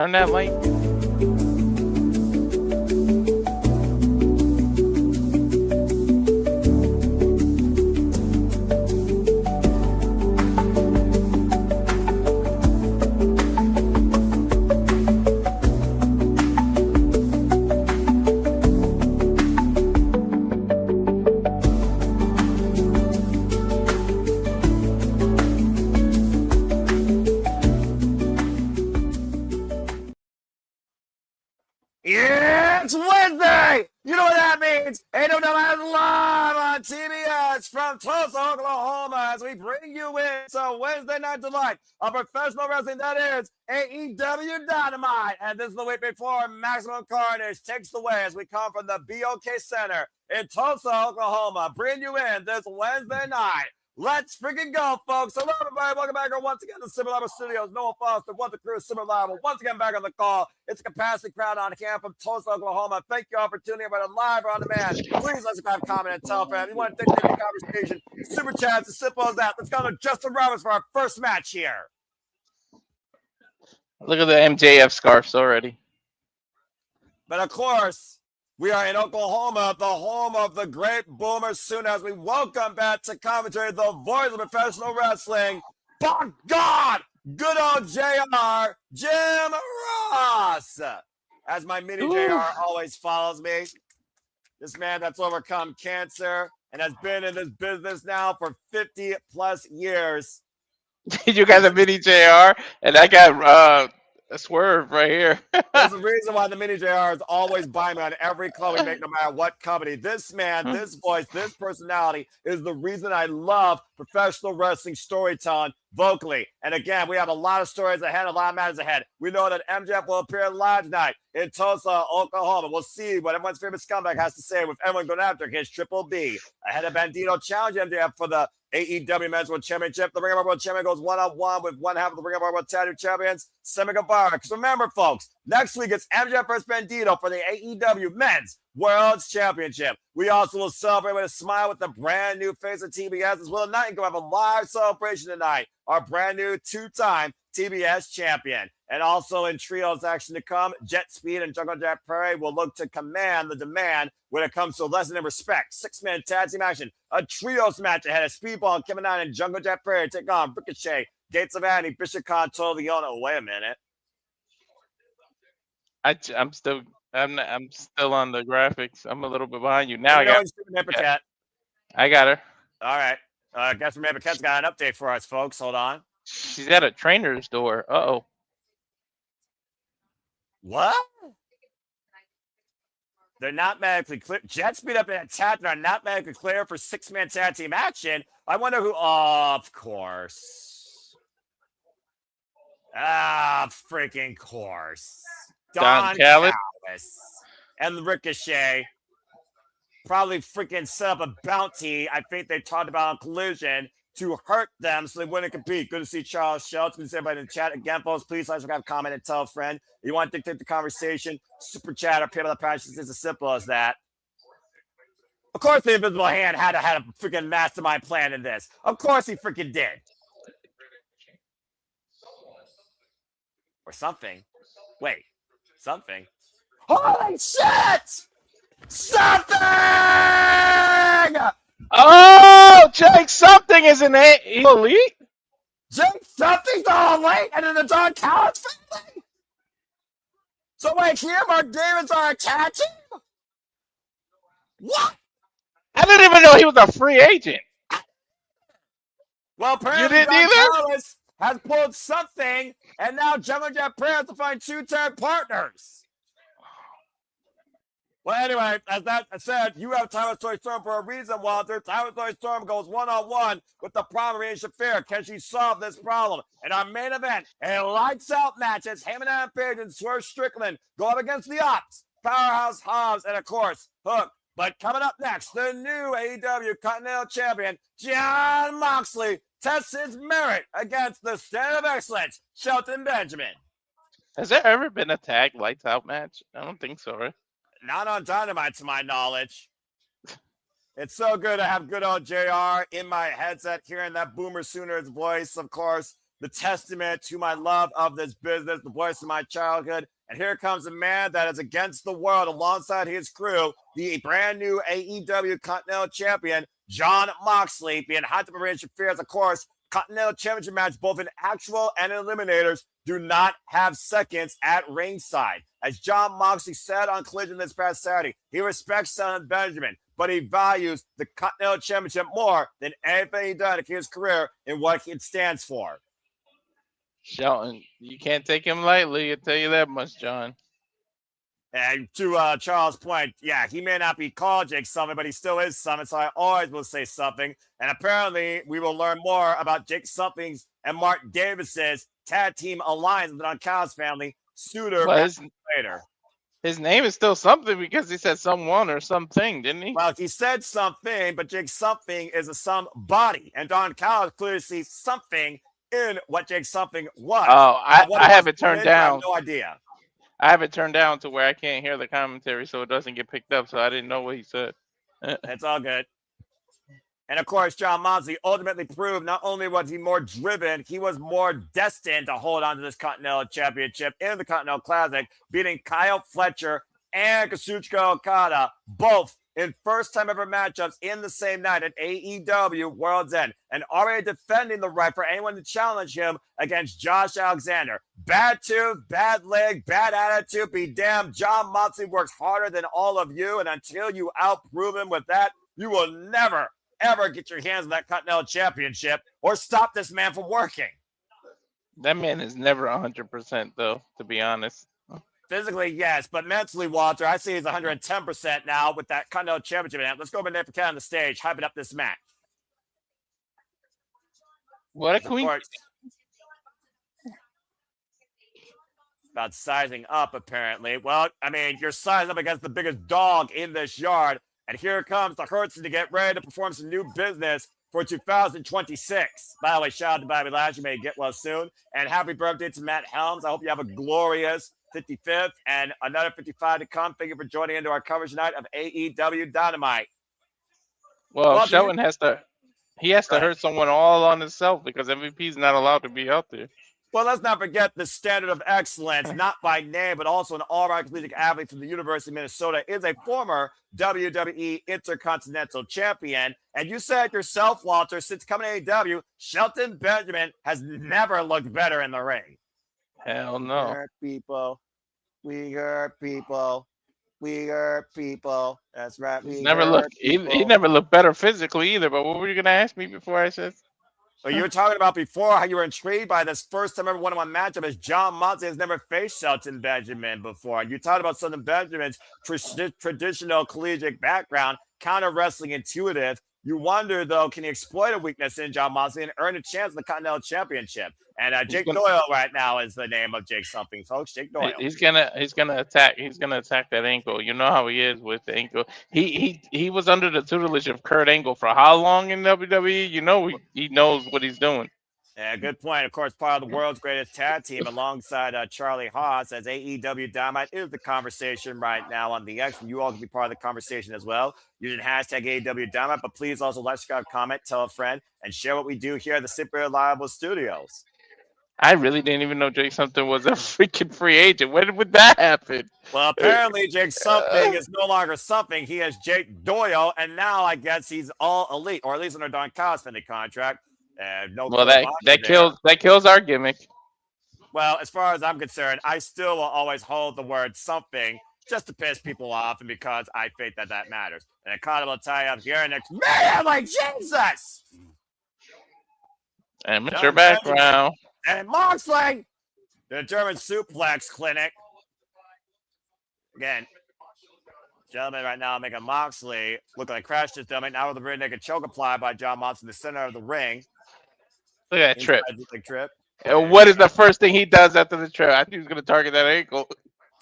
Turn that light. It's Wednesday! You know what that means? AEW Dynamite live on TBS from Tulsa, Oklahoma, as we bring you in to Wednesday Night Delight of professional wrestling that is AEW Dynamite. And this is the week before Maximum Carnage takes the way as we come from the BOK Center in Tulsa, Oklahoma. Bring you in this Wednesday night. Let's freaking go, folks. Hello, everybody. Welcome back once again to Super Level Studios. Noah Foster, the Cruz, Super Level. Once again, back on the call. It's a capacity crowd on camp from Tulsa, Oklahoma. Thank you all for tuning in, whether live or on demand. Please let's subscribe, comment, and tell a friend. If you want to dictate the conversation, super chat, it's as simple as that. Let's go to Justin Roberts for our first match here. Look at the MJF scarves already. But of course, we are in Oklahoma, the home of the great Boomer Soon, as we welcome back to commentary the voice of professional wrestling. By God, good old JR, Jim Ross. As my mini JR always follows me. This man that's overcome cancer and has been in this business now for 50 plus years. You got the mini JR, and I got a Swerve right here. There's a reason why the mini JR is always buying me on every club we make, no matter what company. This man, this voice, this personality is the reason I love professional wrestling storytelling vocally. And again, we have a lot of stories ahead, a lot of matters ahead. We know that MJF will appear live tonight in Tulsa, Oklahoma. We'll see what everyone's favorite scumbag has to say with everyone going after his Triple B. Ahead of Bandido challenge MJF for the AEW Men's World Championship. The Ring of Honor World Champion goes one-on-one with one half of the Ring of Honor World Tag Team Champions, Sammy Guevara. Because remember, folks, next week it's MJF vs. Bandido for the AEW Men's World Championship. We also will celebrate with a smile with the brand new face of TBS as well. Tonight, and go have a live celebration tonight. Our brand new two-time TBS champion. And also in trios action to come, Jet Speed and Jungle Jack Prairie will look to command the demand when it comes to lesson and respect. Six-man tag team action. A trios match ahead of Speedball, Kevin Nine, and Jungle Jack Prairie take on Ricochet, Gates of Annie, Bishop Khan, Total Leona. Wait a minute. I'm still on the graphics. I'm a little bit behind you now. I got her. All right. I guess Remember Cat's got an update for us, folks. Hold on. She's at a trainer's door. Uh-oh. What? They're not medically clear. Jet Speed up and attack are not medically clear for six-man tag team action. I wonder who. Oh, of course. Freaking course. Don Callis and Ricochet probably freaking set up a bounty. I think they talked about on Collision to hurt them so they wouldn't compete. Good to see Charles Shelton. Good to see everybody in the chat. Again, folks, please like, subscribe, comment, and tell a friend. If you want to dictate the conversation, super chat or pay by the price. It's as simple as that. Of course, the Invisible Hand had a freaking mastermind plan in this. Of course, he freaking did. Or something. Wait, something. Holy shit! Something! Oh, Jake Something is an elite. Jake Something's all elite, and then the Don Callis family. So wait, here, Mark Davis are a tag team? What? I didn't even know he was a free agent. Well, apparently Don Callis has pulled something, and now Jungle Jet Prayer has to find two tag partners. Well, anyway, as that said, you have Tyler Story Storm for a reason, Walter. Tyler Story Storm goes one-on-one with the problem in Shafir. Can she solve this problem? In our main event, a lights-out match, it's Hangman and Page and Swerve Strickland go up against the Opps, Powerhouse, Hobbs, and of course, Hook. But coming up next, the new AEW Continental Champion, Jon Moxley, tests his merit against the Standard of Excellence, Shelton Benjamin. Has there ever been a tag lights-out match? I don't think so, right? Not on Dynamite, to my knowledge. It's so good to have good old JR in my headset, hearing that Boomer Sooner's voice, of course. the testament to my love of this business, the voice of my childhood. And here comes a man that is against the world alongside his crew, the brand new AEW Continental Champion, Jon Moxley, being hunted by Shafir. Of course, Continental Championship match, both in actual and in eliminators, do not have seconds at ringside. As Jon Moxley said on Collision this past Saturday, he respects Shelton Benjamin, but he values the Continental Championship more than anything he's done in his career and what it stands for. Shelton, you can't take him lightly, I'll tell you that much, John. And to Charles' point, yeah, he may not be called Jake something, but he still is something, so I always will say something. And apparently, we will learn more about Jake Something's and Mark Davis's tag team alliance with the Uncals family sooner later. His name is still something because he said someone or something, didn't he? Well, he said something, but Jake Something is a somebody. And Don Callis clearly sees something in what Jake Something was. Oh, I have it turned down. I have no idea. I have it turned down to where I can't hear the commentary, so it doesn't get picked up. So I didn't know what he said. It's all good. And of course, Jon Moxley ultimately proved not only was he more driven, he was more destined to hold on to this Continental Championship in the Continental Classic, beating Kyle Fletcher and Kazuchika Okada, both in first-time ever matchups in the same night at AEW World's End, and already defending the right for anyone to challenge him against Josh Alexander. Bad tooth, bad leg, bad attitude, be damned. Jon Moxley works harder than all of you, and until you outprove him with that, you will never, ever get your hands on that Continental Championship or stop this man from working. That man is never 100%, though, to be honest. Physically, yes, but mentally, Walter, I see he's 110% now with that Continental Championship. Let's go over there for Cat on the stage, hyping up this match. What a queen. About sizing up, apparently. Well, I mean, you're sizing up against the biggest dog in this yard. And here comes the Hurtson to get ready to perform some new business for 2026. By the way, shout out to Bobby Lashley. May get well soon. And happy birthday to Matt Helms. I hope you have a glorious 55th and another 55 to come. Thank you for joining into our coverage tonight of AEW Dynamite. Well, Shelton has to hurt someone all on himself because MVP is not allowed to be out there. Well, let's not forget the standard of excellence, not by name, but also an all-around collegiate athlete from the University of Minnesota, is a former WWE Intercontinental Champion. And you said yourself, Walter, since coming to AEW, Shelton Benjamin has never looked better in the ring. Hell no. We hurt people. We hurt people. We hurt people. That's right. He never looked better physically either. But what were you going to ask me before I said? Well, you were talking about before how you were intrigued by this first time ever one-on-one matchup as Jon Moxley has never faced Shelton Benjamin before. And you talked about Shelton Benjamin's traditional collegiate background, counter wrestling intuitive. You wonder, though, can he exploit a weakness in Jon Moxley and earn a chance in the Continental Championship? And Jake Doyle right now is the name of Jake something, folks. Jake Doyle. He's gonna attack. He's gonna attack that ankle. You know how he is with the ankle. He was under the tutelage of Kurt Angle for how long in WWE? You know he knows what he's doing. Yeah, good point. Of course, part of the world's greatest tag team alongside Charlie Haas, as AEW Dynamite is the conversation right now on the X. And you all can be part of the conversation as well. Using hashtag AEW Dynamite, but please also like, subscribe, comment, tell a friend, and share what we do here at the Super Reliable Studios. I really didn't even know Jake Something was a freaking free agent. When would that happen? Well, apparently Jake Something is no longer something. He has Jake Doyle, and now I guess he's all elite, or at least under Don Callis' contract. That kills our gimmick. Well, as far as I'm concerned, I still will always hold the word something just to piss people off, and because I think that matters. And Okada will tie up here next. Man, like Jesus! Amateur background. And Moxley, the German suplex clinic. Again, gentlemen, right now making Moxley look like Crash just dummy. Now with the rear naked choke applied by Jon Moxley in the center of the ring. Look at that trip. Trip. And what is the first thing he does after the trip? I think he's going to target that ankle.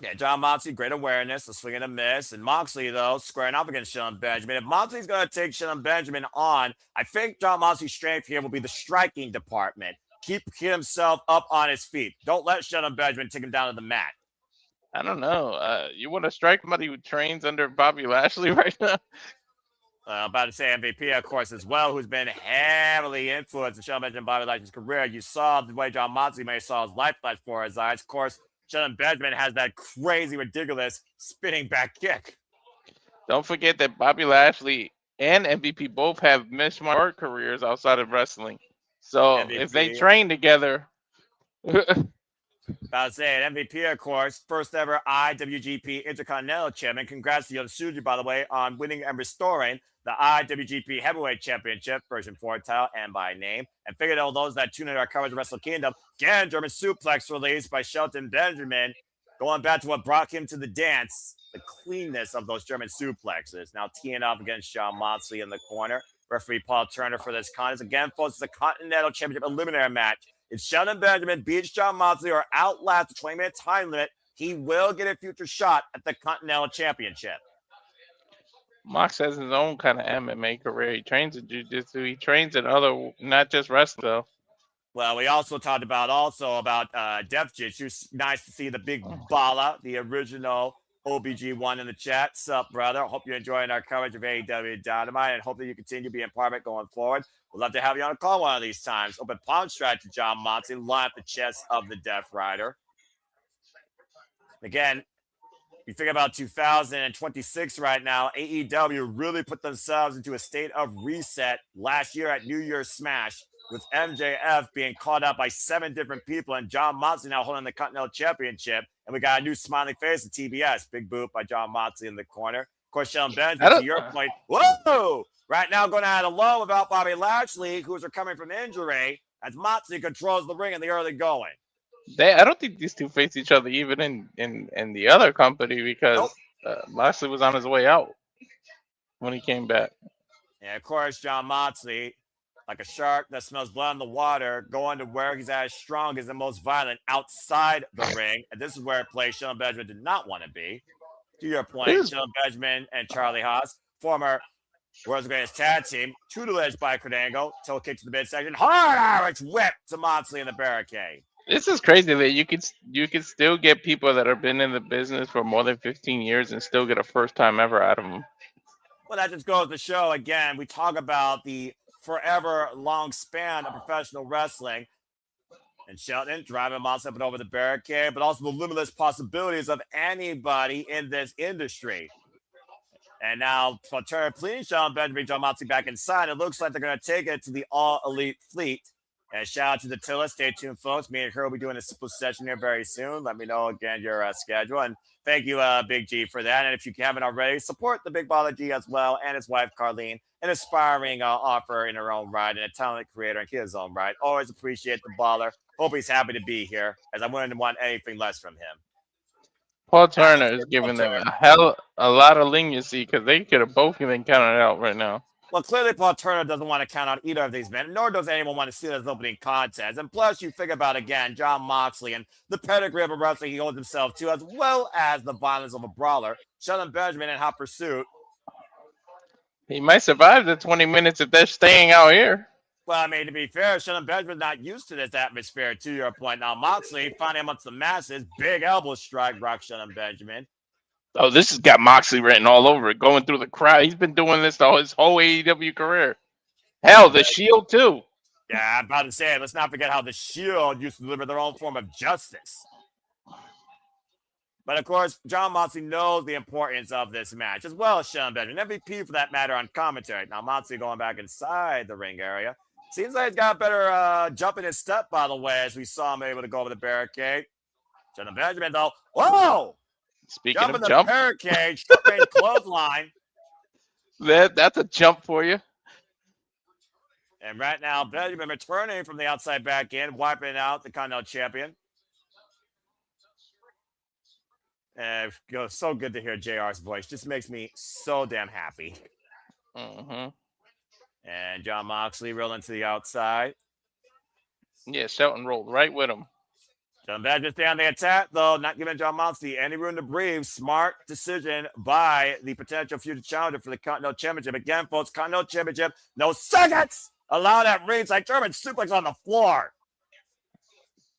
Yeah, Jon Moxley, great awareness, a swing and a miss. And Moxley, though, squaring off against Shelton Benjamin. If Moxley's going to take Shelton Benjamin on, I think Jon Moxley's strength here will be the striking department. Keep himself up on his feet. Don't let Shelton Benjamin take him down to the mat. I don't know. You want to strike somebody who trains under Bobby Lashley right now? About to say MVP, of course, as well, who's been heavily influenced in Shelton Benjamin Bobby Lashley's career. You saw the way John Moxley may saw his life flash before his eyes. Of course, Shelton Benjamin has that crazy, ridiculous spinning back kick. Don't forget that Bobby Lashley and MVP both have mixed martial art careers outside of wrestling. So if they MVP. train together, About to say it, MVP, of course, first ever IWGP Intercontinental Champion. Congrats to Yosuji, by the way, on winning and restoring the IWGP Heavyweight Championship, version 4 title and by name. And figured all those that tune in our coverage of Wrestle Kingdom, again, German suplex released by Shelton Benjamin, going back to what brought him to the dance, the cleanness of those German suplexes. Now teeing up against John Moxley in the corner. Referee Paul Turner for this contest. Again, folks, it's a Continental Championship Eliminator match. If Shelton Benjamin beats John Moxley or outlasts the 20-minute time limit, he will get a future shot at the Continental Championship. Mox has his own kind of MMA career. He trains in jiu-jitsu. He trains in other, not just wrestling. So. Well, we also talked about Def Jitsu. Nice to see the big Bala, the original OBG1 in the chat. Sup, brother? Hope you're enjoying our coverage of AEW Dynamite and hope that you continue being part of it going forward. We'd love to have you on a call one of these times. Open palm strike to John Moxley, line up the chest of the Death Rider. Again, you think about 2026 right now, AEW really put themselves into a state of reset last year at New Year's Smash with MJF being caught up by 7 different people and John Moxley now holding the Continental Championship. And we got a new smiling face at TBS. Big boot by John Moxley in the corner. Of course, Shelton Benjamin, to your point, whoa! Right now going out alone without Bobby Lashley, who's recovering from injury, as Moxley controls the ring in the early going. I don't think these two face each other even in the other company because Lashley was on his way out when he came back. And of course, John Moxley, like a shark that smells blood in the water, going to where he's at his strongest and most violent outside the ring. And this is where it plays Shelton Benjamin did not want to be. To your point, Shelton Benjamin and Charlie Haas, former World's Greatest Tag Team, tutelage by Kurt Angle, toe kick to the midsection, hard Irish whip to Moxley in the barricade. This is crazy that you could still get people that have been in the business for more than 15 years and still get a first time ever out of them. Well, that just goes to show, again, we talk about the forever long span of professional wrestling. And Shelton driving Moxley up and over the barricade, but also the limitless possibilities of anybody in this industry. And now, for Turner, please, Shelton Benjamin, John Moxley back inside. It looks like they're going to take it to the All Elite Fleet. And shout out to the Tilla. Stay tuned, folks. Me and her will be doing a simple session here very soon. Let me know, again, your schedule. And thank you, Big G, for that. And if you haven't already, support the Big Baller G as well and his wife, Carlene, an aspiring author in her own right and a talented creator in his own right. Always appreciate the baller. Hope he's happy to be here, as I wouldn't want anything less from him. Paul Turner is giving them a lot of leniency because they could have both been counted out right now. Well, clearly Paul Turner doesn't want to count out either of these men, nor does anyone want to see this opening contest. And plus, you think about, again, John Moxley and the pedigree of a wrestler he holds himself to, as well as the violence of a brawler. Shelton Benjamin in hot pursuit. He might survive the 20 minutes if they're staying out here. Well, I mean, to be fair, Shelton Benjamin's not used to this atmosphere, to your point. Now, Moxley, finally amongst the masses, big elbow strike, rock Shelton Benjamin. Oh, this has got Moxley written all over it, going through the crowd. He's been doing this his whole AEW career. Hell, the Shield, too. Yeah, I'm about to say, let's not forget how the Shield used to deliver their own form of justice. But, of course, John Moxley knows the importance of this match, as well as Shelton Benjamin. MVP, for that matter, on commentary. Now, Moxley going back inside the ring area. Seems like he's got a better jump in his step, by the way, as we saw him able to go over the barricade. Shelton Benjamin, though. Whoa! Speaking of jump. Barricade, short-range clothesline. That's a jump for you. And right now, Benjamin returning from the outside back in, wiping out the Continental Champion. And it goes so good to hear JR's voice. Just makes me so damn happy. Mm-hmm. And John Moxley rolling to the outside. Yeah, Shelton rolled right with him. John Benjamin stay on the attack, though, not giving John Moxley any room to breathe. Smart decision by the potential future challenger for the Continental Championship. Again, folks, Continental Championship, no seconds. Allow that ringside German suplex on the floor.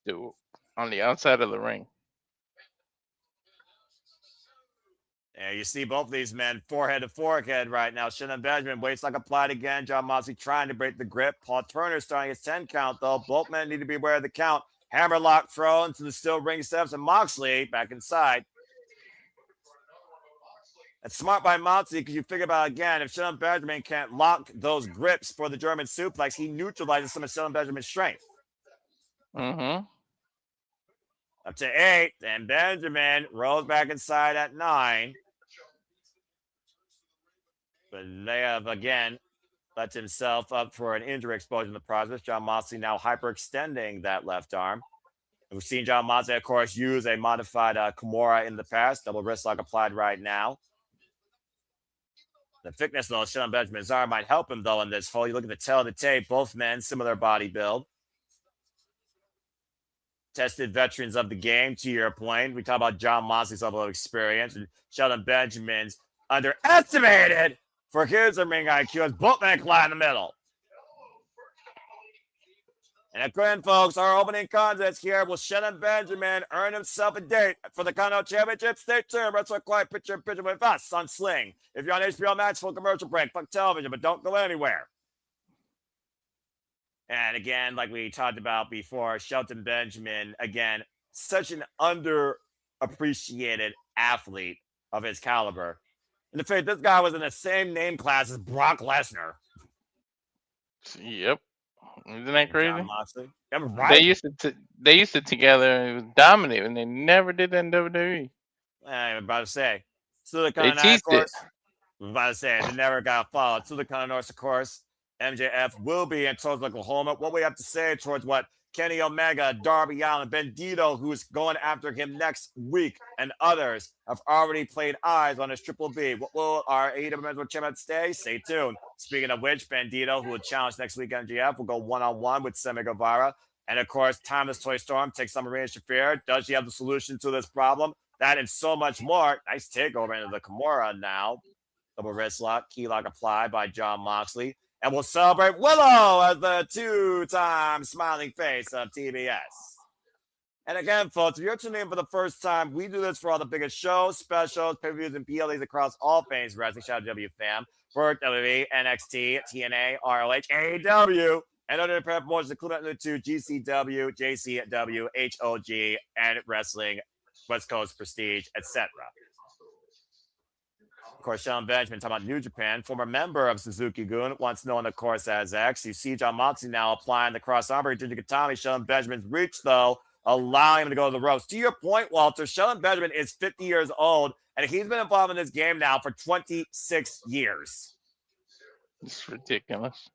Dude, on the outside of the ring. And you see both of these men forehead to forehead right now. Shelton Benjamin waits like applied again. John Moxley trying to break the grip. Paul Turner starting his 10 count, though. Both men need to be aware of the count. Hammerlock thrown to the steel ring steps, and Moxley back inside. That's smart by Moxley because you figure about again, if Shelton Benjamin can't lock those grips for the German suplex, he neutralizes some of Shelton Benjamin's strength. Mm-hmm. Up to 8, and Benjamin rolls back inside at 9. But they have again let himself up for an injury exposure in the process. John Moxley now hyperextending that left arm. We've seen John Moxley, of course, use a modified Kimura in the past. Double wrist lock applied right now. The thickness, though, of Shelton Benjamin's arm might help him, though, in this hole. You look at the tail of the tape, both men, similar body build. Tested veterans of the game, to your point. We talk about John Moxley's level of experience, and Shelton Benjamin's underestimated for his ring IQ as both men collide in the middle. And again, folks, our opening contest here. Will Shelton Benjamin earn himself a date for the Continental Championship? Stay tuned. Let's look quite picture with us on Sling. If you're on HBO Max, full commercial break, fuck television, but don't go anywhere. And again, like we talked about before, Shelton Benjamin, again, such an underappreciated athlete of his caliber. And the fact this guy was in the same name class as Brock Lesnar. Yep. Isn't that crazy? Yeah, right? They used to together dominate, and they never did that in WWE. I'm about to say. They teased it. I'm about to say they never got followed. Silicon North, of course. MJF will be in Tulsa, Oklahoma. What we have to say towards what Kenny Omega, Darby Allin, Bandido, who's going after him next week, and others have already played eyes on his Triple B. What will our AEW Men's World Champion stay? Stay tuned. Speaking of which, Bandido, who will challenge next week, MJF, will go one-on-one with Sammy Guevara. And of course, Timeless Toy Storm takes on Marina Shafir. Does she have the solution to this problem? That and so much more. Nice takeover into the Kimura now. Double wrist lock, key lock applied by John Moxley. And we'll celebrate Willow as the 2-time smiling face of TBS. And again, folks, if you're tuning in for the first time, we do this for all the biggest shows, specials, pay-per-views, and PLEs across all things wrestling. Shout out to W fam for WWE, NXT, TNA, ROH, AEW, and other promotions, including the 2 GCW, JCW, HOG, and Wrestling, West Coast Prestige, etc. Of course, Shelton Benjamin talking about New Japan, former member of Suzuki-gun, once known, of course, as X. You see John Moxley now applying the cross-arm to Katami. Shelton Benjamin's reach, though, allowing him to go to the ropes. To your point, Walter, Shelton Benjamin is 50 years old, and he's been involved in this game now for 26 years. It's ridiculous.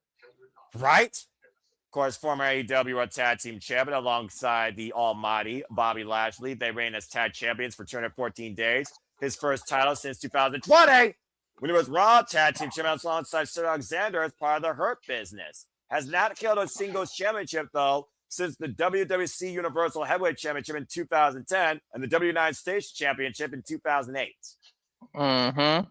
Right? Of course, former AEW World Tag Team Champion alongside the almighty Bobby Lashley. They reign as tag champions for 214 days. His first title since 2020, when he was Raw Tag Team Champion alongside Sir Alexander as part of the Hurt Business. Has not killed a singles championship, though, since the WWC Universal Heavyweight Championship in 2010 and the W9 States Championship in 2008. Mm-hmm.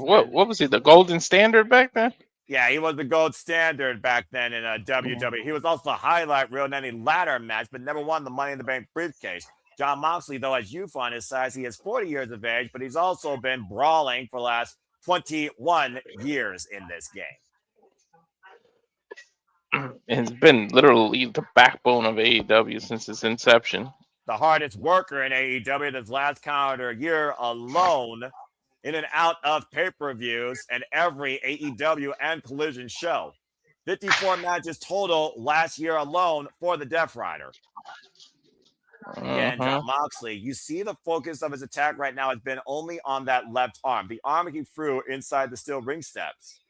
What was he, the golden standard back then? Yeah, he was the gold standard back then in WWE. He was also the highlight reel in any ladder match, but never won the Money in the Bank briefcase. John Moxley, though, has youth on his side. He is 40 years of age, but he's also been brawling for the last 21 years in this game. It's been literally the backbone of AEW since its inception. The hardest worker in AEW this last calendar year alone, in and out of pay-per-views and every AEW and Collision show. 54 matches total last year alone for the Death Rider. Again, John Moxley, you see the focus of his attack right now has been only on that left arm. The arm he threw inside the steel ring steps.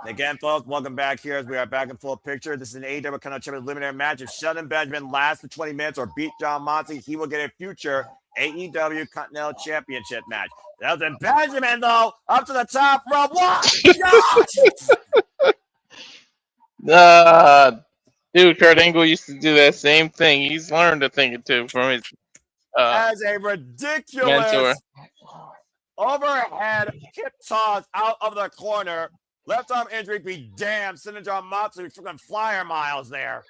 And again, folks, welcome back here as we are back in full picture. This is an AEW Continental Eliminator match. If Shelton Benjamin lasts for 20 minutes or beat John Moxley, he will get a future AEW Continental Championship match. Shelton Benjamin, though, up to the top rope. What? Dude, Kurt Angle used to do that same thing. He's learned a thing or two from his as a ridiculous mentor. Overhead hip toss out of the corner. Left arm injury be damned. Sending John Moxley freaking flyer miles there.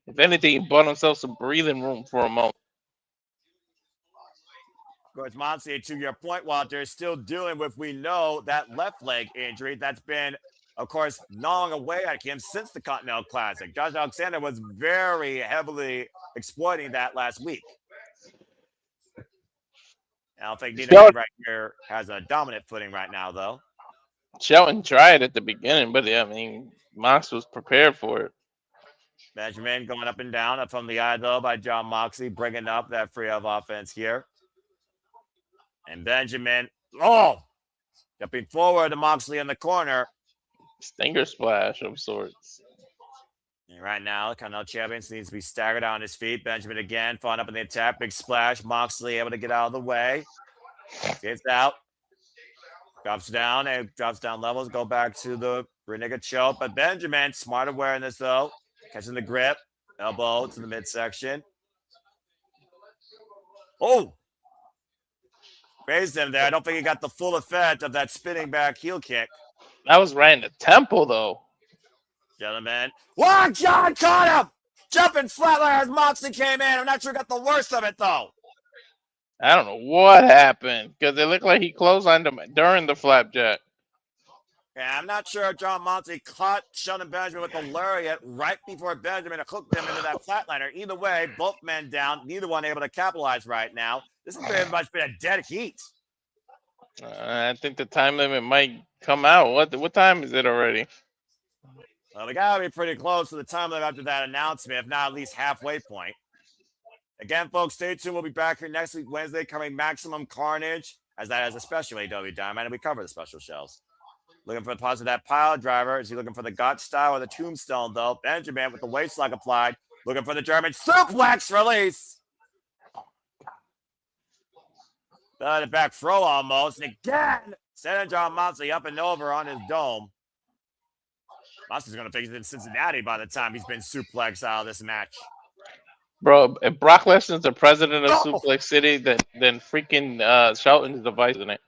If anything, he bought himself some breathing room for a moment. Of course, Moxley, to your point, Walter, is still dealing with, we know, that left leg injury that's been, of course, gnawing away at him since the Continental Classic. Josh Alexander was very heavily exploiting that last week. I don't think neither man right here has a dominant footing right now, though. Shelton tried at the beginning, but I mean, Mox was prepared for it. Benjamin going up and down up from the eye, though, by Jon Moxley, bringing up that free of offense here. And Benjamin, jumping forward to Moxley in the corner. Stinger splash of sorts. And right now, the Continental Champion needs to be staggered on his feet. Benjamin again, falling up in the attack. Big splash. Moxley able to get out of the way. Gets out. Drops down and drops down levels. Go back to the Renegade choke. But Benjamin, smart awareness, though. Catching the grip. Elbow to the midsection. Oh! Raised him there. I don't think he got the full effect of that spinning back heel kick. That was right in the temple, though. Gentlemen. Wow, John caught him! Jumping flatline as Moxley came in. I'm not sure he got the worst of it, though. I don't know what happened, because it looked like he clotheslined him during the flapjack. Yeah, I'm not sure if Jon Moxley caught Shelton Benjamin with the lariat right before Benjamin hooked him into that flatliner. Either way, both men down. Neither one able to capitalize right now. This has very much been a dead heat. I think the time limit might come out. What time is it already? Well, we got to be pretty close to the time limit after that announcement, if not at least halfway point. Again, folks, stay tuned. We'll be back here next week, Wednesday, covering Maximum Carnage, as that is a special AEW Dynamite, and we cover the special shows. Looking for the positive that pile driver. Is he looking for the gut style or the tombstone, though? Benjamin with the waist lock applied. Looking for the German suplex release. The back throw almost. And again, sending Jon Moxley up and over on his dome. Moxley's going to face it in Cincinnati by the time he's been suplexed out of this match. Bro, if Brock Lesnar's the president of Suplex City, then freaking Shelton is the vice president.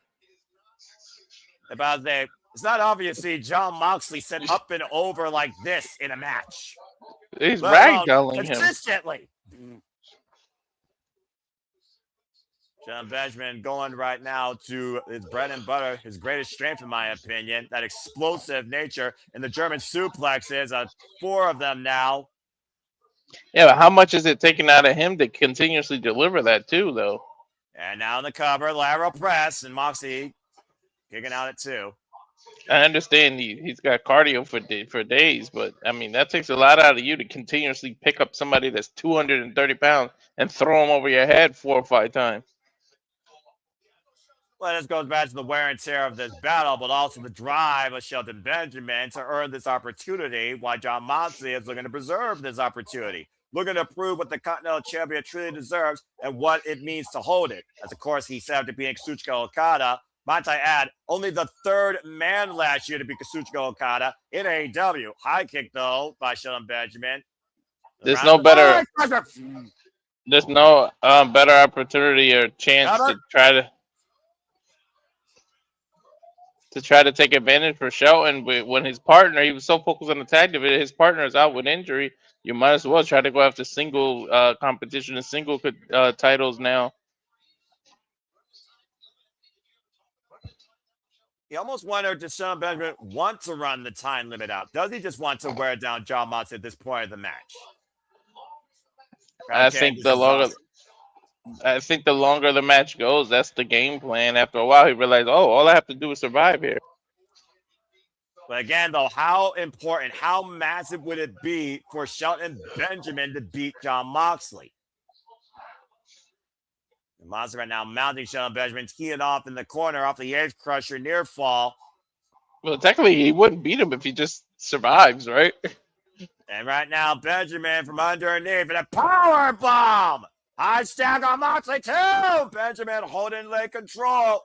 About that. It's not obvious to see Jon Moxley set up and over like this in a match. He's ragdolling him. Consistently. Shelton Benjamin going right now to his bread and butter, his greatest strength, in my opinion, that explosive nature. And the German suplexes, 4 of them now. Yeah, but how much is it taken out of him to continuously deliver that, too, though? And now in the cover, lateral press, and Moxley kicking out at 2. I understand he's got cardio for days, but I mean that takes a lot out of you to continuously pick up somebody that's 230 pounds and throw him over your head 4 or 5 times. Well, this goes back to the wear and tear of this battle, but also the drive of Shelton Benjamin to earn this opportunity, while Jon Moxley is looking to preserve this opportunity, looking to prove what the Continental Champion truly deserves and what it means to hold it. As, of course, he set up to being Kazuchika Okada. Might I add, only the 3rd man last year to be Kazuchika Okada in AEW. High kick, though, by Shelton Benjamin. There's no better opportunity or chance to try to take advantage for Shelton. But when his partner, he was so focused on the tag division, his partner is out with injury. You might as well try to go after single competition and single titles now. You almost wonder, does Shelton Benjamin want to run the time limit out? Does he just want to wear down Jon Moxley at this point of the match? I think the longer the match goes, that's the game plan. After a while, he realized, all I have to do is survive here. But again, though, how important, how massive would it be for Shelton Benjamin to beat Jon Moxley? Moxley right now mounting Shelton Benjamin, teeing off in the corner off the Edge Crusher near fall. Well, technically, he wouldn't beat him if he just survives, right? And right now, Benjamin from underneath and a power bomb. High stack on Moxley too. Benjamin holding leg control.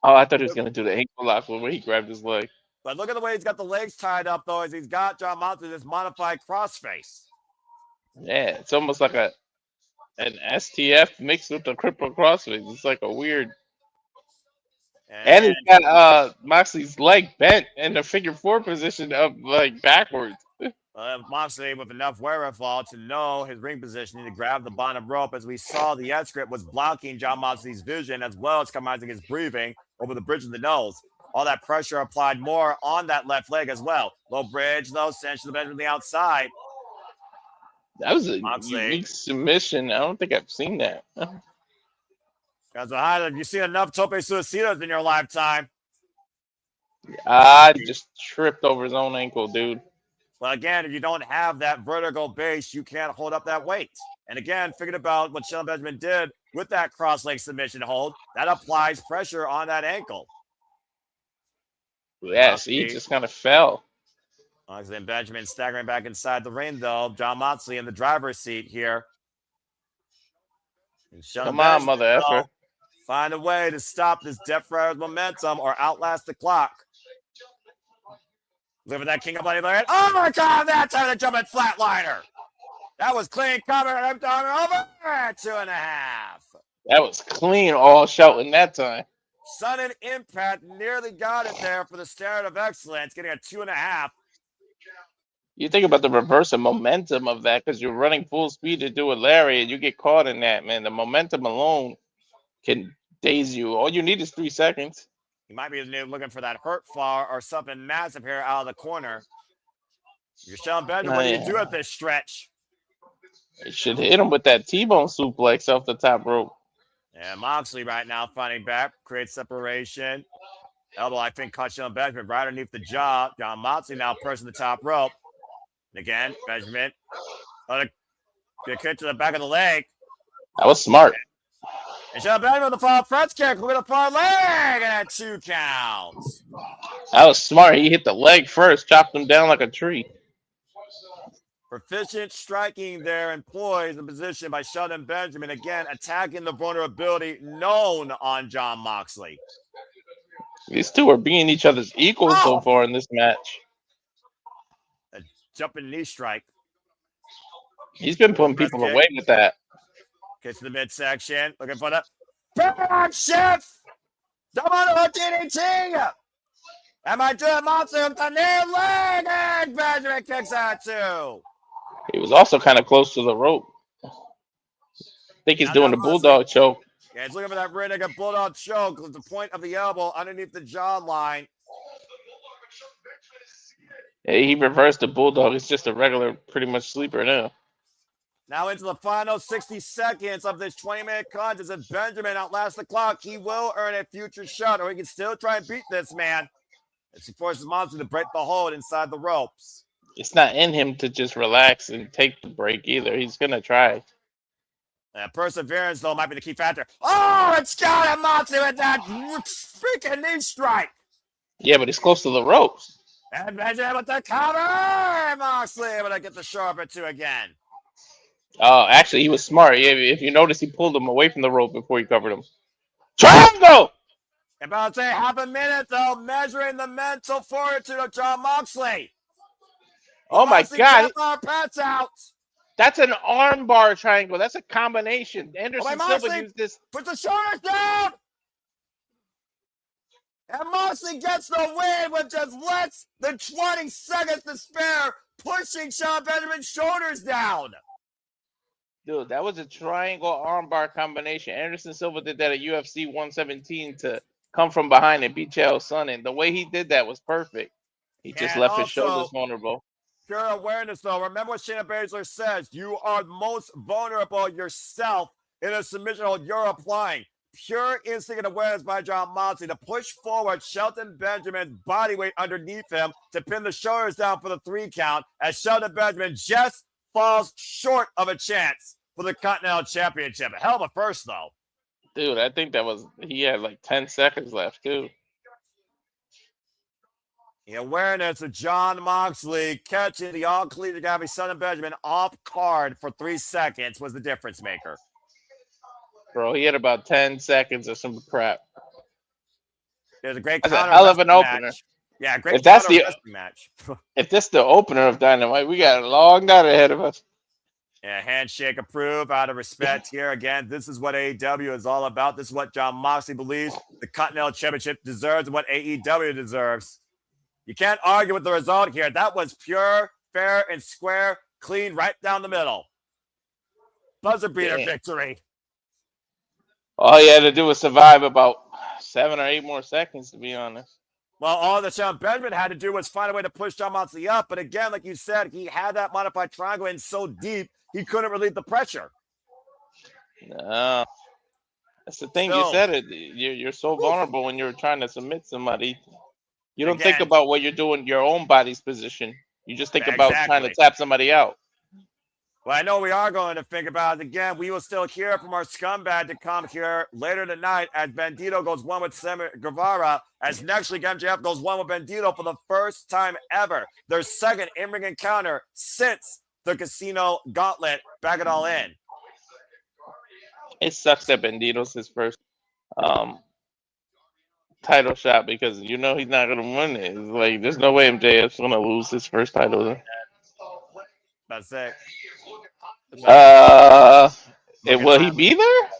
Oh, I thought he was going to do the ankle lock when he grabbed his leg. But look at the way he's got the legs tied up, though, as he's got Jon Moxley this modified crossface. Yeah, it's almost like an STF mixed with the cripple crossface. It's like a weird. And he's got Moxley's leg bent in the figure 4 position up like backwards. Moxley with enough wherewithal to know his ring positioning to grab the bottom rope, as we saw the Ed script was blocking Jon Moxley's vision as well as compromising his breathing over the bridge of the nose. All that pressure applied more on that left leg as well. Low bridge, low cinch to the bench from the outside. That was a Moxley. unique submission. I don't think I've seen that. Guys, have you seen enough tope suicidas in your lifetime? I just tripped over his own ankle, dude. Well, again, if you don't have that vertical base, you can't hold up that weight. And again, figured about what Shelton Benjamin did with that cross leg submission hold. That applies pressure on that ankle. Yes, he just kind of fell. Moxley and Benjamin staggering back inside the ring, though. Jon Moxley in the driver's seat here. Come on, mother effer. Find a way to stop this Death Rider's momentum or outlast the clock. Look at that King of Bloody Lariat. Oh my God, that time the jumping flatliner. That was clean cover. I'm down over 2.5. That was clean all Shelton that time. Sudden impact nearly got it there for the Standard of Excellence, getting a 2.5. You think about the reverse of momentum of that because you're running full speed to do a lariat. You get caught in that, man. The momentum alone can daze you. All you need is 3 seconds. He might be looking for that hurt fall or something massive here out of the corner. You're Shelton Benjamin, what do you do at this stretch? It should hit him with that T-bone suplex off the top rope. Yeah, Moxley right now fighting back, creates separation. Elbow, I think, caught Shelton Benjamin right underneath the jaw. Jon Moxley now pressing the top rope. And again, Benjamin. Get kick to the back of the leg. That was smart. And Shelton Benjamin with the fall French kick with a far leg and 2 counts. That was smart. He hit the leg first, chopped him down like a tree. Proficient striking there and poise and position by Shelton Benjamin. Again, attacking the vulnerability known on Jon Moxley. These two are being each other's equals so far in this match. A jumping knee strike. He's been putting people away with that. Gets to the midsection. Looking for the back shift. Double DDT. Am I doing Moxley with the near leg? And Benjamin kicks out 2. He was also kind of close to the rope. I think he's doing the bulldog choke. Yeah, he's looking for that rear naked bulldog choke with the point of the elbow underneath the jawline. Yeah, he reversed the bulldog. It's just a regular, pretty much sleeper now. Now into the final 60 seconds of this 20-minute contest. If Benjamin outlasts the clock, he will earn a future shot, or he can still try and beat this man as he forces Moxley to break the hold inside the ropes. It's not in him to just relax and take the break either. He's going to try. Perseverance, though, might be the key factor. Oh, it's got him, Moxley, with that freaking knee strike. Yeah, but he's close to the ropes. And Benjamin with the cover. Moxley able to get the sharper 2 again. Oh, actually, he was smart. If you notice, he pulled him away from the rope before he covered him. Triangle! About to say half a minute, though, measuring the mental fortitude of Jon Moxley. Oh, my God. Pats out. That's an armbar triangle. That's a combination. Anderson Silva used this. Put the shoulders down. And Moxley gets the win with just less than 20 seconds to spare, pushing Shelton Benjamin's shoulders down. Dude, that was a triangle armbar combination. Anderson Silva did that at UFC 117 to come from behind and beat Chael Sonnen. The way he did that was perfect. He just left his shoulders vulnerable. Pure awareness, though. Remember what Shayna Baszler says. You are most vulnerable yourself in a submission hold you're applying. Pure instinct and awareness by Jon Moxley to push forward Shelton Benjamin's body weight underneath him to pin the shoulders down for the 3 count as Shelton Benjamin just falls short of a chance for the Continental Championship. A hell of a first, though. Dude, I think he had like 10 seconds left, too. The awareness of Jon Moxley catching the all-collegiate guy, Shelton Benjamin off card for 3 seconds was the difference maker. Bro, he had about 10 seconds of some crap. There's a great That's a hell of an opener. Match. Yeah, great wrestling match. If this is the opener of Dynamite, we got a long night ahead of us. Yeah, handshake approved out of respect here. Again, this is what AEW is all about. This is what Jon Moxley believes the Continental Championship deserves and what AEW deserves. You can't argue with the result here. That was pure fair and square, clean right down the middle. Buzzer beater victory. All he had to do was survive about 7 or 8 more seconds, to be honest. Well, all that Shelton Benjamin had to do was find a way to push Jon Moxley up. But again, like you said, he had that modified triangle in so deep, he couldn't relieve the pressure. No. That's the thing. You said it. You're so vulnerable when you're trying to submit somebody. You don't think about what you're doing, your own body's position. You just think about trying to tap somebody out. Well, I know we are going to think about it again. We will still hear from our scumbag to come here later tonight as Bandido goes one with Sammy Guevara. As next week, MJF goes one with Bandido for the first time ever. Their second in-ring encounter since the Casino Gauntlet. Back it all in. It sucks that Bandido's his first title shot because you know he's not going to win it. It's like, there's no way MJF's going to lose his first title. That's it. Will he be there?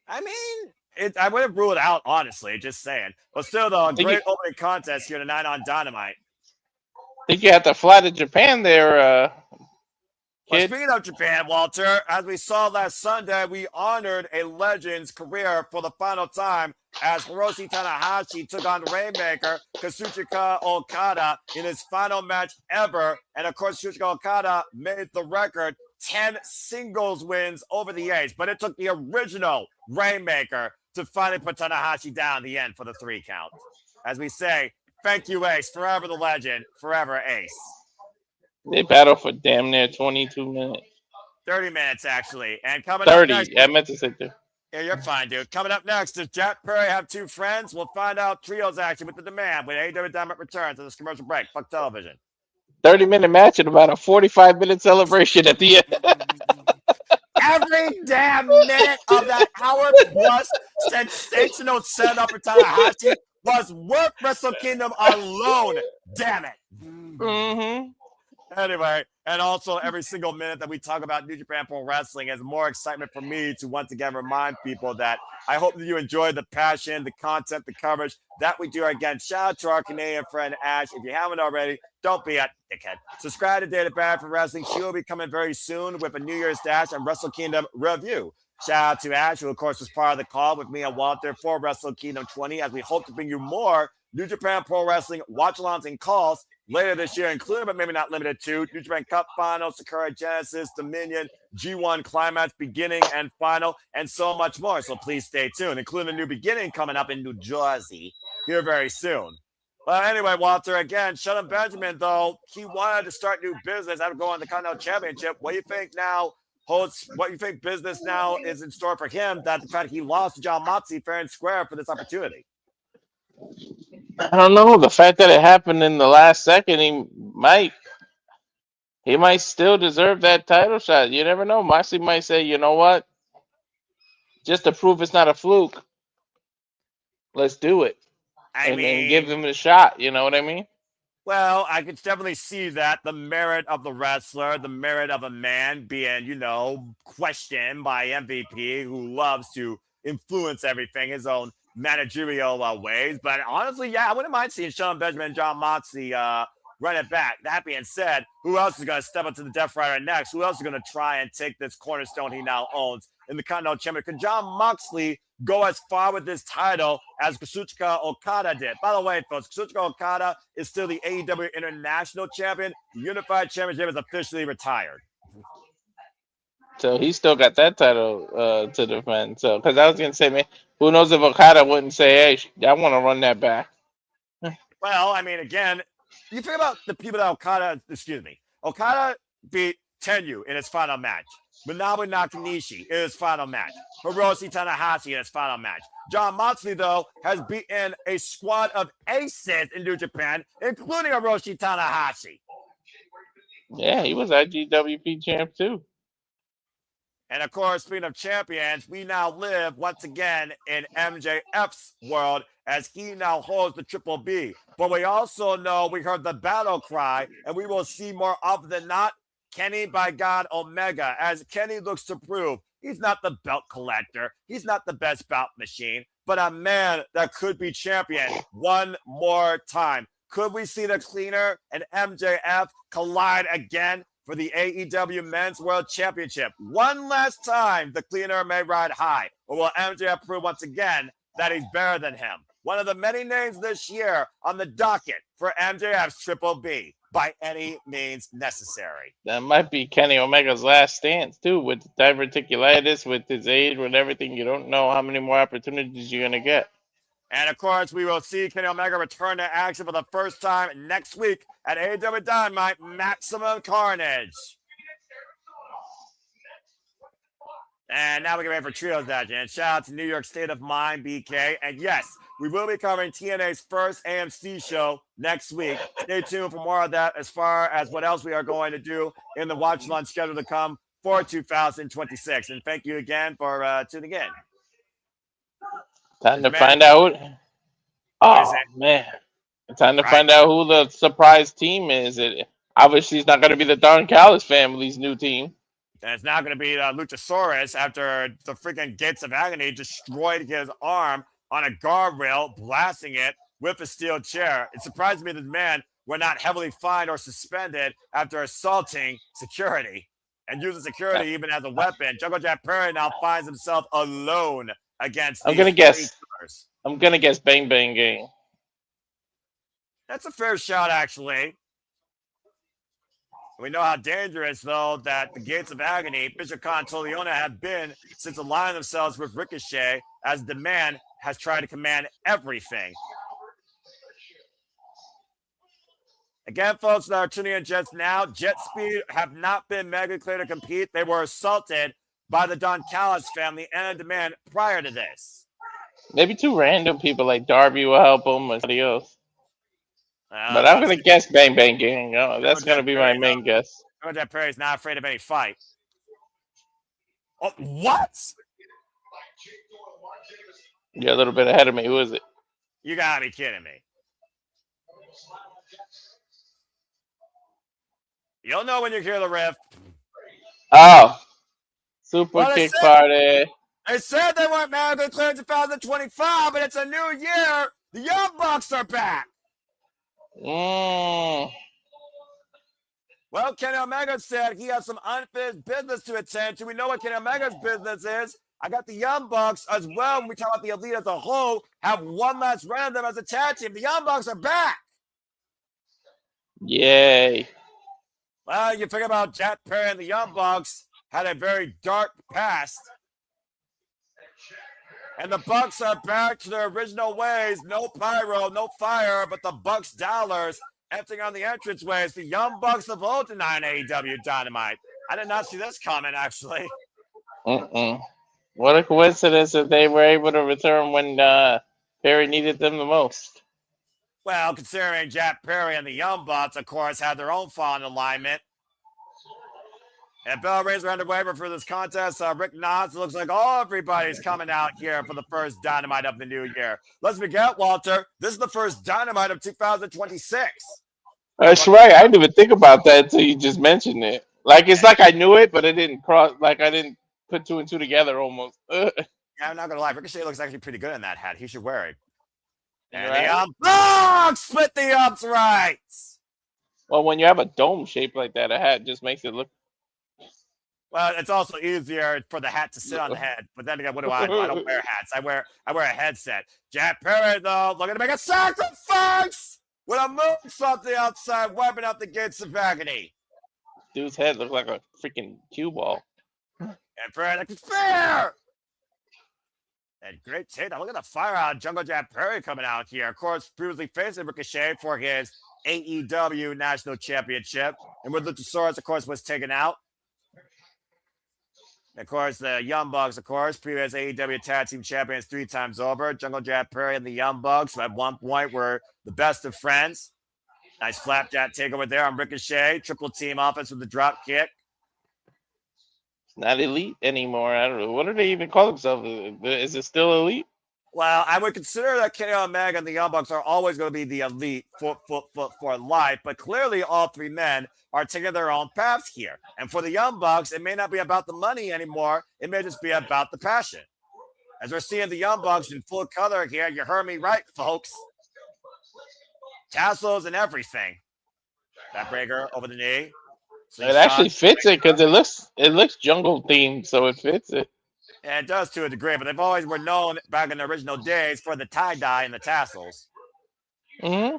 I mean, I wouldn't rule it out, honestly, just saying. But still, though, a great opening contest here tonight on Dynamite. I think you have to fly to Japan there, Well, speaking of Japan, Walter, as we saw last Sunday, we honored a legend's career for the final time as Hiroshi Tanahashi took on Rainmaker Kazuchika Okada in his final match ever. And of course, Kazuchika Okada made the record 10 singles wins over the Ace. But it took the original Rainmaker to finally put Tanahashi down at the end for the 3 count. As we say, thank you, Ace. Forever the legend. Forever Ace. They battled for damn near 22 minutes. 30 minutes, actually. And coming 30. up next, I meant to say 30. Yeah, you're fine, dude. Coming up next, does Jack Perry have 2 friends? We'll find out trios action with the demand when AEW Dynamite returns to this commercial break. Fuck television. 30-minute match and about a 45-minute celebration at the end. Every damn minute of that hour plus sensational setup for Tanahashi was worth Wrestle Kingdom alone. Damn it. Mm-hmm. Anyway, and also every single minute that we talk about New Japan Pro Wrestling is more excitement for me to once again remind people that I hope that you enjoy the passion, the content, the coverage that we do. Again, shout out to our Canadian friend Ash. If you haven't already, don't be a dickhead. Subscribe to Data Bad for Wrestling. She will be coming very soon with a New Year's Dash and Wrestle Kingdom review. Shout out to Ash, who of course was part of the call with me and Walter for Wrestle Kingdom 20, as we hope to bring you more New Japan Pro Wrestling watch-alongs and calls later this year, including but maybe not limited to New Japan Cup Final, Sakura Genesis, Dominion, G1 Climax, Beginning and Final, and so much more. So please stay tuned, including a new beginning coming up in New Jersey here very soon. But anyway, Walter, again, Shelton Benjamin, though, he wanted to start new business after going to the Continental Championship. What do you think now holds, what do you think business now is in store for him, that the fact he lost to Jon Moxley fair and square for this opportunity? I don't know. The fact that it happened in the last second, he might still deserve that title shot. You never know. Moxley might say, you know what? Just to prove it's not a fluke, let's do it. And give him a shot. You know what I mean? Well, I could definitely see that. The merit of the wrestler, the merit of a man being, questioned by MVP who loves to influence everything, his own managerial ways. But honestly, yeah, I wouldn't mind seeing Shelton Benjamin and Jon Moxley run it back. That being said, who else is going to step up to the Death Rider next? Who else is going to try and take this cornerstone he now owns in the Continental Championship? Could Jon Moxley go as far with this title as Kazuchika Okada did? By the way, folks, Kazuchika Okada is still the AEW International Champion. The Unified Championship is officially retired. So he still got that title to defend. So, because I was going to say, man, who knows if Okada wouldn't say, hey, I want to run that back. Well, I mean, again, you think about the people that Okada beat Tenyu in his final match. Manabu Nakanishi in his final match. Hiroshi Tanahashi in his final match. Jon Moxley, though, has beaten a squad of aces in New Japan, including Hiroshi Tanahashi. Yeah, he was IGWP champ, too. And of course, speaking of champions, we now live once again in MJF's world as he now holds the Triple B. But we also know we heard the battle cry, and we will see more often than not Kenny by God Omega, as Kenny looks to prove he's not the belt collector, he's not the best belt machine, but a man that could be champion one more time. Could we see the Cleaner and MJF collide again for the AEW Men's World Championship? One last time, the Cleaner may ride high, or will MJF prove once again that he's better than him? One of the many names this year on the docket for MJF's Triple B by any means necessary. That might be Kenny Omega's last stance too, with diverticulitis, with his age, with everything. You don't know how many more opportunities you're gonna get. And of course, we will see Kenny Omega return to action for the first time next week at AEW Dynamite Maximum Carnage. And now we get ready for Trios Action. And shout out to New York State of Mind, BK. And yes, we will be covering TNA's first AMC show next week. Stay tuned for more of that as far as what else we are going to do in the watch launch schedule to come for 2026. And thank you again for tuning in. Time to find out. Oh, man. Time to find out who the surprise team is. Obviously, it's not going to be the Don Callis family's new team. And it's not going to be Luchasaurus after the freaking Gates of Agony destroyed his arm on a guardrail, blasting it with a steel chair. It surprised me that the man were not heavily fined or suspended after assaulting security and using security even as a weapon. Jungle Jack Perry now finds himself alone against I'm gonna guess Bang Bang Gang. That's a fair shout, actually. We know how dangerous, though, that the Gates of Agony, Bishop Contoliona, have been since aligning themselves with Ricochet, as the man has tried to command everything. Again, folks that are tuning in just now, Jet Speed have not been mega clear to compete. They were assaulted by the Don Callis family and Demand prior to this. Maybe two random people like Darby will help them or somebody else. But I'm going to guess Bang Bang Gang. Oh, that's going to be my main guess. Jack Perry's not afraid of any fight. Oh, what? You're a little bit ahead of me. Who is it? You got to be kidding me. You'll know when you hear the riff. Oh. Super Kick Party. They said they weren't medically cleared in 2025, but it's a new year. The Young Bucks are back. Well, Kenny Omega said he has some unfinished business to attend to. We know what Kenny Omega's business is. I got the Young Bucks as well. When we talk about the Elite as a whole, have one last run of them as a tag team. The Young Bucks are back. Yay. Well, you think about Jack Perry and the Young Bucks had a very dark past. And the Bucks are back to their original ways. No pyro, no fire, but the Bucks dollars emptying on the entranceways. The Young Bucks of old tonight on AEW Dynamite. I did not see this coming, actually. What a coincidence that they were able to return when Perry needed them the most. Well, considering Jack Perry and the Young Bucks, of course, had their own fall in alignment. And bell rings are underway for this contest. Rick Knox, looks like everybody's coming out here for the first Dynamite of the new year. Let's forget, Walter, this is the first Dynamite of 2026. That's right. I didn't even think about that until you just mentioned it. Like, it's like I knew it, but it didn't cross. Like, I didn't put two and two together almost. Yeah, I'm not going to lie. Ricochet looks actually pretty good in that hat. He should wear it. And the Bucks split the uprights. Well, when you have a dome shape like that, a hat just makes it look. Well, it's also easier for the hat to sit on the head. But then again, what do I do? I don't wear hats. I wear a headset. Jack Perry, though, looking to make a sacrifice with a moonsault to the outside, wiping out the Gates of Agony. Dude's head looks like a freaking cue ball. And Perry, like, it's fair. And great take. Now look at the fire out. Jungle Jack Perry coming out here. Of course, previously facing Ricochet for his AEW National Championship. And with Luchasaurus, of course, was taken out. Of course, the Young Bucks, of course, previous AEW Tag Team Champions 3 times over. Jungle Jack Perry and the Young Bucks, who at one point were the best of friends. Nice flapjack takeover there on Ricochet. Triple team offense with the drop kick. It's not elite anymore. I don't know. What do they even call themselves? Is it still elite? Well, I would consider that Kenny Omega and the Young Bucks are always going to be the elite for life. But clearly, all three men are taking their own paths here. And for the Young Bucks, it may not be about the money anymore. It may just be about the passion. As we're seeing the Young Bucks in full color here, you heard me right, folks. tassels and everything. Backbreaker over the knee. It actually fits it because it looks jungle themed, so it fits it. And it does to a degree, but they've always were known back in the original days for the tie-dye and the tassels. Mm-hmm.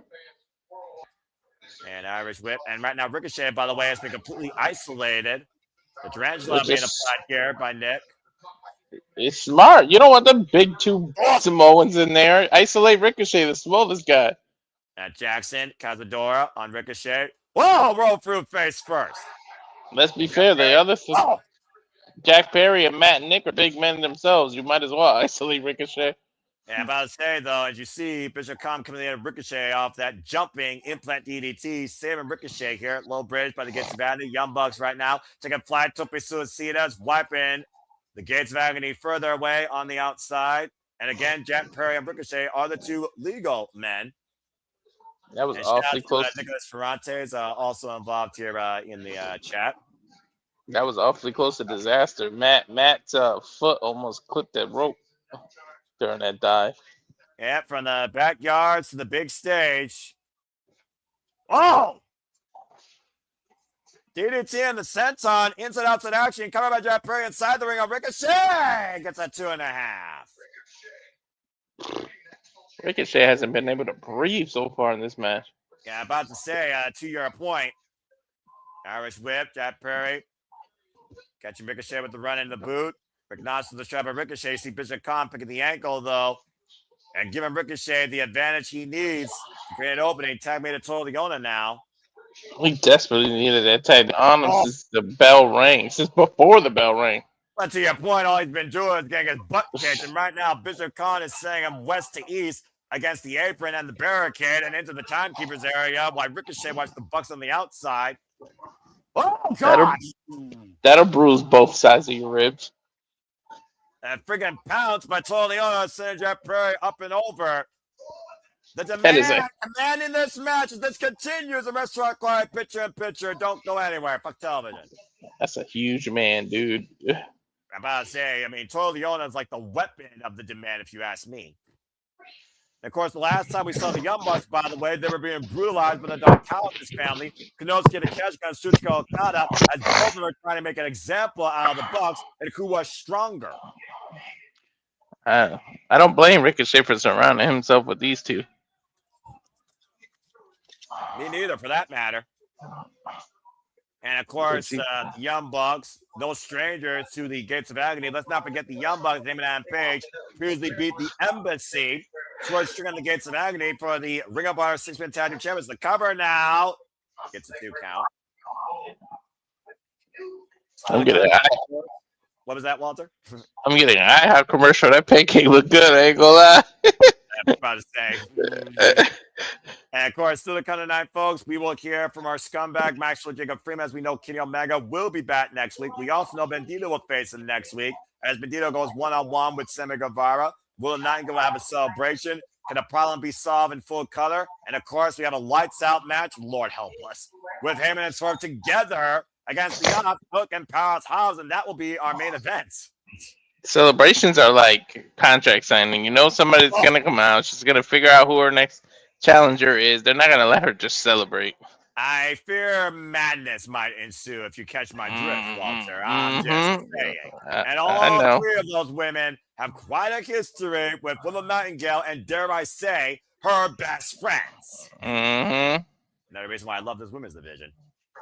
And Irish whip. And right now, Ricochet, by the way, has been completely isolated. The tarantula being applied here by Nick. It's smart. You don't want them big two Samoans in there. Isolate Ricochet, the smallest guy. And Jackson, Cazadora on Ricochet. Whoa, roll through face first. Let's be fair. The other Jack Perry and Matt and Nick are big men themselves. You might as well isolate Ricochet. Yeah, I'm about to say, though, as you see, Bishop Khan coming in Ricochet off that jumping implant DDT, saving Ricochet here at low bridge by the Gates of Agony. Young Bucks right now taking flight. Tope Suicidas wiping the Gates of Agony further away on the outside. And again, Jack Perry and Ricochet are the two legal men. That was awfully close. Nicholas Ferrante is also involved here in the chat. That was awfully close to disaster. Matt's foot almost clipped that rope during that dive. Yeah, from the backyards to the big stage. Oh! DDT and the senton, inside outside action, covered by Jack Perry inside the ring of Ricochet. Gets a 2.5. Ricochet hasn't been able to breathe so far in this match. Yeah, about to say, to your point, Irish whip, Jack Perry. Catching Ricochet with the run in the boot. Rick nods to the strap of Ricochet. See Bishop Khan picking the ankle, though. And giving Ricochet the advantage he needs to create an opening. Tag made a total Leona now. We desperately needed that tag on him since the bell rang. Since before the bell rang. But to your point, all he's been doing is getting his butt kicked. And right now, Bishop Khan is saying him west to east against the apron and the barricade and into the timekeeper's area while Ricochet watches the Bucks on the outside. Oh, gosh! That'll bruise both sides of your ribs. And friggin' pounce by Leona, sending Jack Perry up and over. The demand in this match as this continues. A restaurant quiet, picture in picture. Don't go anywhere. Fuck television. That's a huge man, dude. I'm about to say, I mean, Leona is like the weapon of the demand, if you ask me. And of course, the last time we saw the Young Bucks, by the way, they were being brutalized by the Don Callis family. Konosuke Takeshita and Tsuchika Okada, as both of them are trying to make an example out of the Bucks and who was stronger. I don't blame Ricochet for surrounding himself with these two. Me neither, for that matter. And of course, the Young Bucks, no strangers to the Gates of Agony. Let's not forget the Young Bucks, Damon and Page, previously beat the Embassy. Towards string on the Gates of Agony for the Ring of Honor 6-man tag team champions. The cover now gets a 2 count. I'm getting what was that, Walter? I'm getting an IHOP commercial. That pancake look good. I ain't gonna lie. I'm about to say. And of course, still the kind of night, folks. We will hear from our scumbag Maxwell Jacob Freeman. As we know, Kenny Omega will be back next week. We also know Bandido will face him next week as Bandido goes one-on-one with Sammy Guevara. Will Nightingale have a celebration? Can the problem be solved in full color? And of course, we have a lights out match, Lord help us, with Heyman and Swerve together against the Opps, Hook, and Powerhouse Hobbs, and that will be our main event. Celebrations are like contract signing. You know somebody's gonna come out. She's gonna figure out who her next challenger is. They're not gonna let her just celebrate. I fear madness might ensue if you catch my drift, Walter. I'm just saying. And all 3 of those women have quite a history with Willow Nightingale and, dare I say, her best friends. Another reason why I love this women's division.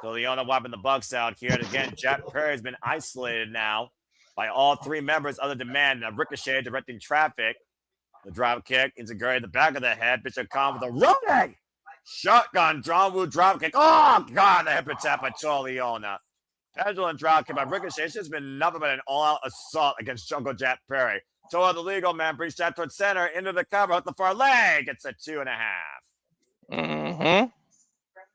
So Leona wiping the Bucks out here. And again, Jack Perry has been isolated now by all 3 members other than man. Ricochet directing traffic. The drop kick into Gary the back of the head. Bishop Khan with a running shotgun, John Woo drop kick. Oh, God, the hip attack by Leona. Pendulum drop kick by Ricochet. It's just been nothing but an all-out assault against Jungle Jack Perry. Toa the legal man brings that towards center into the cover with the far leg. It's a 2.5.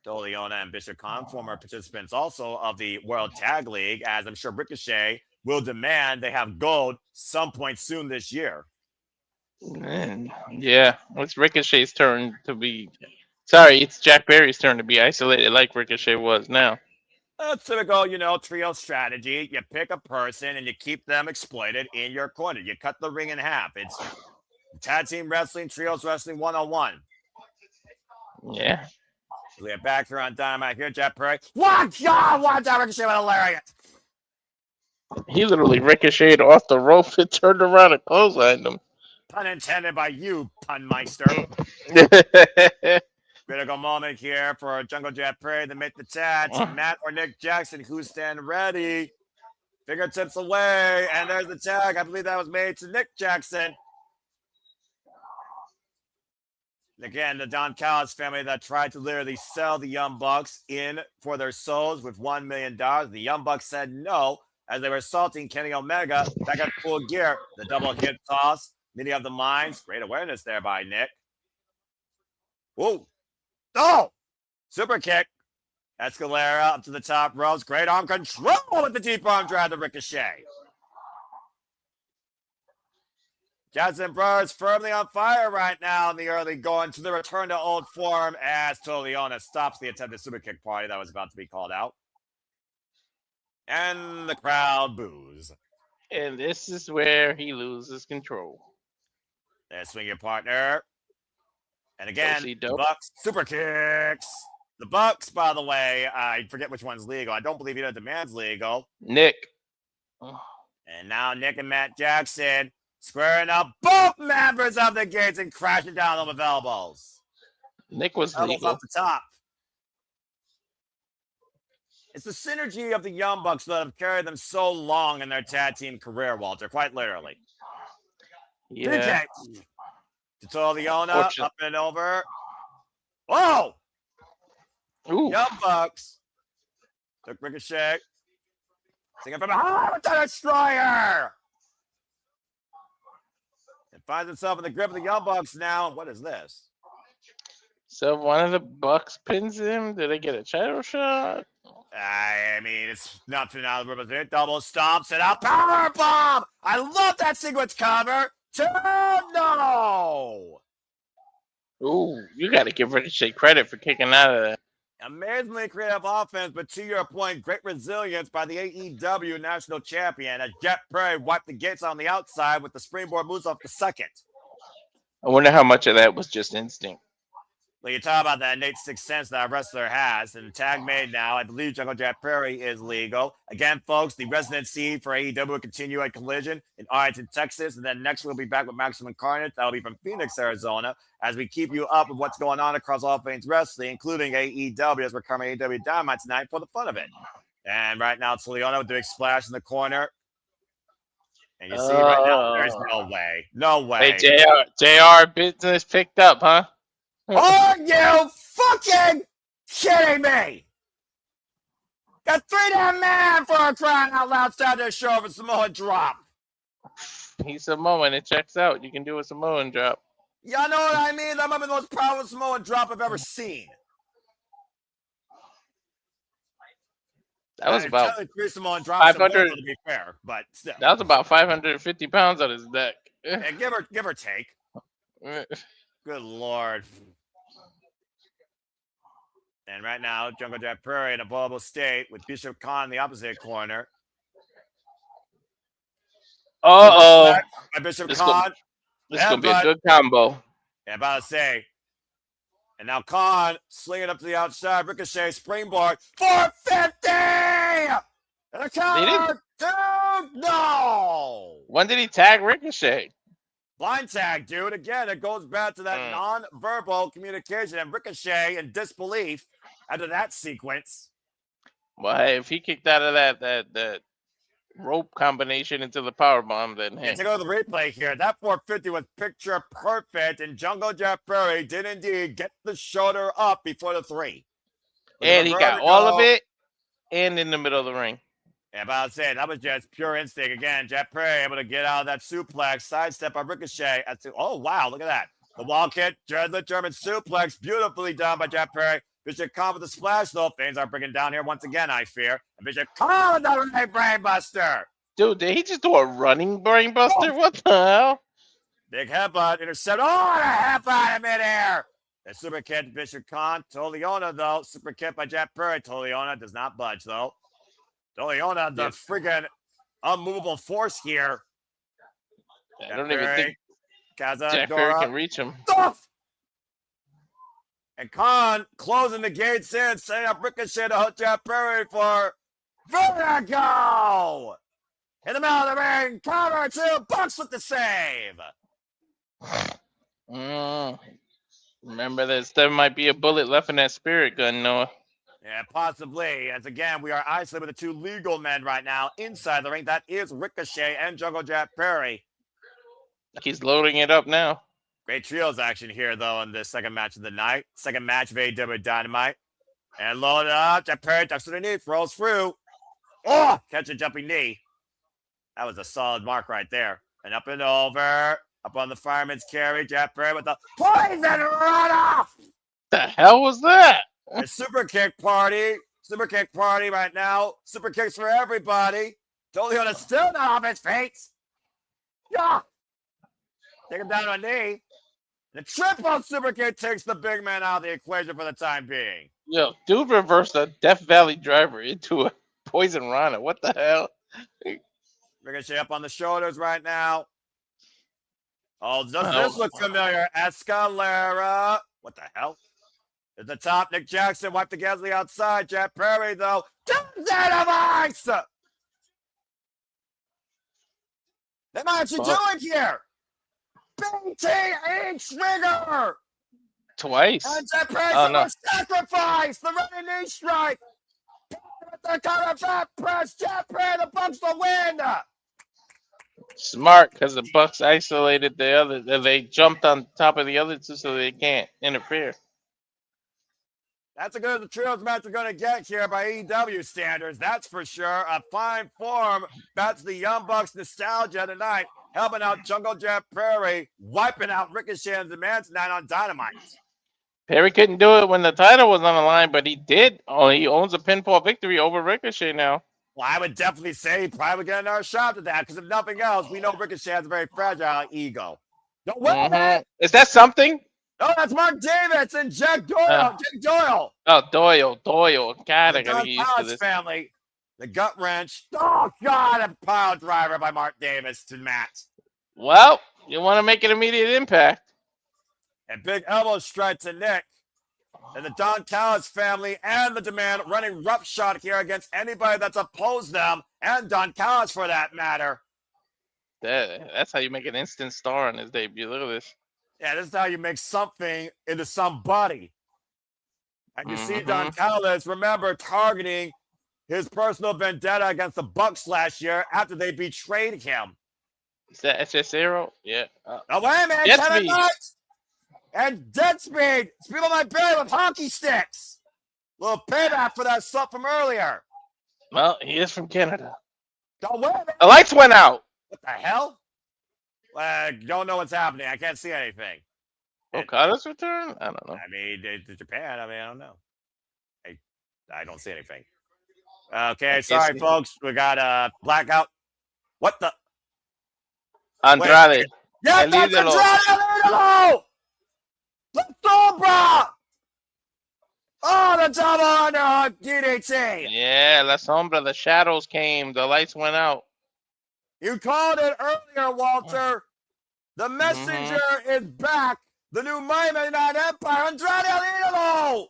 Leona and Bishop Khan, former participants also of the World Tag League, as I'm sure Ricochet will demand they have gold some point soon this year. Yeah, it's Ricochet's turn to be. Sorry, it's Jack Perry's turn to be isolated like Ricochet was now. That's typical, trio strategy. You pick a person and you keep them exploited in your corner. You cut the ring in half. It's tag team wrestling, trios wrestling 1-on-1. Yeah. We have back here on Dynamite here, Jeff Perry. What? God, what? That Ricochet was hilarious. He literally ricocheted off the rope and turned around and clotheslined him. Pun intended by you, Punmeister. Critical moment here for Jungle Jet Perry to make the tag to Matt or Nick Jackson, who's standing ready. Fingertips away, and there's the tag. I believe that was made to Nick Jackson. Again, the Don Callis family that tried to literally sell the Young Bucks in for their souls with $1 million. The Young Bucks said no as they were assaulting Kenny Omega back at Full Gear. The double hip toss, meeting of the minds. Great awareness there by Nick. Whoa. Oh! Super kick. Escalera up to the top ropes. Great arm control with the deep arm drag to Ricochet. Johnson Brothers firmly on fire right now in the early going to the return to old form as Toliona stops the attempted super kick party that was about to be called out. And the crowd boos. And this is where he loses control. There's swing your partner. And again, the Bucks super kicks. The Bucks, by the way, I forget which one's legal. I don't believe either demand's legal. Nick. And now Nick and Matt Jackson squaring up both members of the gates and crashing down them with elbows. Nick was legal. Off the top. It's the synergy of the Young Bucks that have carried them so long in their tag team career, Walter, quite literally. Yeah. To Toliona, up and over. Whoa! Ooh. Young Bucks. Took Ricochet. Singing from behind with the Destroyer. And finds himself in the grip of the Young Bucks now. What is this? So one of the Bucks pins him. Did they get a title shot? I mean, it's nothing out of the double stomps and a power bomb. I love that sequence cover. No. Ooh, you got to give Ricochet credit for kicking out of that. Amazingly creative offense, but to your point, great resilience by the AEW national champion as Jet Perry wiped the gates on the outside with the springboard moves off the second. I wonder how much of that was just instinct. Well, you talk about that innate sixth sense that a wrestler has, and the tag made now. I believe Jungle Jet Perry is legal. Again, folks, the residency for AEW will continue at Collision in Arlington, Texas, and then next we'll be back with Maximum Carnage. That'll be from Phoenix, Arizona, as we keep you up with what's going on across all things wrestling, including AEW, as we're covering AEW Dynamite tonight for the fun of it. And right now, it's Leona with the big splash in the corner. And you see right now, there's no way. No way. Hey, JR business picked up, huh? Are you fucking kidding me? Got 3 damn man for a crying out loud start this show for Samoa drop. He's Samoan. It checks out. You can do a Samoan drop. Y'all know what I mean? That might be the most powerful Samoan drop I've ever seen. That was about 500. To be fair, but still. That was about 550 pounds on his neck. Yeah, give or take. Good Lord. And right now, Jungle Jet Perry in a vulnerable state with Bishop Khan in the opposite corner. Uh-oh. By Bishop Khan. This is going to be a good combo. Yeah, about to say. And now Khan slinging up to the outside. Ricochet springboard. 450! And a counter. Dude, no! When did he tag Ricochet? Blind tag, dude. Again, it goes back to that non-verbal communication and Ricochet and disbelief after that sequence. Well, hey, if he kicked out of that rope combination into the powerbomb, then hey. Take a look at the replay here. That 450 was picture perfect, and Jungle Jet Perry did indeed get the shoulder up before the 3. And he got all of it and in the middle of the ring. Yeah, about to say, that was just pure instinct. Again, Jet Perry able to get out of that suplex, sidestep on Ricochet. Oh, wow, look at that. The wall kick, the German suplex, beautifully done by Jet Perry. Bishop Khan with the splash, though. Things are breaking down here once again, I fear. And Bishop Khan with the running brainbuster. Dude, did he just do a running brainbuster? What the hell? Big headbutt, intercept. Oh, and a headbutt in midair. The super kick, Bishop Khan. Toliona, though. Super kick by Jet Perry. Toliona does not budge, though. Toliona, the friggin' unmovable force here. I don't even think Jet Perry can reach him. And Khan closing the gates in, setting up Ricochet to hook Jeff Perry for Vertigo. In the middle of the ring, cover to Bucks with the save. Remember this. There might be a bullet left in that spirit gun, Noah. Yeah, possibly. As again, we are isolated with the two legal men right now inside the ring. That is Ricochet and Jungle Jack Perry. He's loading it up now. Great trios action here, though, in this second match of the night. Second match of AEW Dynamite. And load it up. Jack Perry ducks to the knee, throws through. Oh, catch a jumping knee. That was a solid mark right there. And up and over. Up on the fireman's carry. Jack Perry with the poison run off. The hell was that? A super kick party. Super kick party right now. Super kicks for everybody. Totally on a still not off his feet. Yeah. Take him down on a knee. The triple super kick takes the big man out of the equation for the time being. Yo, dude reversed a Death Valley driver into a poison rana. What the hell? Ricochet up on the shoulders right now. Oh, does this look familiar? Escalera. What the hell? At the top, Nick Jackson wiped the gas on the outside. Jack Perry, though, comes out of ice. They might actually do it here. BT trigger. Twice. And Jack Perry sacrifice. The running knee strike. The counter back press. Jack Perry, the Bucks the win. Smart, because the Bucks isolated the other. They jumped on top of the other two so they can't interfere. That's as good as the trios match we're going to get here by AEW standards. That's for sure. A fine form. That's the Young Bucks nostalgia tonight. Helping out Jungle Jack Perry, wiping out Ricochet and the man tonight on Dynamite. Perry couldn't do it when the title was on the line, but he did. Oh, he owns a pinfall victory over Ricochet now. Well, I would definitely say he probably would get another shot at that, because if nothing else, we know Ricochet has a very fragile ego. Don't wait, man. Is that something? Oh, that's Mark Davis and Jack Doyle. Jack Doyle. Oh, Doyle. God, I gotta get used to this. Family. The gut wrench. Oh, God, a pile driver by Mark Davis to Matt. Well, you want to make an immediate impact. And big elbow strike to Nick. And the Don Callis family and the Demand running roughshod here against anybody that's opposed them, and Don Callis for that matter. That's how you make an instant star on his debut. Look at this. Yeah, this is how you make something into somebody. And you see Don Callis, remember, targeting his personal vendetta against the Bucks last year after they betrayed him. Is that SS0? Yeah. Oh, wait a minute. Kevin Knight and Dead Speed. Speed on my belly with hockey sticks. Little payback for that stuff from earlier. Well, he is from Canada. Oh, wait a minute. The lights went out. What the hell? Don't know what's happening. I can't see anything. Okada's return? I don't know. I mean, to Japan, I don't know. I don't see anything. Okay, sorry, folks. We got a blackout. What the? Andrade. Yeah, that's Andrade. The Sombra. Oh, the double underhook DDT. Yeah, La Sombra. The shadows came. The lights went out. You called it earlier, Walter. The messenger is back. The new Miami Night Empire, Andrade El Idolo.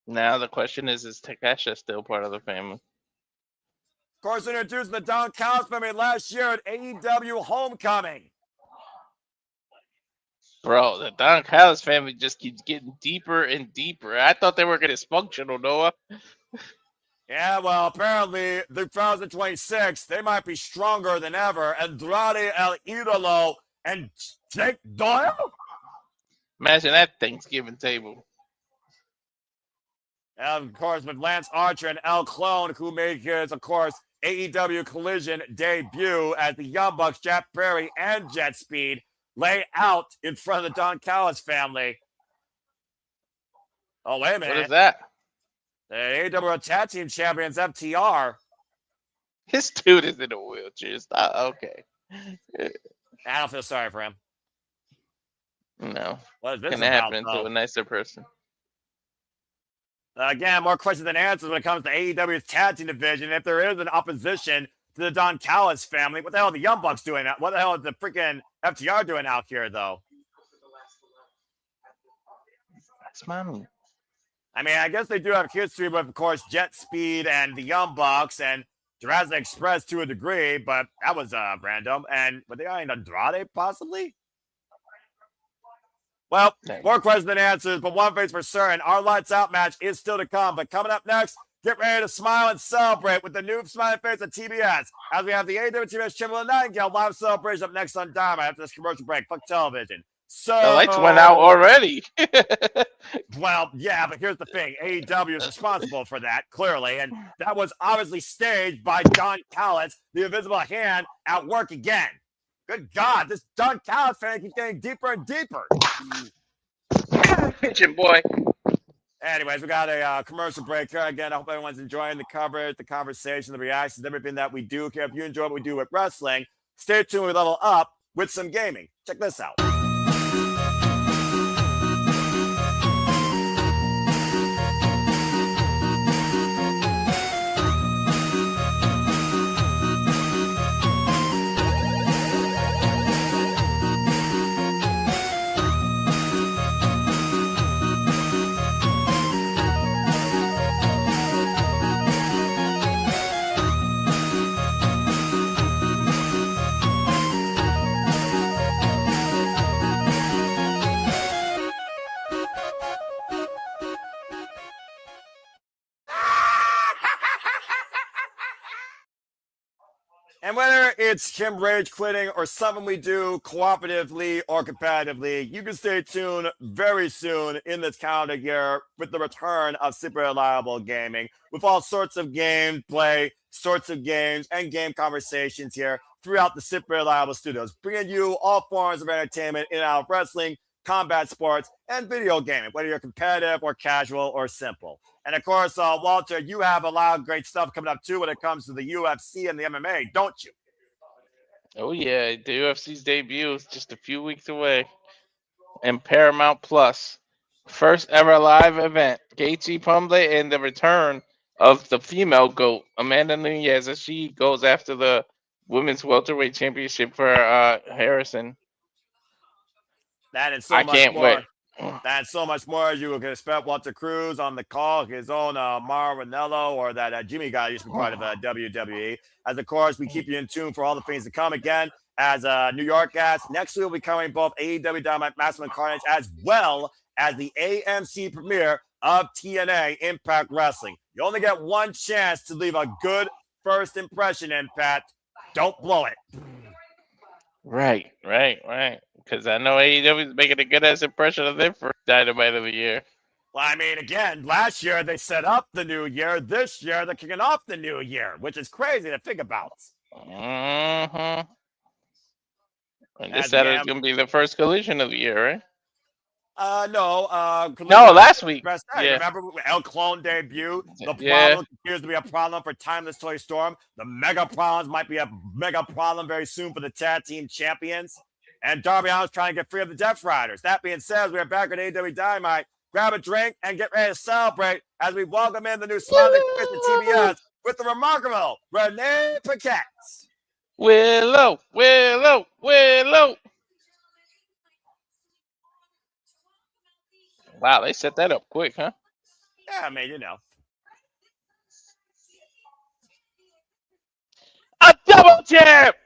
Now the question is Takesha still part of the family? Of course, introducing the Don Callis family last year at AEW Homecoming. Bro, the Don Callis family just keeps getting deeper and deeper. I thought they were going to dysfunctional, Noah. Yeah, well, apparently, 2026, they might be stronger than ever. Andrade El Idolo and Jake Doyle? Imagine that Thanksgiving table. And, of course, with Lance Archer and El Clone, who made his, of course, AEW Collision debut as the Young Bucks, Jack Perry, and Jet Speed lay out in front of the Don Callis family. Oh, wait a minute. What is that? The AEW Tag Team Champions, FTR. This dude is in a wheelchair. Stop. Okay. I don't feel sorry for him. No. What is this Can about, happen to a nicer person. Again, more questions than answers when it comes to AEW's tag team division. If there is an opposition to the Don Callis family, what the hell are the Young Bucks doing? What the hell is the freaking FTR doing out here, though? That's mommy. I mean, I guess they do have history with, of course, Jet Speed and the Young Bucks and Jurassic Express to a degree, but that was random. And were they on Andrade, possibly? Well, more questions than answers, but one thing's for certain. Our Lights Out match is still to come. But coming up next, get ready to smile and celebrate with the new smiling face of TBS. As we have the AEW TBS Chamberlain Nightingale live celebration up next on Dynamite after this commercial break. Fuck television. So the lights went out already. Well, yeah, but here's the thing. AEW is responsible for that, clearly. And that was obviously staged by Don Callis, the invisible hand, at work again. Good God, this Don Callis fan keeps getting deeper and deeper. Pitching boy. Anyways, we got a commercial break here. Again, I hope everyone's enjoying the coverage, the conversation, the reactions, everything that we do here. If you enjoy what we do with wrestling, stay tuned. We level up with some gaming. Check this out. And whether it's him rage quitting or something we do cooperatively or competitively, you can stay tuned very soon in this calendar year with the return of Super Reliable Gaming, with all sorts of gameplay, sorts of games, and game conversations here throughout the Super Reliable Studios, bringing you all forms of entertainment in and out of wrestling, combat sports, and video gaming, whether you're competitive or casual or simple. And of course, Walter, you have a lot of great stuff coming up too when it comes to the UFC and the MMA, don't you? Oh yeah, the UFC's debut is just a few weeks away, and Paramount Plus, first ever live event. Gaethje Pumble and the return of the female GOAT Amanda Nunes as she goes after the women's welterweight championship for Harrison. That and so I much can't more. wait. That's so much more as you can expect. Walter Cruz on the call, his own Mara Ranello, or that Jimmy guy used to be part of WWE. As of course, we keep you in tune for all the things to come again. As New York guys, next week we'll be covering both AEW Dynamite Maximum Carnage as well as the AMC premiere of TNA Impact Wrestling. You only get one chance to leave a good first impression, Impact. Don't blow it. Right. Because I know AEW is making a good ass impression of their first Dynamite of the year. Well, I mean, again, last year they set up the new year. This year they're kicking off the new year, which is crazy to think about. And they said it's going to be the first collision of the year, right? No, last week. Yeah. Remember El Clone debut? The problem appears to be a problem for Timeless Toy Storm. The mega problems might be a mega problem very soon for the tag team champions. And Darby Allin's trying to get free of the Death Riders. That being said, we are back at AEW Dynamite. Grab a drink and get ready to celebrate as we welcome in the new smiling face of TBS with the remarkable Renee Paquette. Willow. Wow, they set that up quick, huh? Yeah, I mean, you know. A double champ!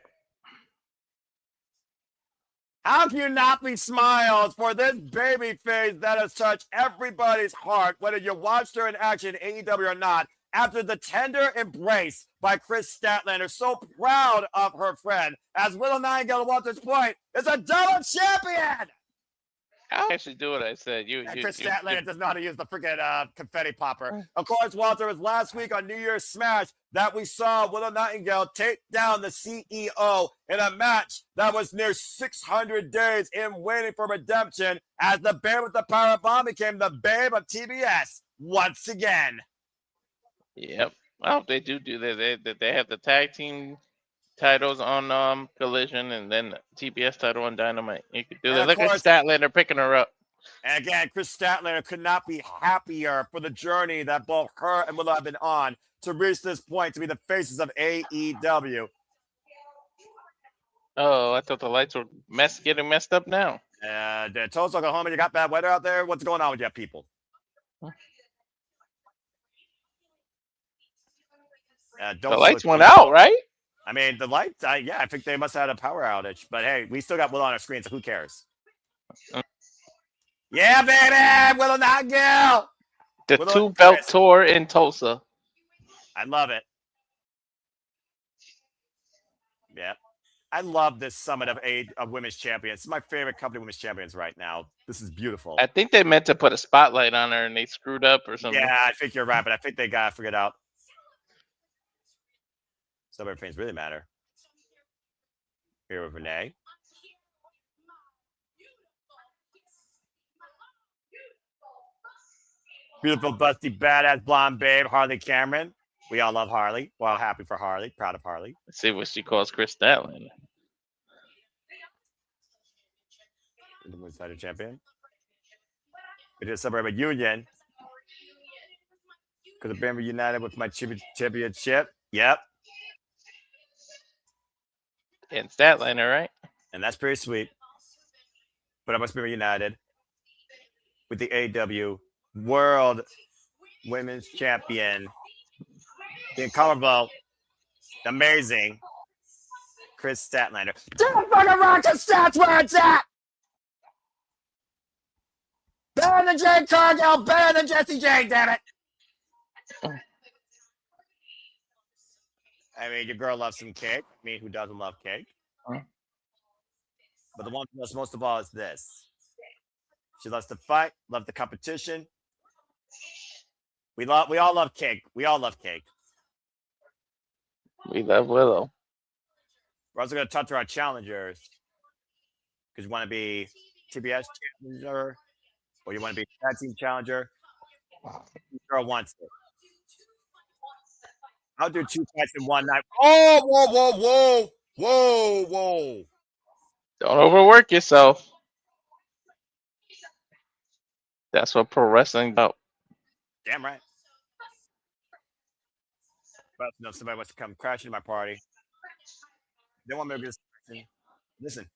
How can you not be smiles for this baby face that has touched everybody's heart, whether you watched her in action in AEW or not, after the tender embrace by Chris Statlander, so proud of her friend, as Willow Nightingale at Walter's point, is a double champion! I actually do what I said. Chris Statlander does not use the freaking confetti popper. Of course, Walter, was last week on New Year's Smash that we saw Willow Nightingale take down the CEO in a match that was near 600 days in waiting for redemption as the Babe with the Power Bomb became the Babe of TBS once again. Yep. Well, they do that. They have the tag team titles on Collision and then TBS title on Dynamite. You could do that. Look at Statlander picking her up. And again, Chris Statlander could not be happier for the journey that both her and Willow have been on to reach this point to be the faces of AEW. Oh, I thought the lights were getting messed up now. Tulsa, Oklahoma, you got bad weather out there? What's going on with you people? The lights went out, right? I mean, the lights, yeah, I think they must have had a power outage. But hey, we still got Will on our screen, so who cares? Yeah, baby! Will not go! The 2-belt tour in Tulsa. I love it. Yeah. I love this summit of women's champions. It's my favorite company women's champions right now. This is beautiful. I think they meant to put a spotlight on her and they screwed up or something. Yeah, I think you're right, but I think they got figured out. Some of things really matter. Here with Renee. Beautiful, busty, badass, blonde babe, Harley Cameron. We all love Harley. We're all happy for Harley. Proud of Harley. Let's see what she calls Chris Statlander. The women's title champion. We did a suburb of Union. Could have been reunited with my championship. Yep. And Statlander, right? And that's pretty sweet. But I must be reunited with the AEW World Women's Champion, the incomparable, amazing Chris Statlander. Don't fucking rock the stats where it's at! Better than Jade Cargill, better than Jesse J, damn it! I mean, your girl loves some cake. I mean, who doesn't love cake? But the one she loves most of all is this. She loves to fight, love the competition. We all love cake. We all love cake. We love Willow. We're also going to talk to our challengers. Because you want to be TBS challenger, or you want to be tag team challenger. The girl wants it. I'll do 2 fights in one night. Oh, whoa. Don't overwork yourself. That's what pro wrestling's about. Damn right. But if somebody wants to come crash into my party, they want me to be this person. Listen.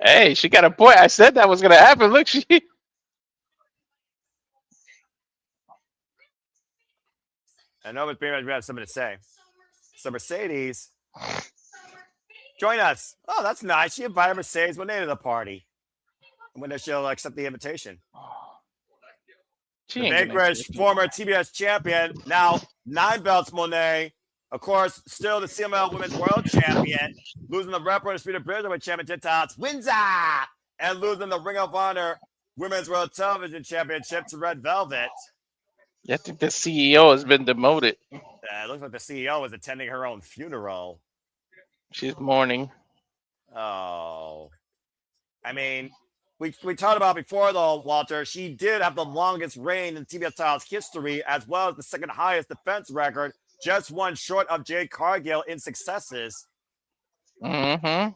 Hey, she got a point. I said that was gonna happen. Look, she. I know it's pretty much we have something to say. So Mercedes, join us. Oh, that's nice. She invited Mercedes when they to the party. And when she'll accept the invitation. The vanquished former TBS champion, now 9 belts, Monet. Of course, still the CML Women's World Champion, losing the Rep Speed of Bruiserweight Championship to Windsor, and losing the Ring of Honor Women's World Television Championship to Red Velvet. I think the CEO has been demoted. It looks like the CEO is attending her own funeral. She's mourning. Oh. I mean, we talked about before, though, Walter. She did have the longest reign in TBS titles history, as well as the second highest defense record, just one short of Jade Cargill in successes. Mm-hmm.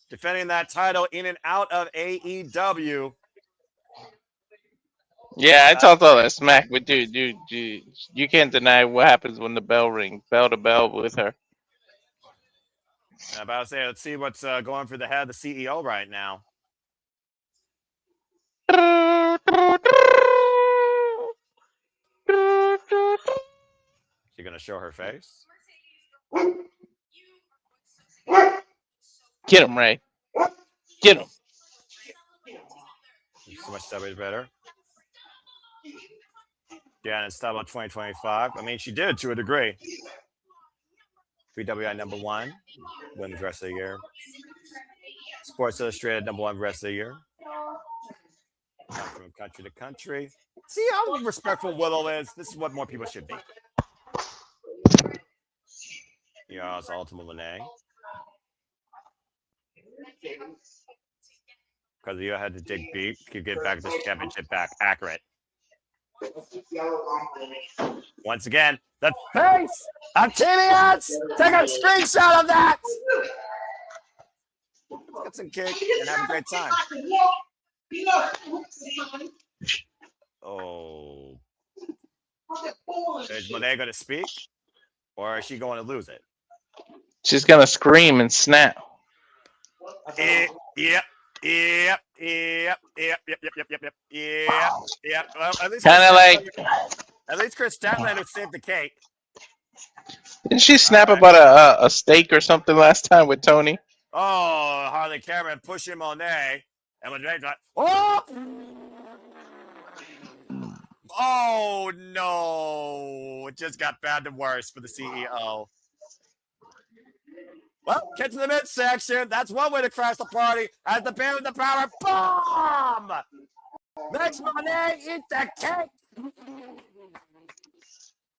Defending that title in and out of AEW. Yeah, I talked all that smack, but dude, you can't deny what happens when the bell rings, bell to bell with her. I'm about to say, let's see what's going through the head of the CEO right now. She gonna show her face? Get him, Ray. Get him. So much stuff is better. Yeah, and it's about 2025. I mean, she did to a degree. PWI #1, Women's Wrestler of the Year. Sports Illustrated #1 Wrestler of the Year. From country to country. See how respectful Willow is? This is what more people should be. Yeah, it's Ultimate Lene. Because you had to dig deep to get back this championship back. Accurate. Once again, the face of TBS. Take a screenshot of that. Let's get some cake and have a great time. Oh. Is Monet going to speak? Or is she going to lose it? She's going to scream and snap. Yep. Yep. Well, at least Kind of like, Chris Statlander would save the cake. didn't she snap about a steak or something last time with Tony? Oh, Harley Cameron pushing Monet. And when like, oh! Oh, no. It just got bad to worse for the CEO. Well, get to the midsection. That's one way to crash the party. As the band with the power bomb makes Monet eat the cake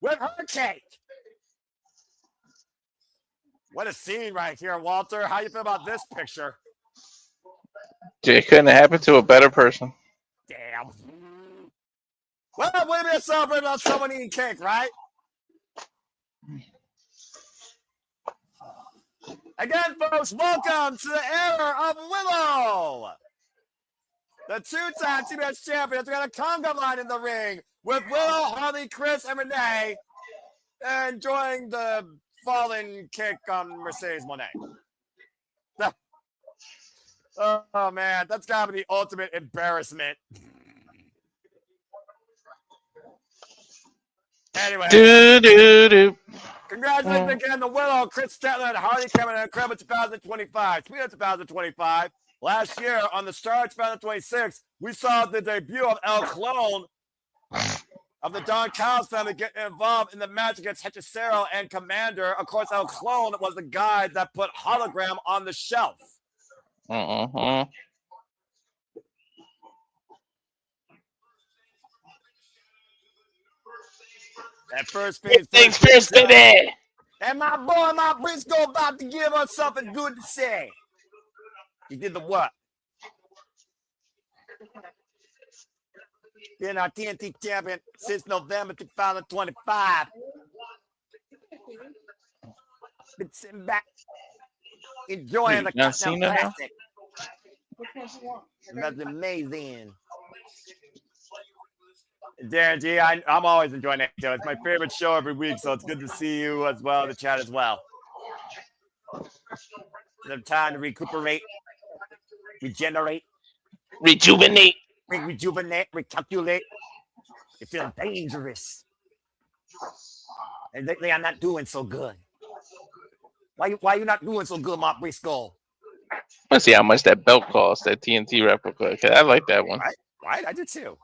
with her cake. What a scene right here, Walter. How you feel about this picture? It couldn't have happened to a better person. Damn. Well, what are we celebrating about someone eating cake, right? Again, folks, welcome to the era of Willow. The two-time TBS champions got a conga line in the ring with Willow, Harley, Chris, and Renee enjoying the falling kick on Mercedes Monet. Oh, man, that's got to be the ultimate embarrassment. Anyway. Congratulations again to Willow, Chris Statlander, Harley Cameron, and Incredible 2025. Speaking of 2025, last year on the Star 2026, we saw the debut of El Clone of the Don Callis family getting involved in the match against Hechicero and Commander. Of course, El Clone was the guy that put Hologram on the shelf. Uh-huh. At first phase, things first, baby. And my boy, my Briscoe, about to give us something good to say. He did the what? Been our TNT champion since November 2025. Been sitting back, enjoying the Continental Classic. That's amazing. Darren G, I'm always enjoying it. It's my favorite show every week, so it's good to see you as well in the chat as well. Have time to recuperate, regenerate, rejuvenate, recalculate. You feel dangerous. And lately, I'm not doing so good. Why you not doing so good, Mark Briscoe? Let's see how much that belt costs, that TNT replica. Cause I like that one. Right, I did too.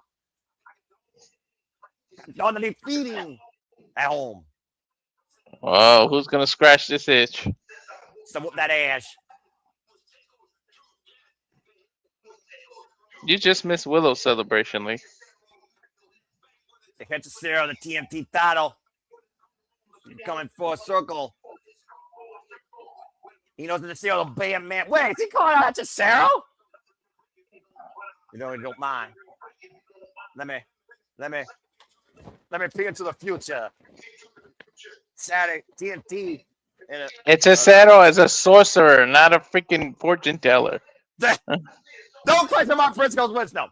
On the feeding at home. Oh, who's gonna scratch this itch? So whoop that ass. You just missed Willow's celebration, Lee. They catch a zero, the TNT title. Coming for a circle. He knows the zero, the bam man. Wait, is he calling out to Cesaro? You know, you don't mind. Let me peek into the future. Saturday, TNT. It's a Cesaro as a sorcerer, not a freaking fortune teller. Don't question Mark Briscoe's wisdom.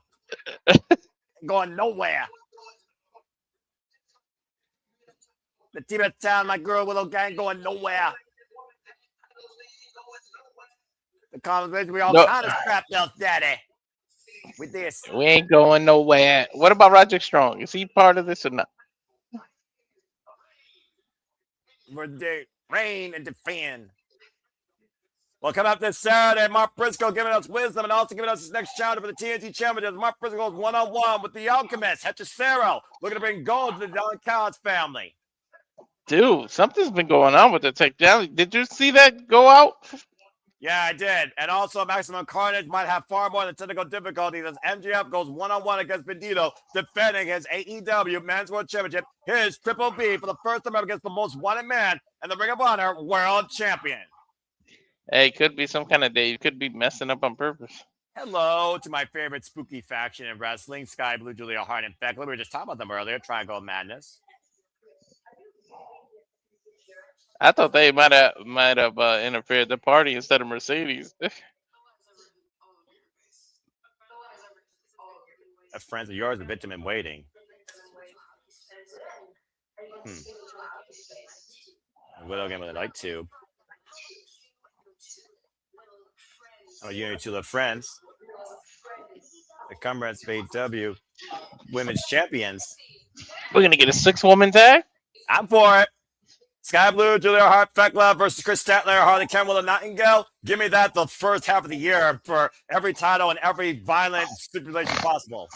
Going nowhere. The team at town, my girl Willow gang, going nowhere. The conversation we all kind of scrapped out, daddy. With this, we ain't going nowhere. What about Roderick Strong? Is he part of this or not? Where they reign and defend. Well, coming up this Saturday, Mark Briscoe giving us wisdom and also giving us his next challenger for the TNT Championship. Mark Briscoe goes one-on-one with the Alchemist, Hechicero, looking to bring gold to the Don Callis family. Dude, something's been going on with the technology. Did you see that go out? Yeah, I did. And also, Maximum Carnage might have far more than technical difficulties as MJF goes one-on-one against Bandido, defending his AEW Men's World Championship, his Triple B for the first time ever against the most wanted man and the Ring of Honor World Champion. Hey, it could be some kind of day. You could be messing up on purpose. Hello to my favorite spooky faction in wrestling, Sky Blue, Julia Hart, and Beck. We were just talking about them earlier, Triangle of Madness. I thought they might have interfered the party instead of Mercedes. Friends of yours, a victim waiting. Widow game with a light tube. Oh, you and your two little friends. The Comrades of AEW Women's Champions. We're gonna get a 6-woman tag. I'm for it. Sky Blue, Julia Hart, Fekla versus Chris Statler, Harley Campbell, and Nightingale. Give me that the first half of the year for every title and every violent stipulation possible.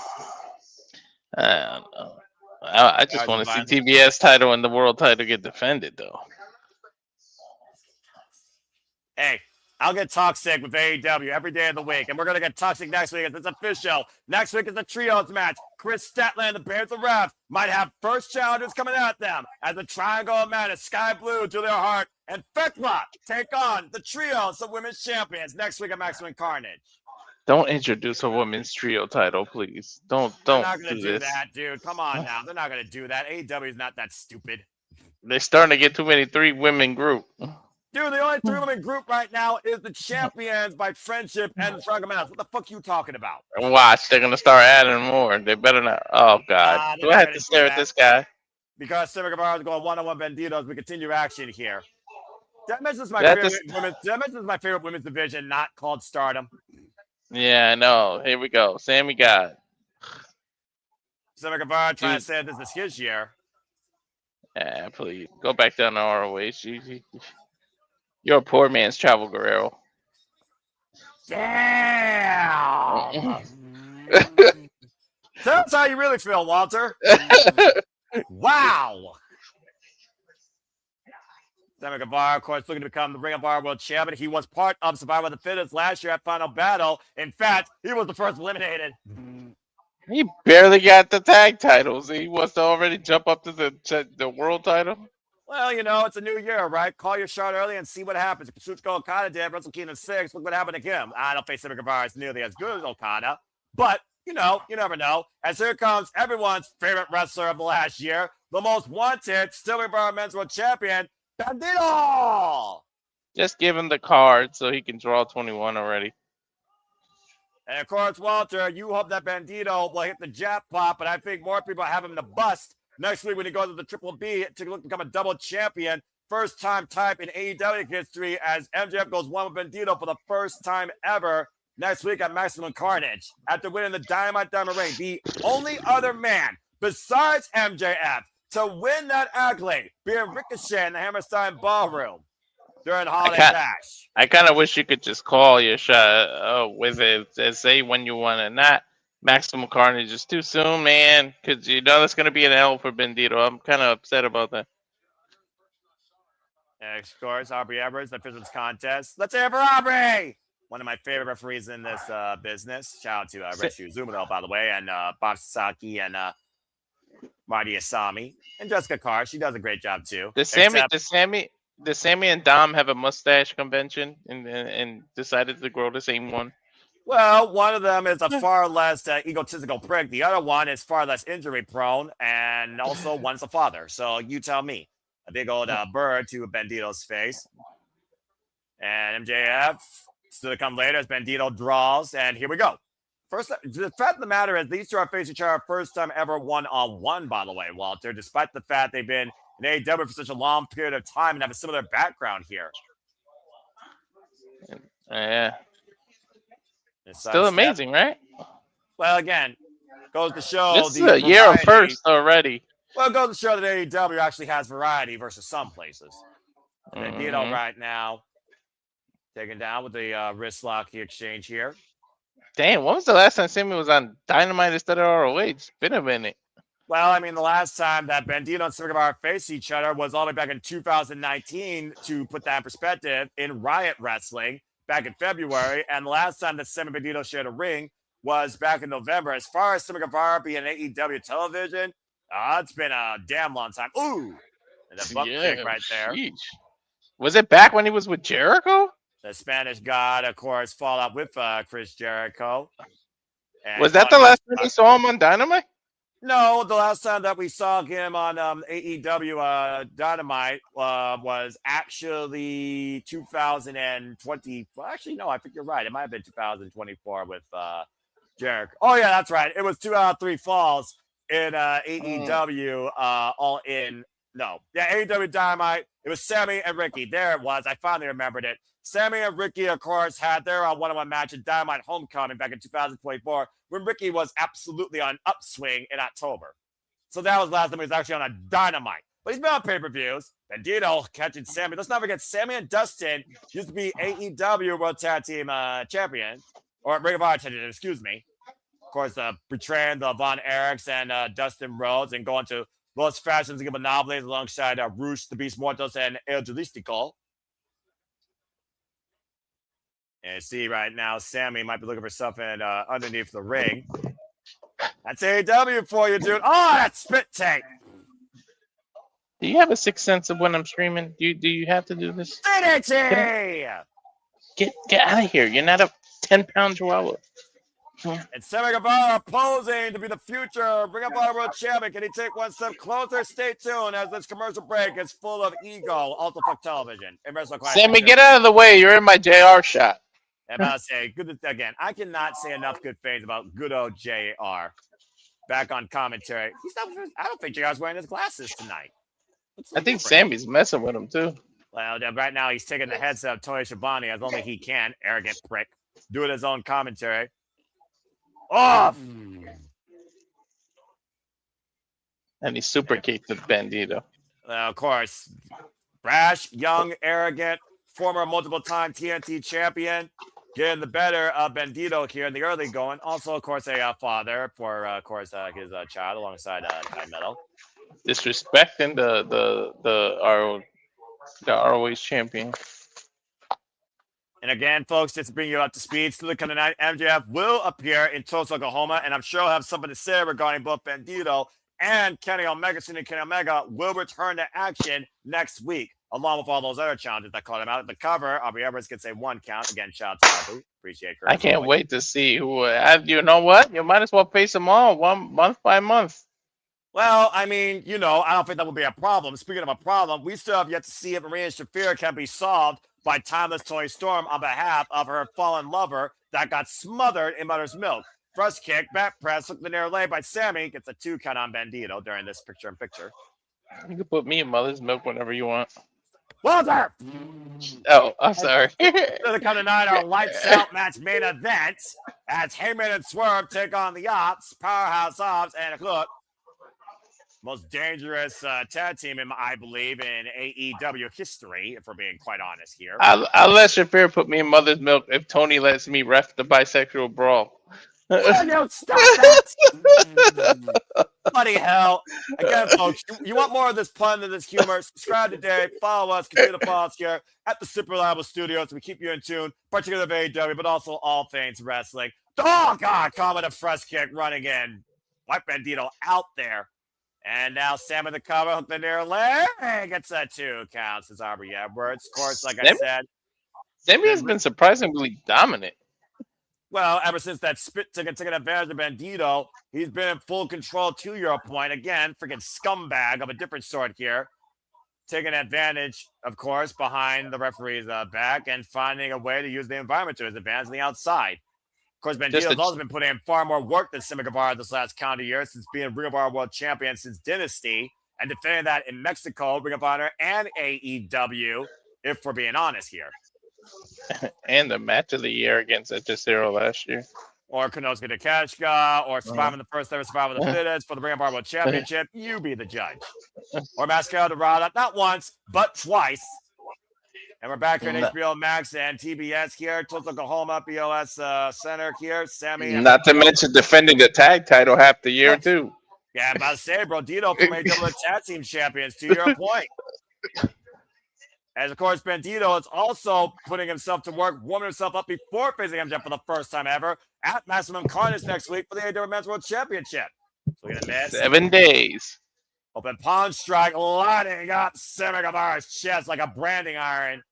I don't know. I just want to see TBS title and the world title get defended, though. Hey, I'll get toxic with AEW every day of the week, and we're gonna get toxic next week. It's official. Next week is the trios match. Chris Statler and the Bears of Wrath might have first challengers coming at them as the Triangle of Madness, Sky Blue, Julia Hart, and Fekla take on the trios of women's champions next week at Maximum Carnage. Don't introduce a women's trio title, please. Don't. They're not gonna do this. that, dude. Come on now. They're not gonna do that. AEW is not that stupid. They're starting to get too many 3-women group. Dude, the only 3-woman group right now is the Champions by Friendship and the Struggle Mass. What the fuck you talking about? Watch, they're gonna start adding more. They better not. Oh God, do I have to stare at this guy? Because Sammy Guevara is going one-on-one Bandido as we continue action here. Did I mention this is my favorite women's? Did I mention this is my favorite women's division, not called Stardom? Yeah, I know. Here we go. Sammy got Sammy Guevara trying to say this is his year. Yeah, please go back down to ROH. You're a poor man's Travel Guerrero. Damn. Tell us how you really feel, Walter. Wow. Sammy Guevara, of course, looking to become the Ring of Honor World Champion. He was part of Survivor of the Fittest last year at Final Battle. In fact, he was the first eliminated. He barely got the tag titles. He wants to already jump up to the world title. Well, you know, it's a new year, right? Call your shot early and see what happens. Kazuchika Okada did Wrestle Kingdom 6. Look what happened to him. I don't think Sammy Guevara is nearly as good as Okada. But, you know, you never know. As here comes everyone's favorite wrestler of the last year, the most wanted, still Guevara Men's World Champion, Bandido! Just give him the card so he can draw 21 already. And, of course, Walter, you hope that Bandido will hit the jackpot, but I think more people have him to bust next week when he goes to the Triple B to become a double champion. First time type in AEW history as MJF goes one with Bandido for the first time ever next week at Maximum Carnage. After winning the Dynamite Diamond Ring, the only other man besides MJF to win that accolade being Ricochet in the Hammerstein Ballroom during Holiday Bash. I kind of wish you could just call your shot with it and say when you want it, not Maximum Carnage is too soon, man, because you know that's going to be an L for Bandido. I'm kind of upset about that. And of course, Aubrey Edwards, the Fisherman's Contest. Let's hear it for Aubrey! One of my favorite referees in this business. Shout out to Reshu Zumino, by the way, and Bob Sasaki and Marty Asami. And Jessica Carr. She does a great job, too. Does Sammy and Dom have a mustache convention and decided to grow the same one? Well, one of them is a far less egotistical prick. The other one is far less injury prone, and also one's a father. So you tell me. A big old bird to Bandido's face. And MJF still to come later as Bandido draws, and here we go. First, the fact of the matter is these two are facing each other first time ever one-on-one, by the way, Walter, despite the fact they've been in AEW for such a long period of time and have a similar background here. Yeah. Still amazing, right? Well, again, goes to show this is a year of first already. Well, it goes to show that AEW actually has variety versus some places. Bandido right now taken down with the wrist lock exchange here. Damn, when was the last time Sammy was on Dynamite instead of ROH? It's been a minute. Well, I mean, the last time that Bandido and Sammy Guevara faced each other was all the way back in 2019, to put that in perspective, in Riot Wrestling back in February. And the last time that Sammy and Bandido shared a ring was back in November. As far as Sammy Guevara being AEW television, it's been a damn long time. Ooh, and a bump kick right there. Sheesh. Was it back when he was with Jericho? The Spanish God, of course, fall out with Chris Jericho. And was that the last time we saw him on Dynamite? No, the last time that we saw him on AEW Dynamite was actually 2020. Well, actually, no, I think you're right. It might have been 2024 with Jericho. Oh, yeah, that's right. It was 2 out of 3 falls in AEW All In No. Yeah, AEW Dynamite. It was Sammy and Ricky. There it was. I finally remembered it. Sammy and Ricky, of course, had their one-on-one match at Dynamite Homecoming back in 2024 when Ricky was absolutely on upswing in October. So that was the last time he was actually on a Dynamite. But he's been on pay-per-views. Bandido catching Sammy. Let's not forget, Sammy and Dustin used to be AEW World Tag Team Champions. Or Ring of Honor Champions, excuse me. Of course, betraying the Von Erichs and Dustin Rhodes and going to Los Fashions and Monopolies alongside Rush, the Beast Mortos, and El Juristico. And you see right now, Sammy might be looking for something underneath the ring. That's AEW for you, dude. Oh, that's spit take. Do you have a sixth sense of when I'm streaming? Do you have to do this? DDT! Get out of here. You're not a 10-pound chihuahua. And Sammy Guevara posing to be the future Ring of Honor World Champion. Can he take one step closer? Stay tuned as this commercial break is full of ego. Also, fuck television. And Sammy, get out of the way. You're in my JR shot. I'm about to say, again, I cannot say enough good things about good old JR. Back on commentary. I don't think JR's wearing his glasses tonight. I think Sammy's messing with him, too. Well, right now he's taking the headset of Tony Schiavone as only he can. Arrogant prick. Doing his own commentary. Off! And he super kicked the Bandido. Of course, brash, young, arrogant, former multiple-time TNT champion, getting the better of Bandido here in the early going. Also, of course, a father for, his child alongside Continental. Disrespecting the ROH champion. And again, folks, just to bring you up to speed, still coming tonight, MJF will appear in Tulsa, Oklahoma, and I'm sure he'll have something to say regarding both Bandido and Kenny Omega. Senior Kenny Omega will return to action next week, along with all those other challenges that called him out. At the cover, Aubrey Everett gets a 1 count. Again, shout out to Aubrey. Appreciate her. I can't wait to see who. You know what? You might as well face them all month by month. Well, I mean, I don't think that would be a problem. Speaking of a problem, we still have yet to see if Marina and Shafir can be solved by Timeless Toni Storm on behalf of her fallen lover that got smothered in mother's milk. First kick, back press, hook the near leg by Sammy, gets a 2 count on Bandido during this picture-in-picture. You can put me in mother's milk whenever you want. Walter! Oh, I'm sorry. To come tonight, our lights out match main event as Hangman and Swerve take on the Opps, Powerhouse Hobbs, and Hook. Most dangerous tag team, I believe, in AEW history, if we're being quite honest here. I'll let Shafir put me in mother's milk if Tony lets me ref the bisexual brawl. No, stop that! Bloody hell. Again, folks, you want more of this pun and this humor, subscribe today, follow us, continue to follow us here at the Super Reliable Studios. We keep you in tune, particularly of AEW, but also all things wrestling. Oh, God, comment a fresh kick running in. Wipe Bandido out there. And now Sam in the cover, hook the near leg, gets that 2 counts as Aubrey Edwards. Of course, like I said, Sammy has been surprisingly dominant. Well, ever since that spit taking advantage of Bandido, he's been in full control to your point. Again, freaking scumbag of a different sort here. Taking advantage, of course, behind the referee's back and finding a way to use the environment to his advantage on the outside. Of course, Bandido's also been putting in far more work than Sammy Guevara this last calendar year since being Ring of Honor World Champion since Dynasty and defending that in Mexico, Ring of Honor, and AEW, if we're being honest here. And the match of the year against Hechicero last year. Or Konosuke Takeshita, or surviving the first ever Survival of the Fittest for the Ring of Honor World Championship. You be the judge. Or Mascara Dorada, not once, but twice. And we're back here in HBO Max and TBS here, Tulsa, Oklahoma, BOS Center here. Sammy. Not to mention defending the tag title half the year, too. Yeah, I'm about to say, bro, Dito from AEW Tag Team Champions, to your point. As, of course, Bandido is also putting himself to work, warming himself up before facing MJF for the first time ever at Maximum Carnage next week for the AEW Men's World Championship. So we're going to miss 7 days. Open pawn strike, lighting up Sammy Guevara's chest like a branding iron.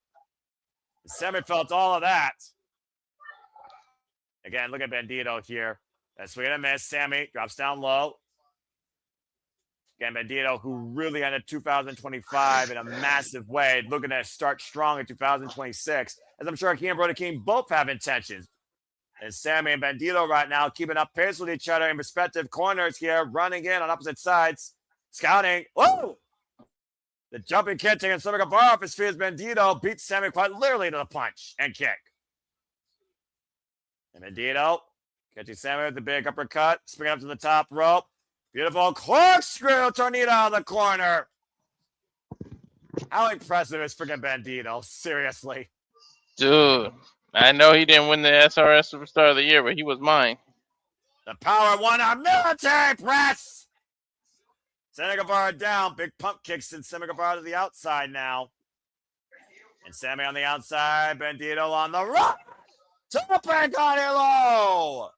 Sammy felt all of that. Again, look at Bandido here. That's we're going to miss. Sammy drops down low. Again, Bandido, who really ended 2025 in a massive way, looking to start strong in 2026, as I'm sure he and Brody King both have intentions. And Sammy and Bandido right now keeping up pace with each other in respective corners here, running in on opposite sides, scouting. Whoa! The jumping kick taking Sammy Guevara off his feet as Bandido beats Sammy quite literally to the punch and kick. And Bandido catching Sammy with the big uppercut, springing up to the top rope. Beautiful corkscrew tornado out of the corner. How impressive is freaking Bandido? Seriously. Dude, I know he didn't win the SRS Superstar of the Year, but he was mine. The Power 1 on military press. Sammy Guevara down. Big pump kicks and Sammy Guevara to the outside now. And Sammy on the outside. Bandido on the right. Top break on it low.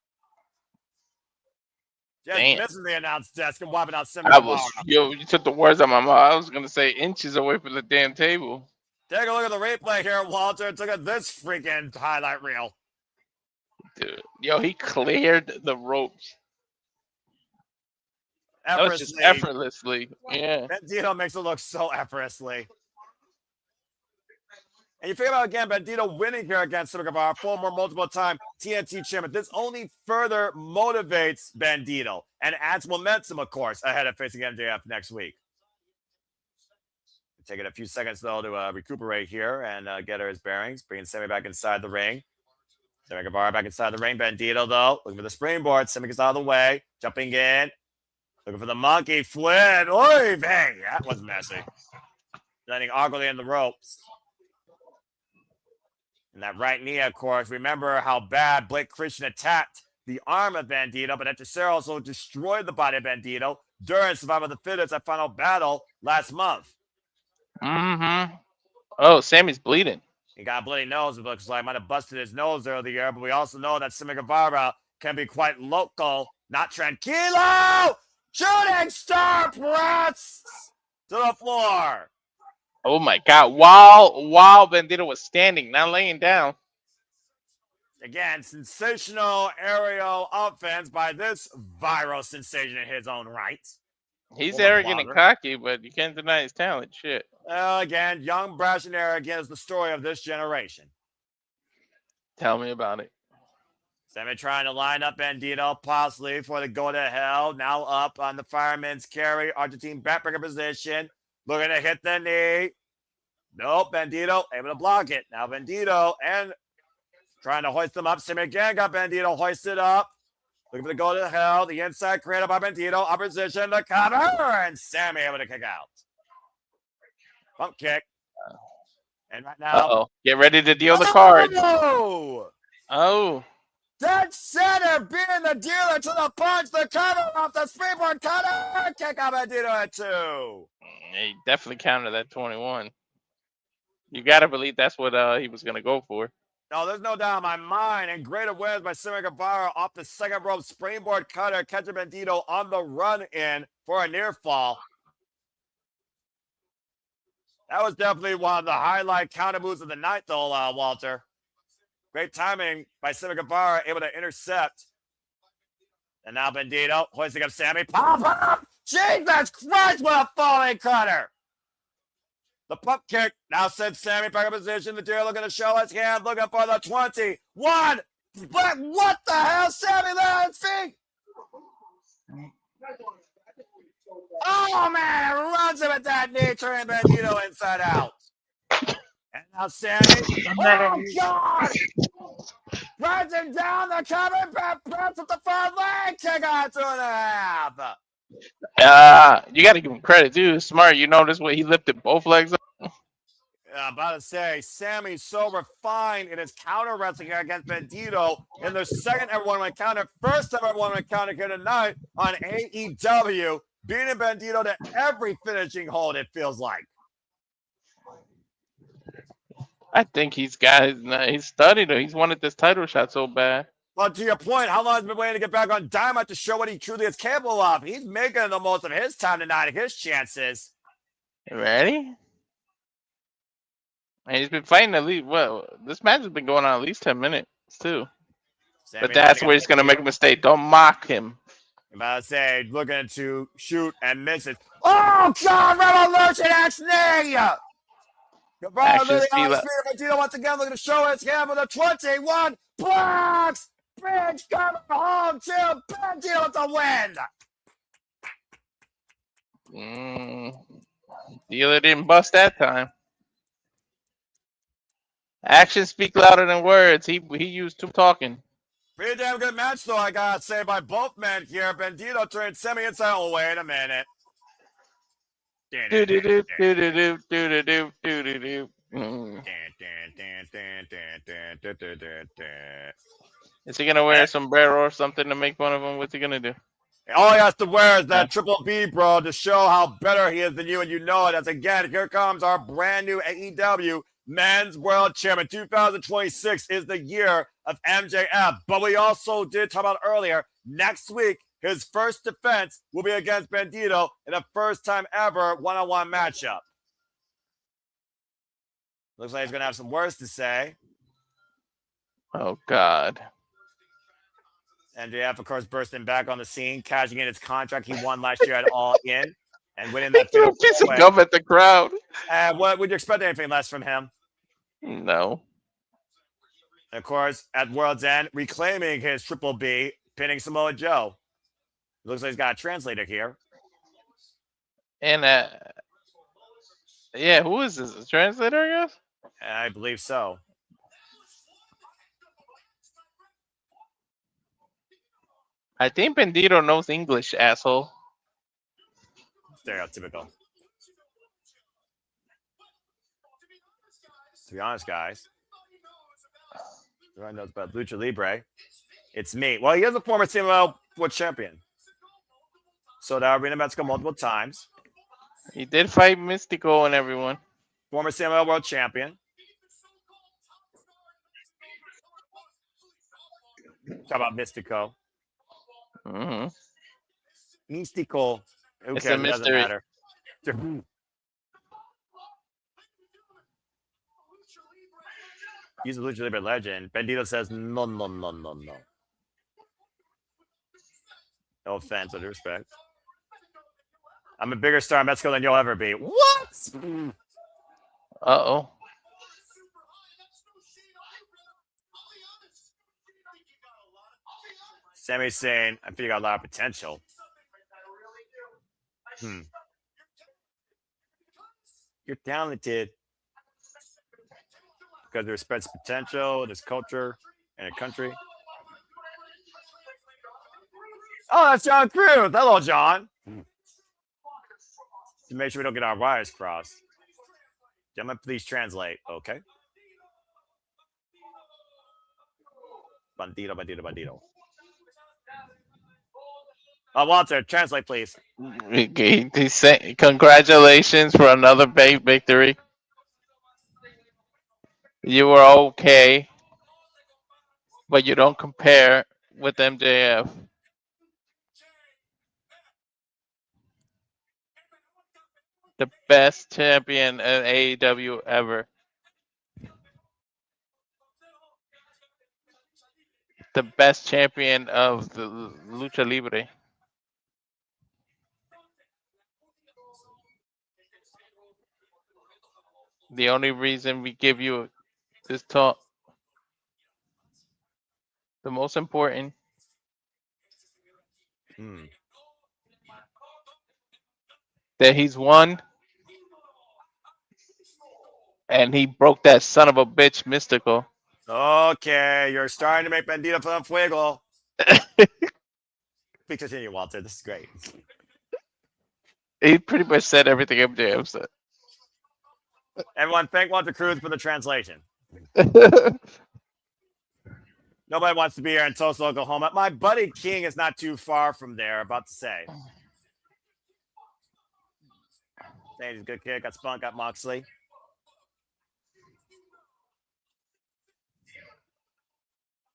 Just missing the announce desk and wiping out Sammy Guevara. You took the words out of my mouth. I was going to say inches away from the damn table. Take a look at the replay here, Walter. Look at this freaking highlight reel. Dude, yo, he cleared the ropes. That was just effortlessly. Yeah. Bandido makes it look so effortlessly. And you figure out again, Bandido winning here against Sammy Guevara, former multiple-time TNT champion. This only further motivates Bandido and adds momentum, of course, ahead of facing MJF next week. Taking a few seconds, though, to recuperate here and get his bearings. Bringing Sammy back inside the ring. Sammy Guevara back inside the ring. Bandido, though, looking for the springboard. Sammy gets out of the way. Jumping in. Looking for the monkey flip. Oy vey. That was messy. Landing awkwardly in the ropes. And that right knee, of course. Remember how bad Blake Christian attacked the arm of Bandido, but Echecero also destroyed the body of Bandido during Survival of the Fittest, that final battle last month. Mm-hmm. Oh, Sammy's bleeding. He got a bloody nose. It looks like might have busted his nose earlier, but we also know that Sammy Guevara can be quite local, not tranquilo. Shooting star press to the floor. Oh my God! While Bandido was standing, not laying down. Again, sensational aerial offense by this viral sensation in his own right. He's arrogant and cocky, but you can't deny his talent. Shit. Well, again, young, brash, and arrogant is the story of this generation. Tell me about it. Sammy trying to line up Bandido, possibly for the go to hell. Now up on the fireman's carry, Argentine backbreaker position. Looking to hit the knee. Nope, Bandido able to block it. Now Bandido and trying to hoist him up. Sammy again got Bandido hoisted up. Looking for the go to hell. The inside created by Bandido. Opposition to cover. And Sammy able to kick out. Bump kick. And right now. Get ready to deal the cards. Oh. Dead center being the dealer to the punch. The cover off the springboard cutter. Kick out Bandido at 2. He definitely counted that 21. You got to believe that's what he was going to go for. No, there's no doubt in my mind. And great awareness by Sammy Guevara off the second rope springboard cutter, catching Bandido on the run in for a near fall. That was definitely one of the highlight counter moves of the night, though, Walter. Great timing by Sammy Guevara, able to intercept. And now Bandido hoisting up Sammy. Pop! Jesus Christ, what a falling cutter! The pump kick now sends Sammy back in position. The deer looking to show his hand, looking for the 21. But what the hell? Sammy there on his feet. Oh, man, runs him at that knee, turning Bandido inside out. And now Sammy. Oh, God! Runs him down the cover, press with the front leg, kick out 2.5. You got to give him credit, too. Smart. You notice what he lifted both legs up? I'm about to say, Sammy's so refined in his counter wrestling here against Bandido in their second ever one-on-one encounter, first ever one-on-one encounter here tonight on AEW, beating Bandido to every finishing hold, it feels like. I think he's studied it. He's wanted this title shot so bad. Well, to your point, how long has he been waiting to get back on Dynamite to show what he truly is capable of? He's making the most of his time tonight and his chances. Ready? And he's been fighting at least, this match has been going on at least 10 minutes, too. Sammy, but that's where he's going to make a mistake. Don't mock him. I'm about to say, looking to shoot and miss it. Oh, God, Revolution X knee! Guevara literally on his feet. Bandido once again looking to show his hand with a 21. Blocks! Bridge cover home to Bandido with the win! Dealer didn't bust that time. Actions speak louder than words. He used too talking. Pretty damn good match, though, I gotta say, by both men here. Bandido turned Sammy inside. Oh, wait a minute. Do do do do do do do do do do do. Is he gonna wear a sombrero or something to make fun of him? What's he gonna do? All he has to wear is that triple B, bro, to show how better he is than you, and you know it. As again, here comes our brand new AEW Men's World Champion. 2026 is the year of MJF. But we also did talk about earlier, next week, his first defense will be against Bandido in a first time ever one-on-one matchup. Looks like he's going to have some words to say. Oh, God. MJF, of course, bursting back on the scene, cashing in his contract he won last year at All In, and winning that Threw a piece of gum at the crowd. What would you expect anything less from him? No. And of course, at World's End, reclaiming his triple B, pinning Samoa Joe. Looks like he's got a translator here. And yeah, who is this? A translator, I guess? I believe so. I think Bandido knows English, asshole. Stereotypical. To be honest, guys, everyone knows about Lucha Libre. It's me. Well, he is a former CMLL World Champion. So that arena Mexico multiple times. He did fight Mystico and everyone. Former CMLL World Champion. Talk about Mystico. Mm-hmm. Mystico. Who It's cares? a It doesn't mystery. matter. He's a Lucha Libre legend. Bandido says, no, no, no, no, no. No offense, with respect. I'm a bigger star in Mexico than you'll ever be. What? Uh-oh. Sammy's saying, I think you got a lot of potential. You're talented. Because he respects potential, his culture, and a country. Oh, that's John Cruz. Hello, John. To make sure we don't get our wires crossed. Gentlemen, please translate. Okay. Bandido, bandido, bandido. Walter, translate, please. He's saying, congratulations for another big victory. You were okay, but you don't compare with MJF. The best champion in AEW ever. The best champion of the Lucha Libre. The only reason we give you this talk, the most important, that he's won, and he broke that son of a bitch Mystical. Okay, you're starting to make Bandido for the fuego. Please continue, Walter. This is great. He pretty much said everything MJF said. Everyone, thank Walter Cruz for the translation. Nobody wants to be here in Tulsa, Oklahoma. My buddy King is not too far from there, about to say. Saying he's a good kid. Got Spunk, got Moxley.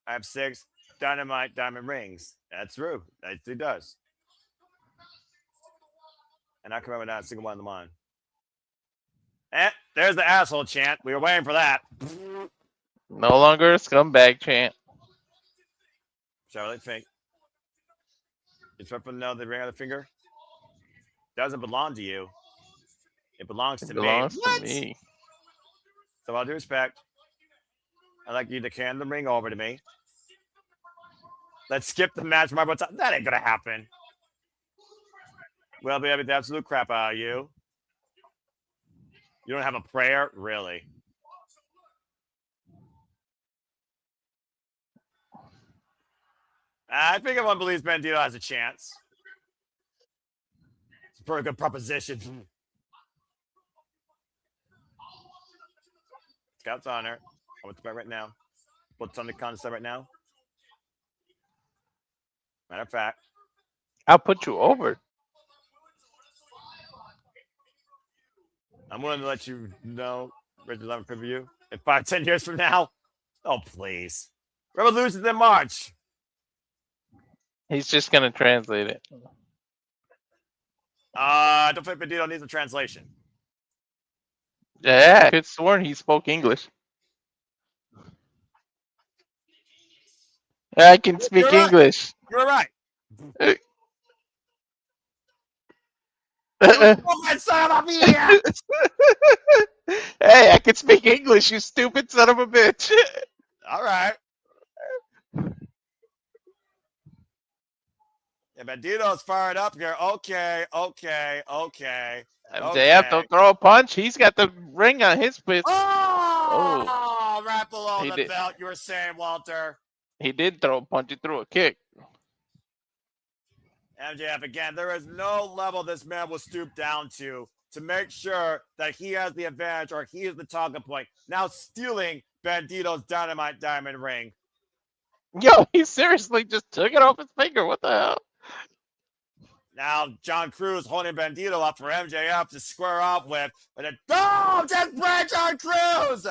I have 6 Dynamite diamond rings. That's true. That he does. And I can remember not a single one of them on. Eh, there's the asshole chant. We were waiting for that. No longer a scumbag chant. Charlotte Fink. It's right from the ring on the finger. Doesn't belong to you. It belongs to me. Belongs to me. So all due respect, I'd like you to hand the ring over to me. Let's skip the match from our time. That ain't gonna happen. We'll be able to absolute crap out of you. You don't have a prayer? Really? I think everyone believes Bandido has a chance. It's a pretty good proposition. Scout's on her. I want to bet right now. What's on the concept right now? Matter of fact, I'll put you over. I'm willing to let you know, Red 11 preview, in 5-10 years from now. Oh, please. Revolution's in March. He's just gonna translate it. I don't think Bandido needs a translation. Yeah, I could sworn he spoke English. I can speak You're right. English. You're right. Uh, You son of a bitch! Hey, I can speak English, you stupid son of a bitch. All right. Yeah, Bandido's fired up here. Okay. MJF, don't throw a punch. He's got the ring on his fist. Oh, right below He the did. belt, you were saying, Walter. He did throw a punch. He threw a kick. MJF, again, there is no level this man will stoop down to make sure that he has the advantage or he is the talking point. Now stealing Bandido's Dynamite Diamond ring. Yo, he seriously just took it off his finger. What the hell? Now John Cruz holding Bandido up for MJF to square off with. But just break John Cruz!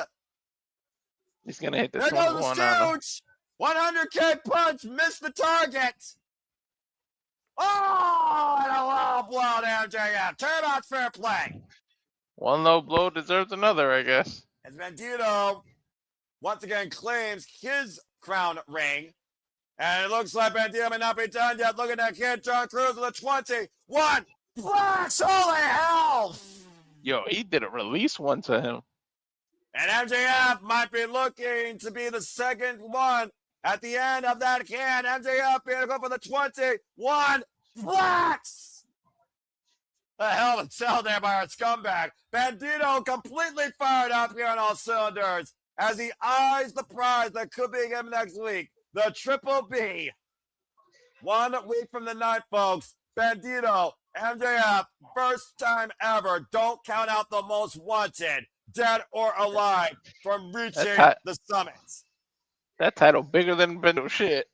He's going to hit this There goes the one on him. Stooge! 100K punch, missed the target! Oh, and a low blow to MJF. Turn out fair play. One low blow deserves another, I guess. As Bandido once again claims his crown ring. And it looks like Bandido may not be done yet. Look at that kid, John Cruz with a 21 flash. Holy hell! Yo, he did a release one to him. And MJF might be looking to be the second one at the end of that can. MJF being to go for the 21 flax. The hell of a sell there by our scumbag. Bandido completely fired up here on all cylinders as he eyes the prize that could be him next week. The Triple B. 1 week from the night, folks. Bandido, MJF, first time ever. Don't count out the most wanted, dead or alive, from reaching the summits. That title bigger than Bendo shit.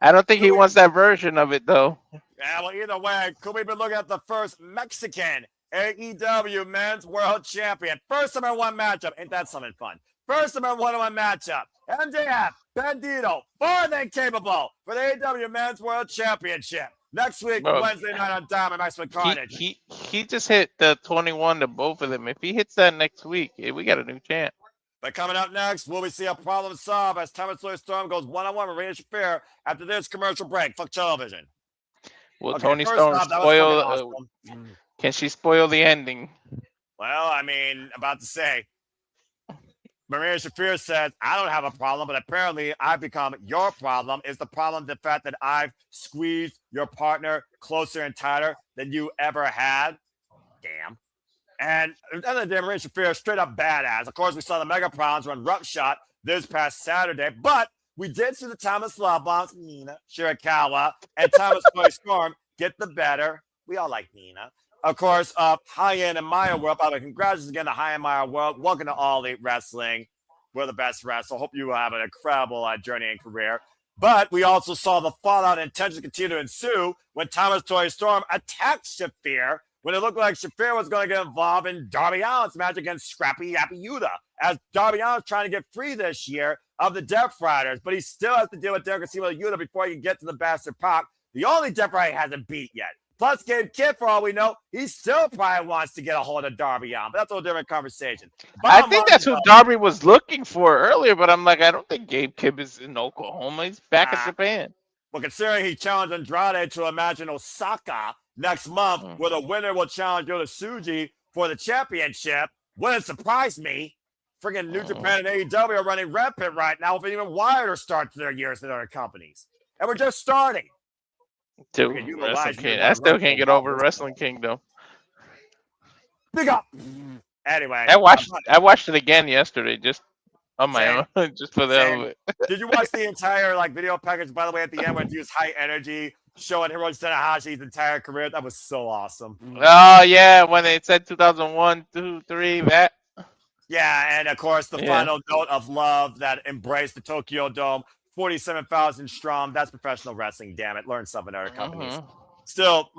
I don't think he wants that version of it, though. Yeah, well, either way, could we be looking at the first Mexican AEW Men's World Champion? First time in one matchup. Ain't that something fun? First time in one matchup. MJF, Bandido, more than capable for the AEW Men's World Championship. Next week, Wednesday night on Diamond Maximum Carnage. He just hit the 21 to both of them. If he hits that next week, we got a new champ. But coming up next, will we see a problem solved as Thomas Storm goes one-on-one with Marina Shafir after this commercial break? Fuck television. Will Toni Storm spoil? Can she spoil the ending? Well, I mean, about to say, Marina Shafir says, I don't have a problem, but apparently I've become your problem. Is the problem the fact that I've squeezed your partner closer and tighter than you ever had? Damn. And at the end of the day, Marina Shafir is straight up badass. Of course, we saw the Mega Prawns run roughshod this past Saturday, but we did see the Thomas Love Bombs, Nina, Shirakawa, and Thomas Storm get the better. We all like Nina. Of course, High-End and Maya World. By the way, congratulations again to High-End Maya World. Welcome to All Elite Wrestling. We're the best wrestlers. Hope you have an incredible journey and career. But we also saw the fallout and tension continue to ensue when Thomas Toy Storm attacked Shafir when it looked like Shafir was going to get involved in Darby Allin's match against Scrappy Yappy Yuta, as Darby Allin's trying to get free this year of the Death Riders, but he still has to deal with Derek Garcia Yuta before he can get to the Bastard Pac, the only Death Rider he hasn't beat yet. Plus, Gabe Kidd, for all we know, he still probably wants to get a hold of Darby Allin, but that's a whole different conversation. I think that's who Darby was looking for earlier, but I'm like, I don't think Gabe Kidd is in Oklahoma. He's back in Japan. Well, considering he challenged Andrade to a match in Osaka next month, where the winner will challenge Yota Tsuji for the championship, wouldn't surprise me. Friggin' New Japan and AEW are running rampant right now, with even wilder start to their years than other companies. And we're just starting. Dude, Wrestling King. I still can't get over Wrestling Kingdom. Big up. Anyway, I watched it again yesterday, just on my Same. own, just for the hell of it. Did you watch the entire video package? By the way, at the end when it used high energy, showing Hiroshi Tanahashi's entire career, that was so awesome. Oh yeah, when they said 2001, 2, 3, that. Yeah, and of course the final note of love that embraced the Tokyo Dome, 47,000 strong. That's professional wrestling. Damn it, learn something, other companies. Still,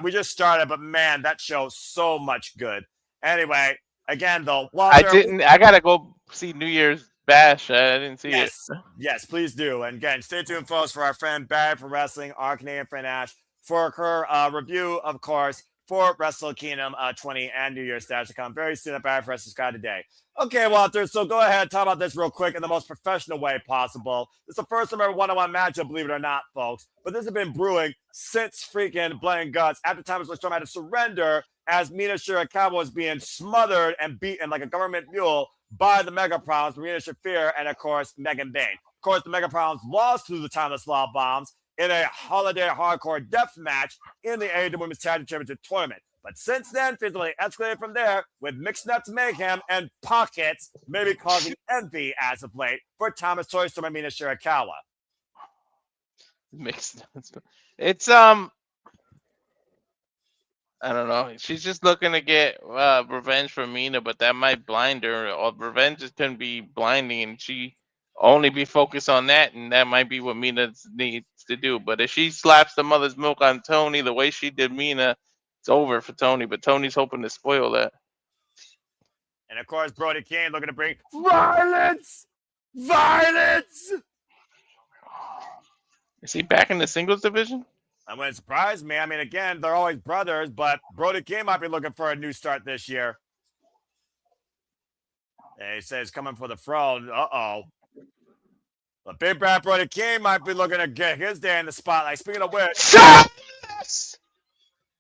we just started, but man, that show so much good. Anyway, again though, Walter, I gotta go see New Year's Bash. I didn't see it. Yes, please do. And again, stay tuned, folks, for our friend Barry from Wrestling, our Canadian friend Ash, for her review, of course, for Wrestle Kingdom 20 and New Year's Dash to come very soon at Barry for Wrestling Sky today. Okay, Walter, so go ahead, talk about this real quick in the most professional way possible. It's the first ever one-on-one matchup, believe it or not, folks. But this has been brewing since freaking Blood and Guts. After Thomas Storm had to surrender as Mina Shirakawa was being smothered and beaten like a government mule by the Mega Problems, Marina Shafir, and of course, Megan Bain. Of course, the Mega Problems lost to the Timeless Law Bombs in a Holiday Hardcore Death match in the AEW Women's Tag Championship Tournament. But since then, things really escalated from there with Mixed Nuts Mayhem and Pockets maybe causing envy as of late for Thomas Toy Storm and Mina Shirakawa. Mixed Nuts. It's I don't know. She's just looking to get revenge for Mina, but that might blind her. Or revenge can be blinding, and she only be focused on that, and that might be what Mina needs to do. But if she slaps the mother's milk on Toni the way she did Mina, it's over for Toni. But Toni's hoping to spoil that. And of course, Brody King looking to bring violence! Violence! Is he back in the singles division? That wouldn't surprise me. I mean, again, they're always brothers, but Brody King might be looking for a new start this year. And he says coming for the throne. Uh-oh. But Big Bad Brody King might be looking to get his day in the spotlight. Speaking of which...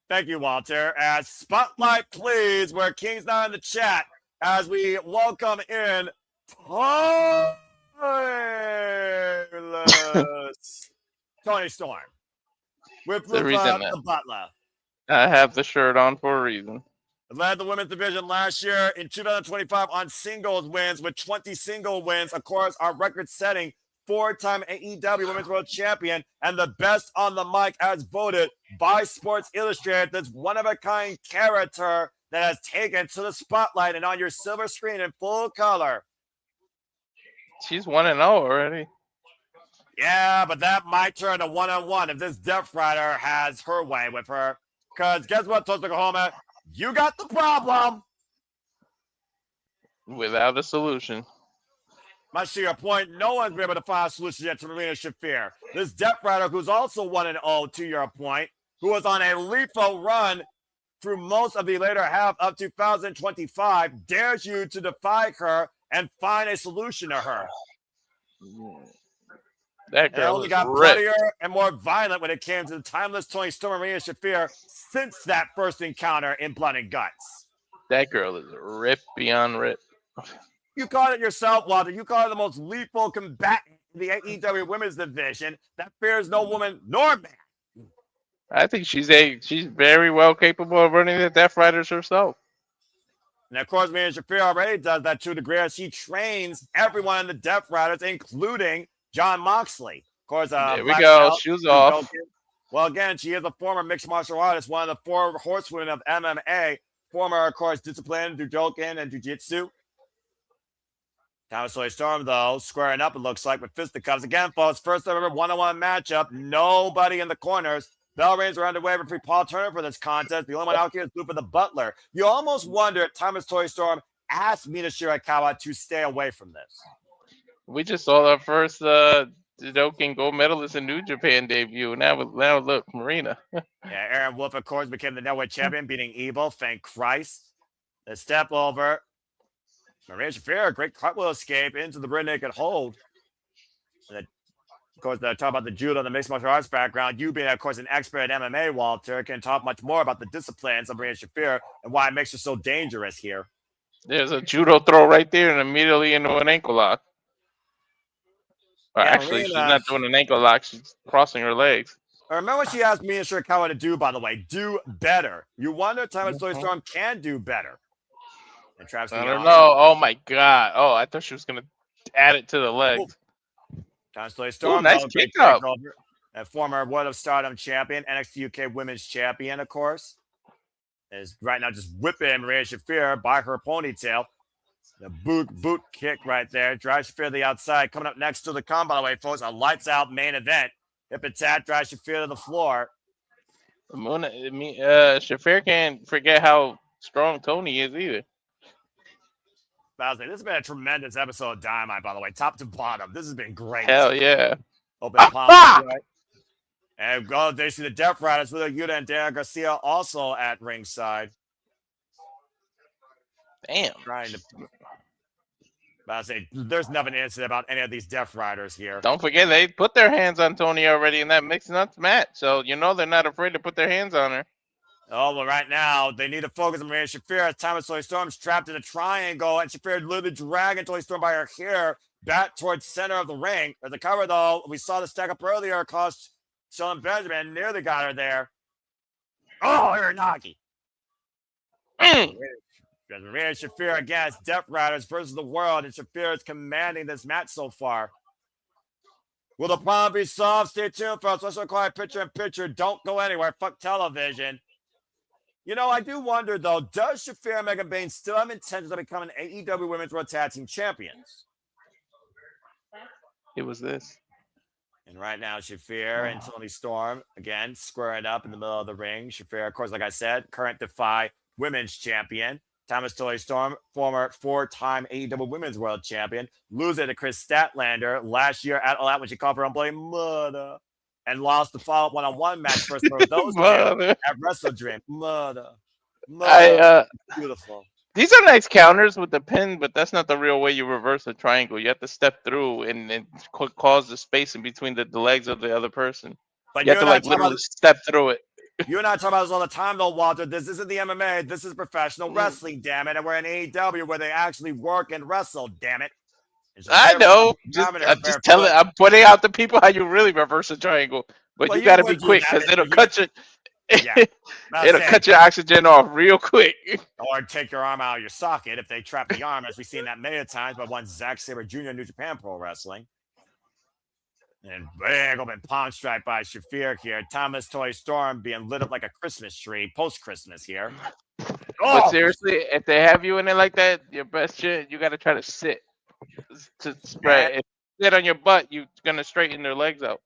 Thank you, Walter. As Spotlight, please, where King's not in the chat, as we welcome in Toni Storm. With the reason the Butler. I have the shirt on for a reason. Led the women's division last year in 2025 on singles wins with 20 single wins. Of course, our record-setting 4-time AEW Women's World Champion and the best on the mic as voted by Sports Illustrated. This one-of-a-kind character that has taken to the spotlight and on your silver screen in full color. She's 1-0 already. Yeah, but that might turn to 1-on-1 if this Death Rider has her way with her. Because guess what, Oklahoma? You got the problem. Without a solution. Much to your point, no one's been able to find a solution yet to Marina Shafir. This Death Rider, who's also 1-0 to your point, who was on a lethal run through most of the later half of 2025, dares you to defy her and find a solution to her. That girl only got bloodier and more violent when it came to the timeless Toni Storm and Marina Shafir since that first encounter in Blood and Guts. That girl is ripped beyond rip. You called it yourself, Walter. You call her the most lethal combatant in the AEW Women's Division that fears no woman nor man. I think she's very well capable of running the Death Riders herself. And of course, Marina Shafir already does that to a degree as she trains everyone in the Death Riders, including John Moxley. Of course, there we go. Shoes off. Well, again, she is a former mixed martial artist, one of the 4 horsewomen of MMA. Former, of course, discipline, Judokan, and Jiu-Jitsu. Thomas Toy Storm, though, squaring up, it looks like, with fisticuffs. Again, folks, first ever one-on-one matchup. Nobody in the corners. Bell rings are underway for Paul Turner for this contest. The only one out here is Blue for the Butler. You almost wonder if Thomas Toy Storm asked Mina Shirakawa to stay away from this. We just saw our first Judokan gold medalist in New Japan debut. Now look, Marina. Yeah, Aaron Wolf, of course, became the network champion, beating Evil. Thank Christ. The step over. Marina Shafir, great cartwheel escape into the rear naked hold. And of course, talk about the judo and the mixed martial arts background. You being, of course, an expert at MMA, Walter, can talk much more about the disciplines of Marina Shafir and why it makes her so dangerous here. There's a judo throw right there and immediately into an ankle lock. Actually, Marina, she's not doing an ankle lock. She's crossing her legs. Remember what she asked Mina Shirakawa to do, by the way. Do better. You wonder if Thomas Toy Storm can do better. And traps I the don't arm. know. Oh my god. Oh, I thought she was gonna add it to the legs. Constantly Oh, Storm, nice though, kick great up. takeover. A former World of Stardom champion, NXT UK Women's Champion, of course, is right now just whipping Maria Shafir by her ponytail. The boot kick right there. Drive Shafir to the outside. Coming up next to the con, by the way, folks, a lights out main event. Hip attack, drive Shafir to the floor. Shafir can't forget how strong Toni is either. This has been a tremendous episode of Dynamite, by the way, top to bottom. This has been great. Hell yeah. Open palm. And go, they see the Death Riders with Yuta and Daniel Garcia also at ringside. Damn. Trying to. I say, there's nothing innocent about any of these Death Riders here. Don't forget, they put their hands on Toni already in that mixed nuts match. So, they're not afraid to put their hands on her. Oh, well, right now, they need to focus on Maria Shafir. As Thomas Toni Storm's trapped in a triangle, and Shafir literally dragging Toni Storm by her hair back towards center of the ring. There's a cover, though. We saw the stack up earlier. Cost Shelton Benjamin. Nearly got her there. Oh, Hiranagi. Maria Shafir against Death Riders versus the world, and Shafir is commanding this match so far. Will the problem be solved? Stay tuned for a special quiet picture-in-picture. Don't go anywhere. Fuck television. I do wonder, though, does Shafir and Megan Bayne still have intentions of becoming AEW Women's World Tag Team Champions? It was this. And right now, Shafir and Toni Storm, again, squaring up in the middle of the ring. Shafir, of course, like I said, current Defy Women's Champion. Thomas Toni Storm, former 4-time AEW Women's World Champion, losing to Chris Statlander last year at All Out when she called for her own bloody mother. And lost the follow-up one-on-one match first for those two at Wrestle Dream. Mother. Beautiful. These are nice counters with the pin, but that's not the real way you reverse a triangle. You have to step through and cause the space in between the legs of the other person. But you have to literally step through it. You and I talk about this all the time, though, Walter. This isn't the MMA. This is professional wrestling, damn it. And we're in AEW where they actually work and wrestle, damn it. I know. I'm pointing out to people how you really reverse a triangle. But you got to be quick because it'll cut you. Yeah, it'll cut your oxygen off real quick. Or take your arm out of your socket if they trap the arm, as we've seen that many times by one Zack Sabre Jr. New Japan Pro Wrestling. And big open palm strike by Shafir here. Thomas Toni Storm being lit up like a Christmas tree post-Christmas here. But seriously, if they have you in it like that, your best shit, you got to try to sit. To spread. If you sit on your butt, you're going to straighten their legs out.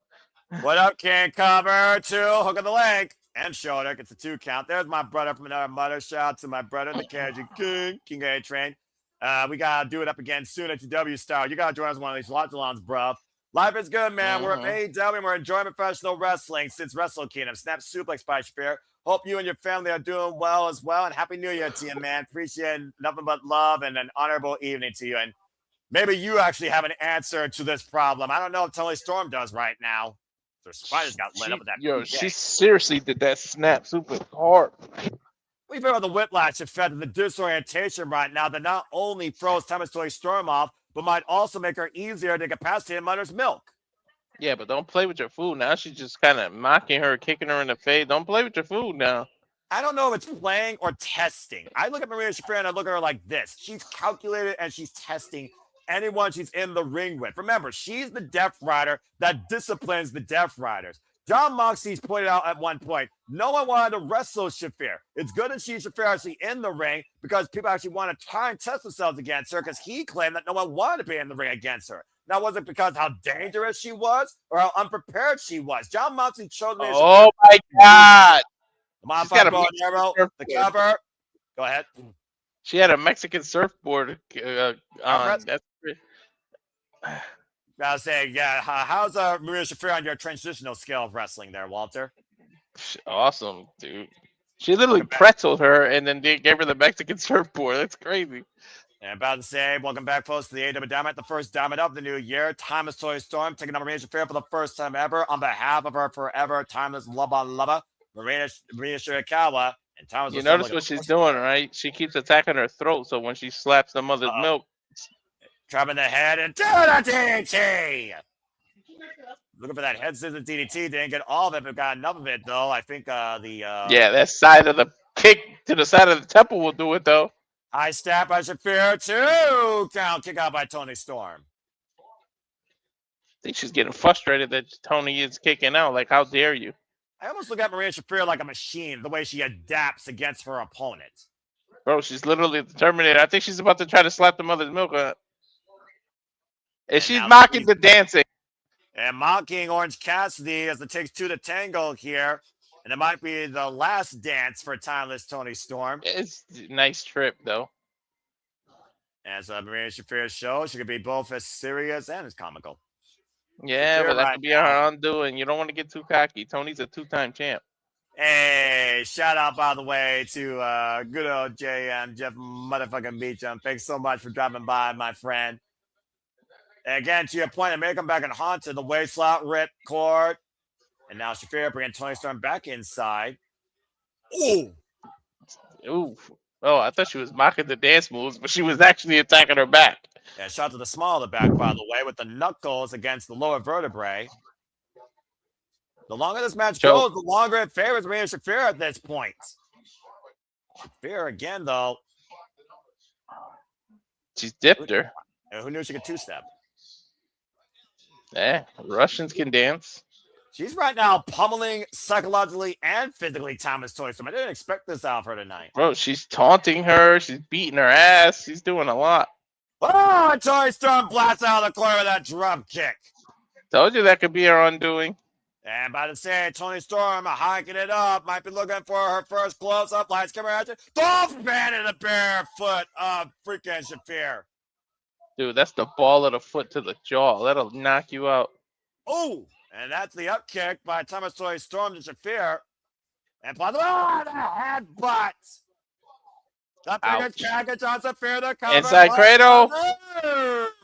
What up, King? Cover 2, hook of the leg. And shoulder. It's a 2 count. There's my brother from another mother. Shout out to my brother, the Cajun King A Train. We got to do it up again soon at TW Star. You got to join us on one of these watch alongs, bro. Life is good, man. We're at AEW and we're enjoying professional wrestling since Wrestle Kingdom. Snap suplex by Shafir. Hope you and your family are doing well as well. And Happy New Year to you, man. Appreciate nothing but love and an honorable evening to you. And maybe you actually have an answer to this problem. I don't know if Toni Storm does right now. Their spiders got lit up with that. She seriously did that snap super hard. We've heard of the whiplash effect and the disorientation right now that not only throws Thomas Toni Storm off, but might also make her easier to incapacitate mother's milk. Yeah, but don't play with your food. Now she's just kind of mocking her, kicking her in the face. Don't play with your food now. I don't know if it's playing or testing. I look at Maria Shafir and I look at her like this. She's calculated and she's testing anyone she's in the ring with. Remember, she's the Death Rider that disciplines the Death Riders. John Moxley's pointed out at one point, no one wanted to wrestle Shafir. It's good that she's Shafir actually in the ring because people actually want to try and test themselves against her because he claimed that no one wanted to be in the ring against her. Now, was it because how dangerous she was or how unprepared she was? John Moxley chose me. Oh, my God. The cover. Go ahead. She had a Mexican surfboard on. I was saying, yeah, how's Maria Shafir on your transitional scale of wrestling there, Walter? Awesome, dude. She literally pretzeled her and then gave her the Mexican surfboard. That's crazy. And about to say, welcome back, folks, to the AEW Dynamite, the first Dynamite of the new year. Thomas Toni Storm taking on Maria Shafir for the first time ever on behalf of her forever timeless lover, Marina Shirakawa. And Thomas, you notice what she's doing, right? She keeps attacking her throat, so when she slaps the mother's milk, trapping the head and do the DDT. Looking for that head scissors DDT. Didn't get all of it, but got enough of it though. I think yeah, that side of the kick to the side of the temple will do it though. High step by Shafir. 2 count. Kick out by Toni Storm. I think she's getting frustrated that Toni is kicking out. Like, how dare you? I almost look at Marina Shafir like a machine, the way she adapts against her opponent. Bro, she's literally the Terminator. I think she's about to try to slap the mother's milk out. And she's mocking the dancing. And mocking Orange Cassidy as it takes 2 to tango here. And it might be the last dance for timeless Toni Storm. It's a nice trip, though. As Marina Shafir shows, she could be both as serious and as comical. Yeah, but that could be her undoing. You don't want to get too cocky. Toni's a 2-time champ. Hey, shout out, by the way, to good old JM, Jeff motherfucking Beecham. Thanks so much for dropping by, my friend. And again, to your point, it may come back and haunt the waist slot, rip cord. And now Shafir bringing Toni Storm back inside. Ooh. Ooh. Oh, I thought she was mocking the dance moves, but she was actually attacking her back. Yeah, shot to the small of the back, by the way, with the knuckles against the lower vertebrae. The longer this match goes, the longer it favors Marina Shafir at this point. Shafir again, though. She's dipped her. Who knew she could 2-step? Yeah, Russians can dance. She's right now pummeling psychologically and physically Thomas Toni Storm. I didn't expect this out of her tonight. Bro, she's taunting her. She's beating her ass. She's doing a lot. Oh, and Toni Storm blasts out of the corner with that drop kick. Told you that could be her undoing. And by the say, Toni Storm hiking it up. Might be looking for her first close-up. Lights camera action. Dolphin man in the bare foot of freaking Shafir. Dude, that's the ball of the foot to the jaw. That'll knock you out. Oh, and that's the up kick by Thomas Toni Storm to Shafir. And by the headbutt. The biggest package on Shafir. The cover. Inside cradle.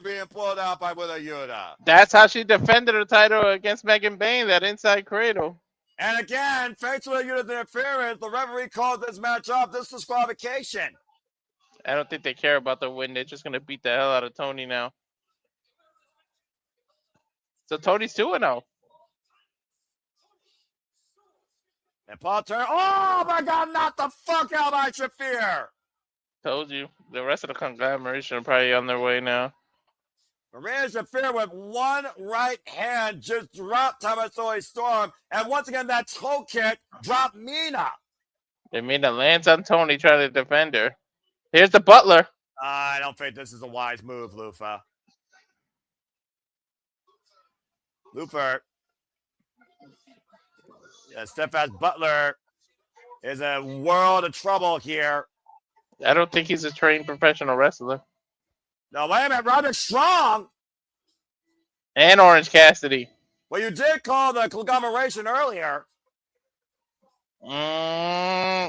Being pulled out by Willa Yuta. That's how she defended her title against Megan Bayne, that inside cradle. And again, thanks to Willa Yuta's interference, the referee called this match off. This disqualification. I don't think they care about the win. They're just going to beat the hell out of Toni now. So Toni's 2-0. And Paul Turner, oh my God, knock the fuck out by Shafir. Told you. The rest of the conglomeration are probably on their way now. Marina Shafir with one right hand just dropped Thomas Toni Storm. And once again, that toe kick dropped Mina. And Mina lands on Toni trying to defend her. Here's the Butler. I don't think this is a wise move, Lufa. Lufa. Steadfast Butler is a world of trouble here. I don't think he's a trained professional wrestler. No, wait a minute. Roderick Strong. And Orange Cassidy. Well, you did call the conglomeration earlier.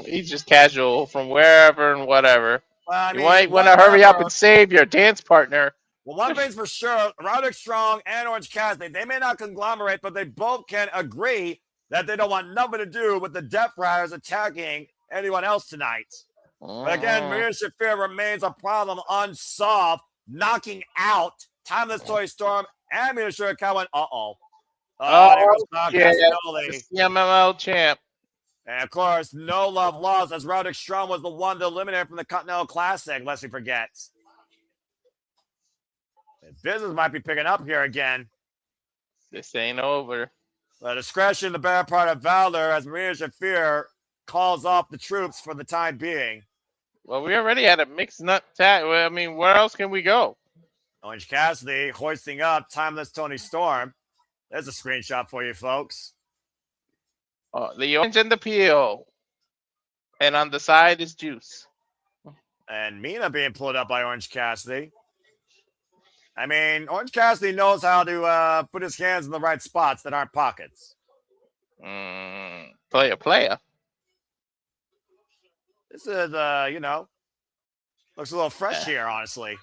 He's just casual from wherever and whatever. Well, I mean, you might want to hurry up and save your dance partner. Well, one thing's for sure. Roderick Strong and Orange Cassidy, they may not conglomerate, but they both can agree that they don't want nothing to do with the Death Riders attacking anyone else tonight. But again, Marina Shafir remains a problem unsolved, knocking out Timeless Toni Storm and Marina Shafir went, the CMLL champ. And of course, no love lost as Roderick Strong was the one to eliminate from the Continental Classic, lest we forget. Business might be picking up here again. This ain't over. The discretion, the better part of valor, as Marina Shafir calls off the troops for the time being. Well, we already had a mixed nut tag. I mean, where else can we go? Orange Cassidy hoisting up Timeless Toni Storm. There's a screenshot for you, folks. The orange and the peel. And on the side is juice. And Mina being pulled up by Orange Cassidy. I mean, Orange Cassidy knows how to put his hands in the right spots that aren't pockets. Player. This is, looks a little fresh here, honestly.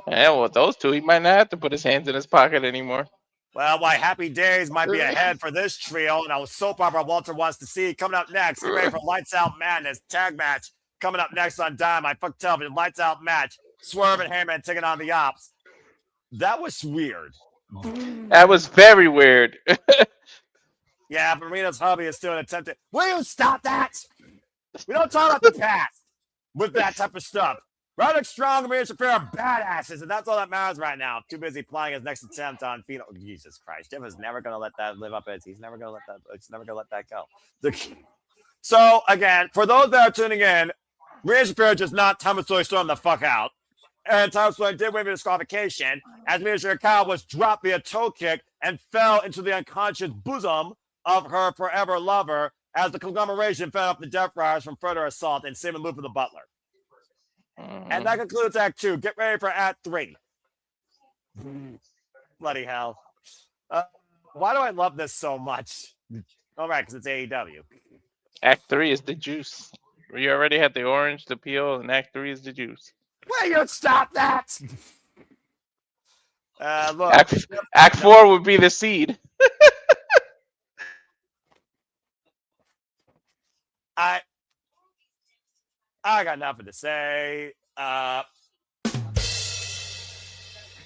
Yeah, well, those two, he might not have to put his hands in his pocket anymore. Well, why happy days might be ahead for this trio, and our soap opera Walter wants to see. Coming up next, get ready for Lights Out Madness tag match. Coming up next on Dynamite, fuck television, Lights Out match. Swerve and Hangman taking on the Opps. That was weird. That was very weird. Yeah, Marina's hubby is still an attempt to. Will you stop that? We don't talk about the past with that type of stuff. Roderick Strong and Rhea Shafir are badasses, and that's all that matters right now. Too busy planning his next attempt on Phoenix. Oh, Jesus Christ. Jim is never going to let that live up. He's never going to let that. He's never going to let that go. So, again, for those that are tuning in, Rhea Shafir just knocked Thomas Joy Storm the fuck out. And Thomas Joy did win the disqualification as Rhea Shafir was dropped via toe kick and fell into the unconscious bosom of her forever lover as the conglomeration fed up the Death Riders from further assault and Simon Lou for the Butler. And that concludes Act 2. Get ready for Act 3. Bloody hell. Why do I love this so much? All right, because it's AEW. Act 3 is the juice. We already had the orange, the peel, and Act 3 is the juice. Will you stop that? Look. Act 4 would be the seed. I got nothing to say.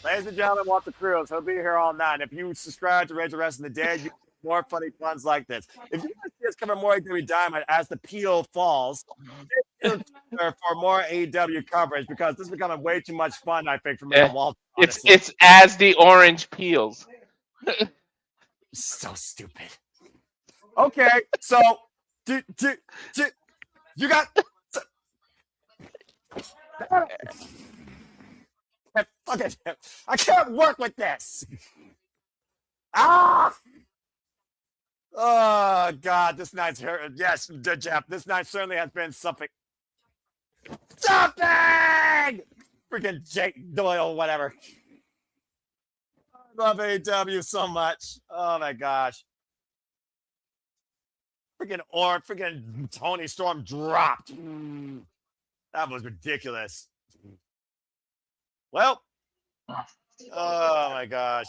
Ladies and gentlemen, Walter Cruz. He'll be here all night. If you subscribe to Rage the Rest of the Day, you get more funny puns like this. If you want to see us cover more AEW Dynamite as the peel falls, stay tuned for more AEW coverage because this is becoming way too much fun, I think, for me and Walter. It's as the orange peels. So stupid. Okay, so you got. Fuck it. I can't work with this. Ah! Oh, God. This night's here. Yes, Jeff. This night certainly has been something. Something! Freaking Jake Doyle, whatever. I love AEW so much. Oh, my gosh. Freaking Toni Storm dropped. That was ridiculous. Well, oh my gosh.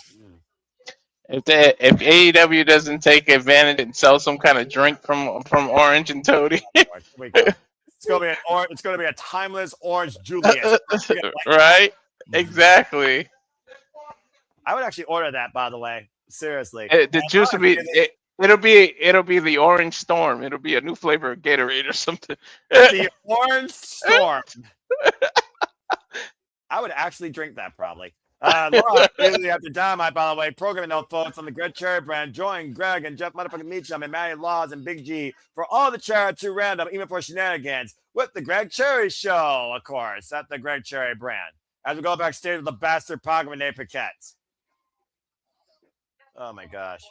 If AEW doesn't take advantage and sell some kind of drink from Orange and Toady, it's gonna be a timeless Orange Julius, right? Exactly. I would actually order that, by the way. Seriously, the juice would be. It'll be the Orange Storm. It'll be a new flavor of Gatorade or something. The Orange Storm. I would actually drink that probably. Laura, after Dynamite, by the way, programming note, folks, on the Greg Cherry brand. Join Greg and Jeff motherfucking Meacham and Matty Laws and Big G for all the Cherry 2 random, even for shenanigans, with the Greg Cherry Show, of course, at the Greg Cherry brand. As we go backstage with the bastard programming Nate Paquette. Oh my gosh.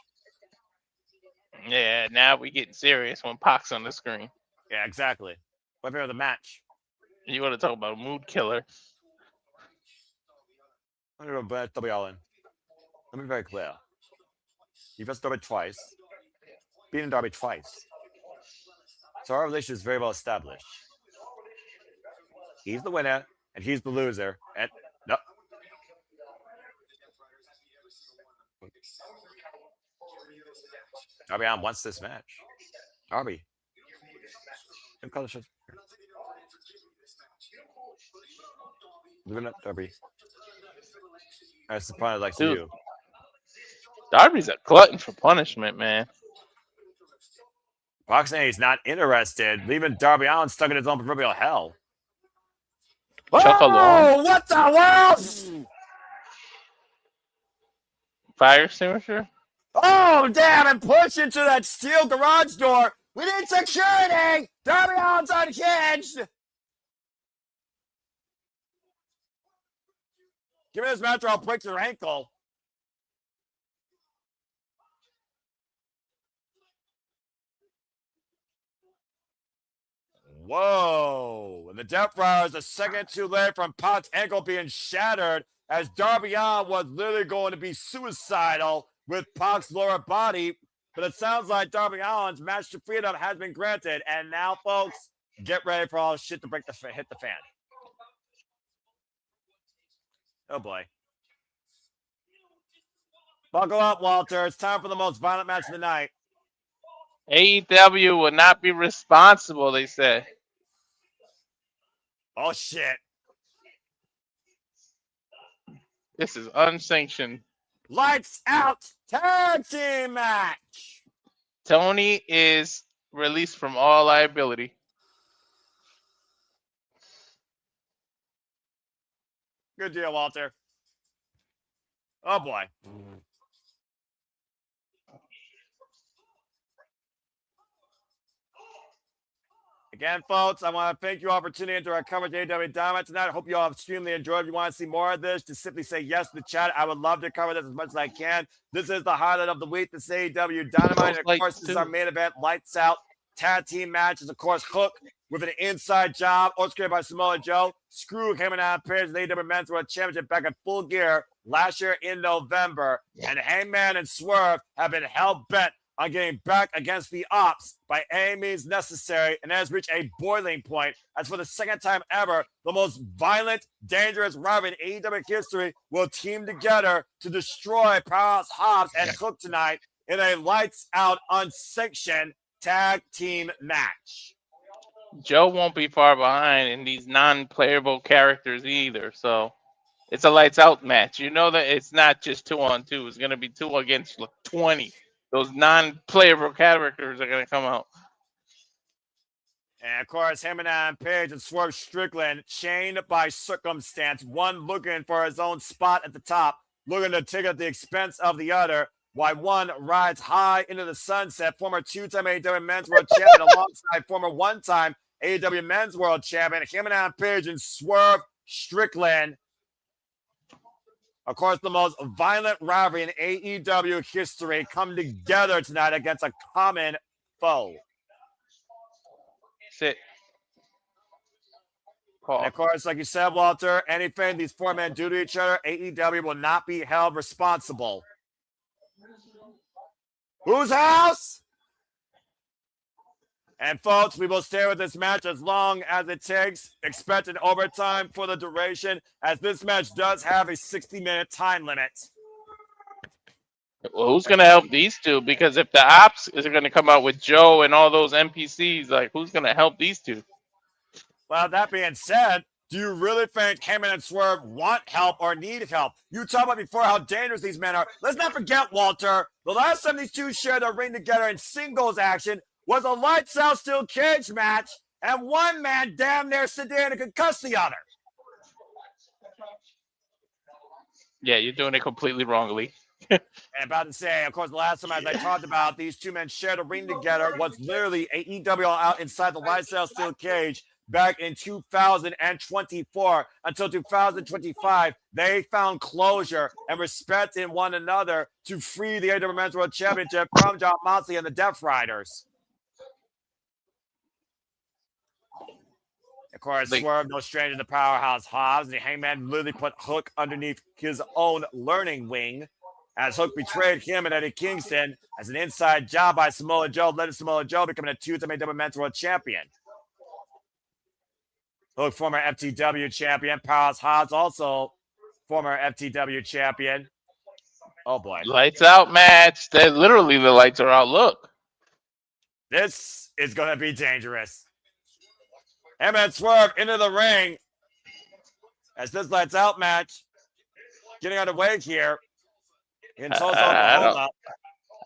Yeah, now we getting serious when Pac's on the screen. Yeah, exactly. What about the match? You want to talk about a mood killer? I'm going to be all in. Let me be very clear. You've just Darby twice. Beaten Darby twice. So our relationship is very well established. He's the winner, and he's the loser. And no. Darby Allin wants this match. Darby. Living up, Darby. That's the point I'd like to do. Darby's a glutton for punishment, man. Pac saying he's not interested, leaving Darby Allin stuck in his own proverbial hell. Oh, what the world? Fire extinguisher? Oh, damn, and push into that steel garage door. We need security. Darby Allin's unhinged. Give me this match or I'll break your ankle. Whoa. And the Death Rider is a second too late from Pac's ankle being shattered as Darby Allin was literally going to be suicidal with Pac's lower body. But it sounds like Darby Allin's match to freedom has been granted. And now, folks, get ready for all shit to hit the fan. Oh, boy. Buckle up, Walter. It's time for the most violent match of the night. AEW will not be responsible, they said. Oh, shit. This is unsanctioned. Lights out tag team match. Toni is released from all liability. Good deal, Walter. Oh, boy. Again, folks, I want to thank you all for tuning into our coverage of AEW Dynamite tonight. I hope you all extremely enjoyed. If you want to see more of this, just simply say yes in the chat. I would love to cover this as much as I can. This is the highlight of the week, this AEW Dynamite. And of course, this is our main event, Lights Out. Tag team matches, of course, Hook with an inside job, orchestrated by Samoa Joe. Screw Hangman and Page, the AEW Men's World Championship back at Full Gear last year in November. And Hangman and Swerve have been hell-bent on getting back against the Opps by any means necessary, and has reached a boiling point as for the second time ever, the most violent, dangerous rival in AEW history will team together to destroy Powerhouse Hobbs and Hook tonight in a lights-out, unsanctioned tag team match. Joe won't be far behind in these non-playable characters either, so it's a lights-out match. You know that it's not just 2-on-2. It's going to be 2 against 20. Those non-playable characters are going to come out. And, of course, Hangman Page and Swerve Strickland, chained by circumstance, one looking for his own spot at the top, looking to take at the expense of the other, while one rides high into the sunset, former two-time AEW Men's World Champion alongside former one-time AEW Men's World Champion, Hangman Page and Swerve Strickland. Of course, the most violent rivalry in AEW history come together tonight against a common foe. Sit. And of course, like you said, Walter, anything these four men do to each other, AEW will not be held responsible. Whose house? And folks, we will stay with this match as long as it takes. Expect an overtime for the duration, as this match does have a 60-minute time limit. Well, who's going to help these two? Because if the Opps is going to come out with Joe and all those NPCs, like, who's going to help these two? Well, that being said, do you really think Hangman and Swerve want help or need help? You talked about before how dangerous these men are. Let's not forget, Walter, the last time these two shared a ring together in singles action was a lights-out steel cage match, and one man damn near sedan and concussed the other. Yeah, you're doing it completely wrongly. And about to say, of course, the last time as I talked about, these two men shared a ring together was literally AEW All Out inside the lights-out steel cage back in 2024 until 2025. They found closure and respect in one another to free the AEW Men's World Championship from John Moxley and the Death Riders. Of course, Swerve, no stranger to Powerhouse Hobbs, and Hangman literally put Hook underneath his own learning wing, as Hook betrayed him and Eddie Kingston as an inside job by Samoa Joe, led to Samoa Joe becoming a two-time AEW Men's World Champion. Hook, former FTW champion. Powerhouse Hobbs, also former FTW champion. Oh, boy. Lights out match. They're literally the lights are out. Look. This is going to be dangerous. Hangman Swerve into the ring as this lights out match getting underway here in Tulsa, Oklahoma.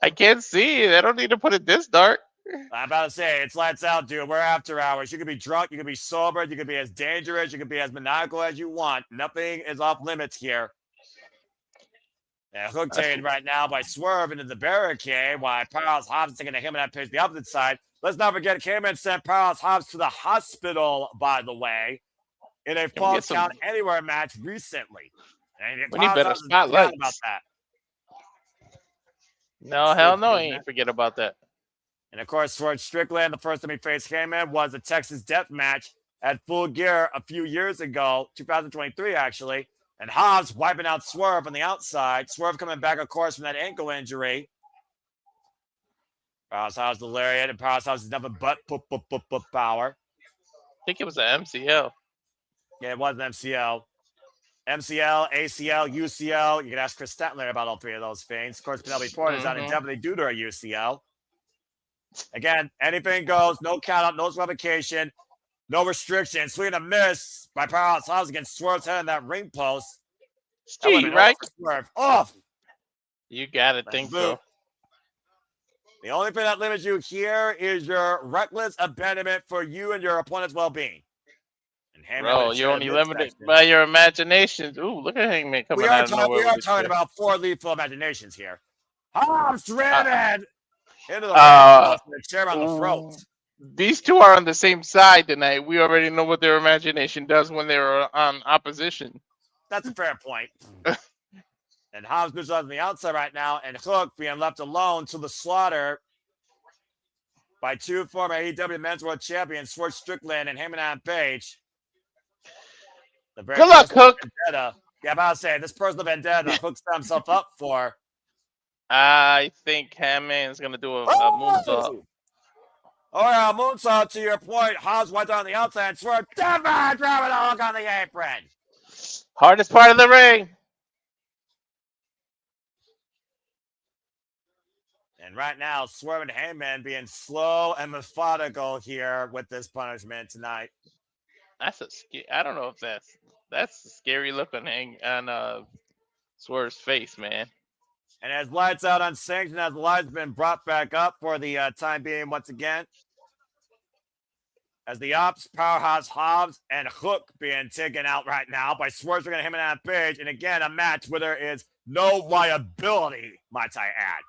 I can't see it. I don't need to put it this dark. I'm about to say, it's lights out, dude. We're after hours. You can be drunk, you can be sober, you can be as dangerous, you can be as maniacal as you want. Nothing is off limits here. Hook taken right now by Swerve into the barricade, while Powerhouse Hobbs is taking a Hangman Page the opposite side. Let's not forget, Hangman sent Powerhouse Hobbs to the hospital, by the way, in a Falls Count Anywhere match recently. And we need better spotlights. About that. No, hell no, I ain't forget about that. And of course, Swerve Strickland, the first time he faced Hangman was a Texas Death Match at Full Gear a few years ago, 2023 actually. And Hobbs wiping out Swerve on the outside. Swerve coming back, of course, from that ankle injury. Powerhouse Hobbs the lariat, and Powerhouse Hobbs is nothing but power. I think it was an MCL. Yeah, it was an MCL. MCL, ACL, UCL. You can ask Chris Statler about all three of those things. Of course, Penelope Porter's out indefinitely due to a UCL. Again, anything goes. No count out, no revocation, no restriction. Swing and a miss by Powerhouse Hobbs against Swerve's head on that ring post. Gee, right? Swerve off. You gotta think so. The only thing that limits you here is your reckless abandonment for you and your opponent's well-being. Bro, you're only limited by your imaginations. Ooh, look at Hangman coming out of nowhere. We are talking about 4 lethal imaginations here. Hobbs driven into the ring, chair on the throat. These two are on the same side tonight. We already know what their imagination does when they're on opposition. That's a fair point. And Hobbs moves on the outside right now, and Hook being left alone to the slaughter by 2 former AEW Men's World Champions, Strickland and Hangman Page. Good luck, Hook. Vendetta. Yeah, about to say, this personal vendetta Hook set himself up for. I think Hangman's going to do a moonsault. Oh, yeah, moonsault to your point. Hobbs went down the outside and Swerve. Driving the Hook on the apron. Hardest part of the ring. And right now, Swerve and Hangman being slow and methodical here with this punishment tonight. That's I don't know if that's a scary look on Swerve's face, man. And as lights out unsanctioned, as the lights been brought back up for the time being once again. As the Opps, Powerhouse, Hobbs, and Hook being taken out right now by Swerve and Hangman Page. And again, a match where there is no liability, might I add.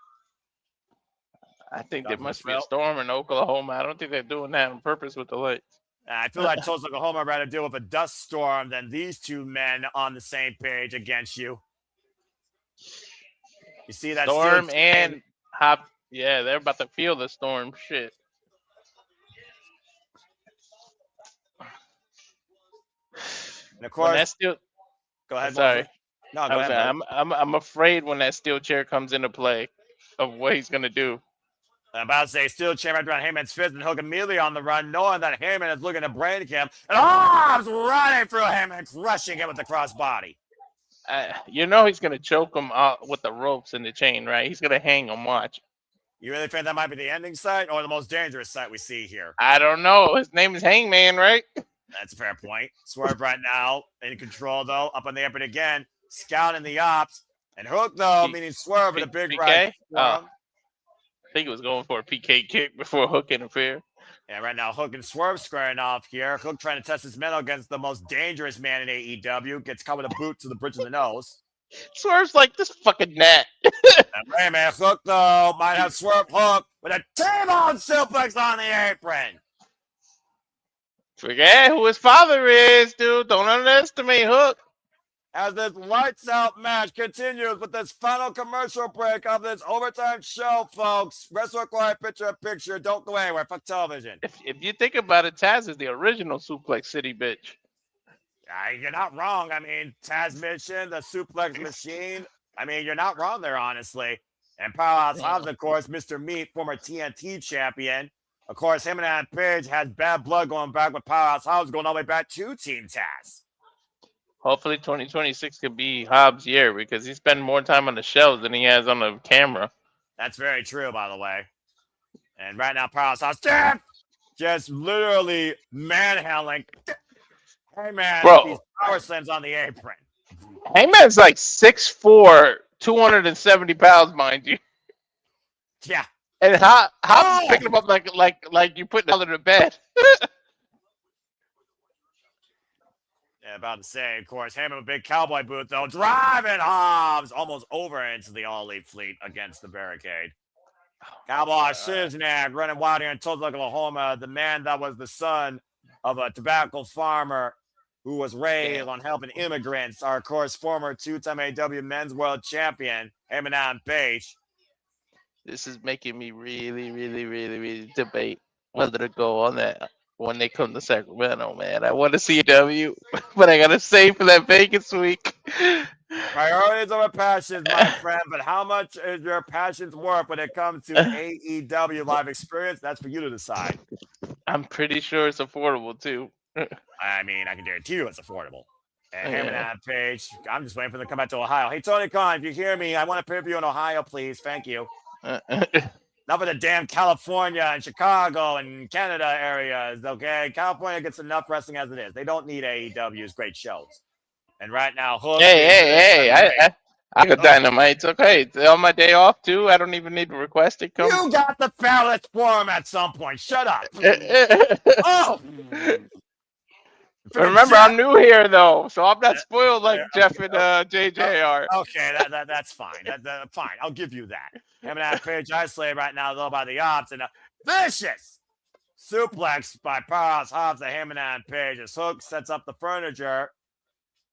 I think there must be a storm in Oklahoma. I don't think they're doing that on purpose with the lights. I feel like Tulsa, Oklahoma would rather deal with a dust storm than these two men on the same page against you. You see that storm and Hop? Yeah, they're about to feel the storm. Shit. And of course, that's still. Go ahead. Sorry. No, go ahead. I'm afraid when that steel chair comes into play of what he's gonna do. I'm about to say, steel chair right around Hangman's fist, and Hook immediately on the run, knowing that Hangman is looking to break him. And Hobbs running through Hangman, crushing him with the crossbody. You know he's going to choke him out with the ropes and the chain, right? He's going to hang him, watch. You really think that might be the ending sight or the most dangerous sight we see here? I don't know. His name is Hangman, right? That's a fair point. Swerve right now in control, though. Up on the apron again. Scouting the Opps. And Hook, though, meaning Swerve with a big right. I think he was going for a PK kick before Hook interfered. Yeah, right now Hook and Swerve squaring off here. Hook trying to test his mettle against the most dangerous man in AEW. Gets caught with a boot to the bridge of the nose. Swerve's like this fucking net. Wait, man. Hook, though, might have Swerve Hook with a T-bone suplex on the apron. Forget who his father is, dude. Don't underestimate Hook. As this lights out match continues with this final commercial break of this overtime show, folks. Wrestle Quiet picture. Don't go anywhere. Fuck television. If you think about it, Taz is the original Suplex City bitch. You're not wrong. I mean, Taz Mission, the Suplex Machine. I mean, you're not wrong there, honestly. And Powerhouse Hobbs, of course, Mr. Meat, former TNT champion. Of course, him and Page had bad blood going back with Powerhouse Hobbs going all the way back to Team Taz. Hopefully 2026 could be Hobbs' year because he spent more time on the shelves than he has on the camera. That's very true, by the way. And right now, Powerhouse just literally manhandling Hangman with these power slams on the apron. Hangman's like 6'4", 270 pounds, mind you. Yeah. And Hobbs is picking him up like you put him to bed. Yeah, about to say, of course, Hangman with a big cowboy boot, though, driving Hobbs almost over into the All Elite Fleet against the barricade. Cowboy Shiznak running wild here in Tulsa, Oklahoma, the man that was the son of a tobacco farmer who was raised on helping immigrants, our, of course, former two-time AEW Men's World Champion, Hangman Page. This is making me really, really, really, really debate whether to go on that when they come to Sacramento, man. I want to see a W, but I got to save for that Vegas week. Priorities over passions, my friend, but how much is your passions worth when it comes to AEW live experience? That's for you to decide. I'm pretty sure it's affordable, too. I mean, I can guarantee you it's affordable. And Hangman Page, I'm just waiting for them to come back to Ohio. Hey, Tony Khan, if you hear me, I want to pay for you in Ohio, please. Thank you. Not for the damn California and Chicago and Canada areas, okay? California gets enough wrestling as it is. They don't need AEW's great shows. And right now, Hook. Hey, I got Dynamite. It's okay. It's on my day off, too. I don't even need to request it. You got the ballot form at some point. Shut up. Oh! Remember, I'm new here though, so I'm not spoiled like Jeff okay, and JJ are. Okay, that's fine. Fine. I'll give you that. Hangman Page isolated right now, though, by the Opps, and a vicious suplex by Powerhouse Hobbs and Hangman Page. As Hook sets up the furniture.